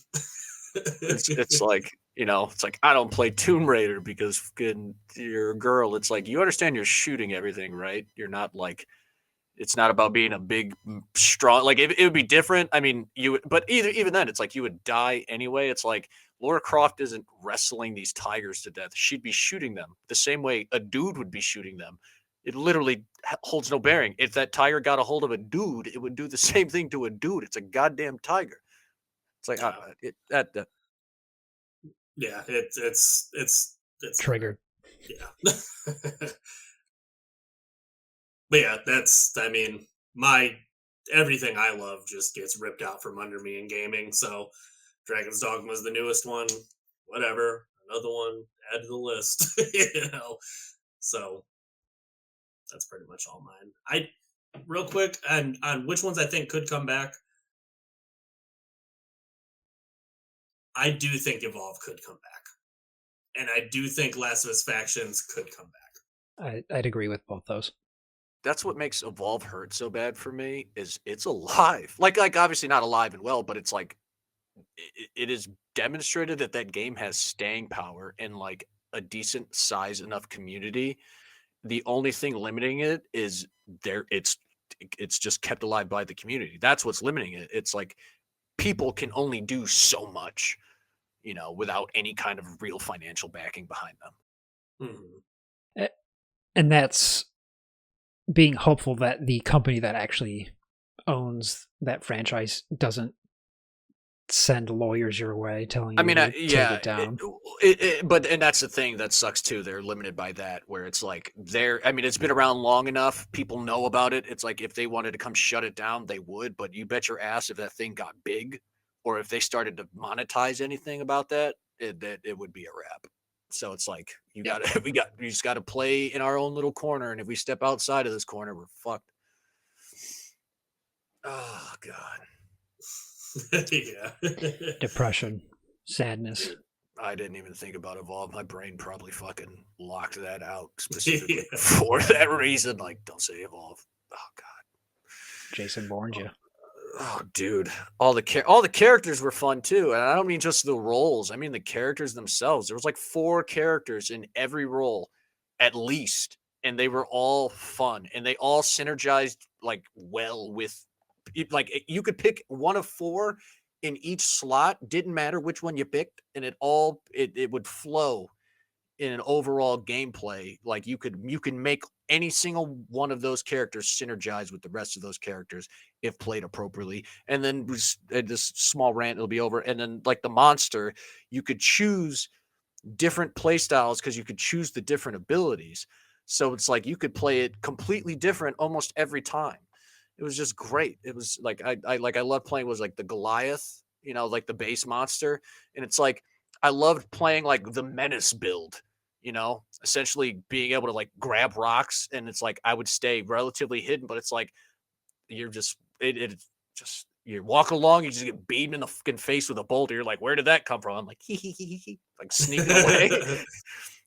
It's like, you know, it's like I don't play Tomb Raider because fucking you're a girl. It's like you understand you're shooting everything, right? You're not like, it's not about being a big, strong. Like it would be different. I mean, but even then, it's like you would die anyway. It's like Laura Croft isn't wrestling these tigers to death. She'd be shooting them the same way a dude would be shooting them. It literally holds no bearing. If that tiger got a hold of a dude, it would do the same thing to a dude. It's a goddamn tiger. It's like Yeah, it's Triggered. Yeah. But yeah, I mean, everything I love just gets ripped out from under me in gaming. So Dragon's Dogma is the newest one. Whatever. Another one, add to the list. You know. So that's pretty much all mine. Real quick, and on which ones I think could come back. I do think Evolve could come back. And I do think Last of Us Factions could come back. I'd agree with both those. that's what makes Evolve hurt so bad for me is it's alive. Like obviously not alive and well, but it's like it is demonstrated that that game has staying power and like a decent size enough community. The only thing limiting it is it's just kept alive by the community. That's what's limiting it. It's like people can only do so much, without any kind of real financial backing behind them. Mm-hmm. And that's being hopeful that the company that actually owns that franchise doesn't send lawyers your way telling you to take it down. But that's the thing that sucks too. They're limited by that, where it's like it's been around long enough. People know about it. It's like if they wanted to come shut it down, they would. But you bet your ass if that thing got big, or if they started to monetize anything about that, it would be a wrap. So it's like we just got to play in our own little corner, and if we step outside of this corner, we're fucked. Oh God. Yeah. Depression, sadness. I didn't even think about Evolve. My brain probably fucking locked that out specifically for that reason. Like, don't say Evolve. Oh God. Jason warned you. Oh, dude. All the characters were fun too, and I don't mean just the roles. I mean the characters themselves. There was like 4 characters in every role at least, and they were all fun, and they all synergized like well with like you could pick one of 4 in each slot, didn't matter which one you picked, and it would flow in an overall gameplay. Like you can make any single one of those characters synergize with the rest of those characters if played appropriately. And then this small rant, it'll be over. And then like the monster, you could choose different play styles because you could choose the different abilities. So it's like you could play it completely different almost every time. It was just great. It was like I love playing was like the Goliath, like the base monster. And it's like I loved playing like the menace build, essentially being able to like grab rocks, and it's like I would stay relatively hidden, but it's like you're just it just you walk along, you just get beaten in the fucking face with a boulder. You're like, where did that come from? I'm like, hee, like sneaking away.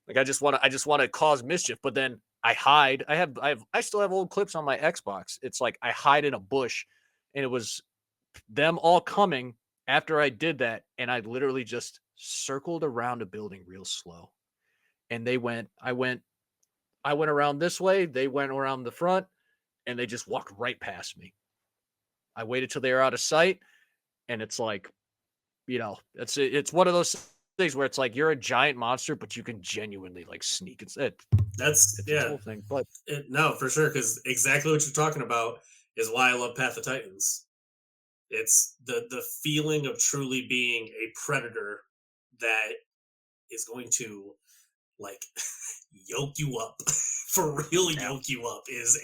Like I just want to cause mischief, but then I hide. I still have old clips on my Xbox. It's like I hide in a bush, and it was them all coming after I did that, and I literally just circled around a building real slow. And I went around this way, they went around the front, and they just walked right past me. I waited till they were out of sight, and it's like, it's one of those things where it's like you're a giant monster, but you can genuinely like sneak. It's the whole thing. But no, for sure, because exactly what you're talking about is why I love Path of Titans. It's the feeling of truly being a predator that is going to like yoke you up for real. Yoke you up is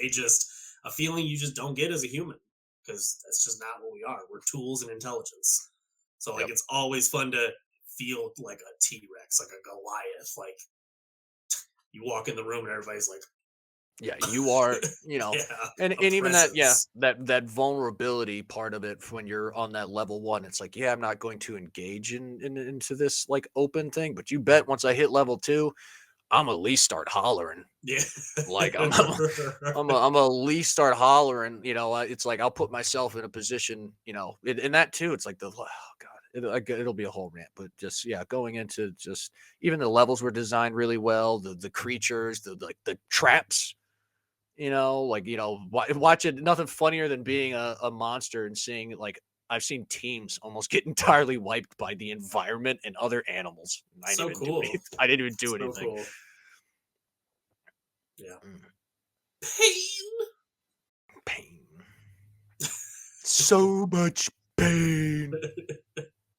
a feeling you just don't get as a human, because that's just not what we are. We're tools and intelligence. So like it's always fun to feel like a T-Rex, like a Goliath. Like you walk in the room and everybody's like, yeah, you are, and even presence. that vulnerability part of it when you're on that level 1, it's like, I'm not going to engage into this like open thing, but you bet once I hit level 2, I'm at least start hollering. Yeah, Like I'm at least start hollering. It's like I'll put myself in a position. And that too. It's like oh god, it'll be a whole rant. But just going into just even the levels were designed really well. The creatures, the traps. Watch it. Nothing funnier than being a monster and seeing like I've seen teams almost get entirely wiped by the environment and other animals. I didn't even do anything. Cool. Yeah. Pain. So much pain.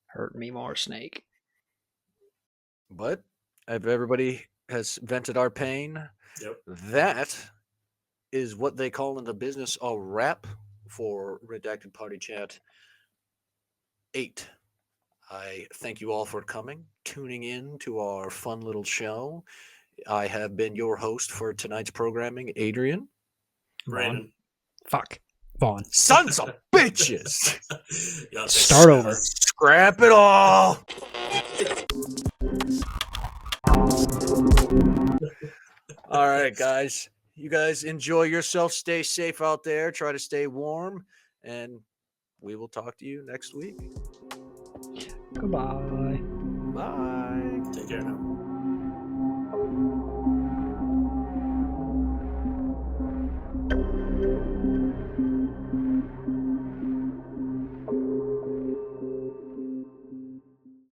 Hurt me more, Snake. But if everybody has vented our pain, that is what they call in the business a wrap for Redacted Party Chat 8. I thank you all for tuning in to our fun little show. I have been your host for tonight's programming, Adrian. Brandyn. Fuck. Vaughn. Sons of bitches. Start over. Scrap it all. All right, guys. You guys enjoy yourself. Stay safe out there. Try to stay warm. And we will talk to you next week. Goodbye. Bye. Take care now.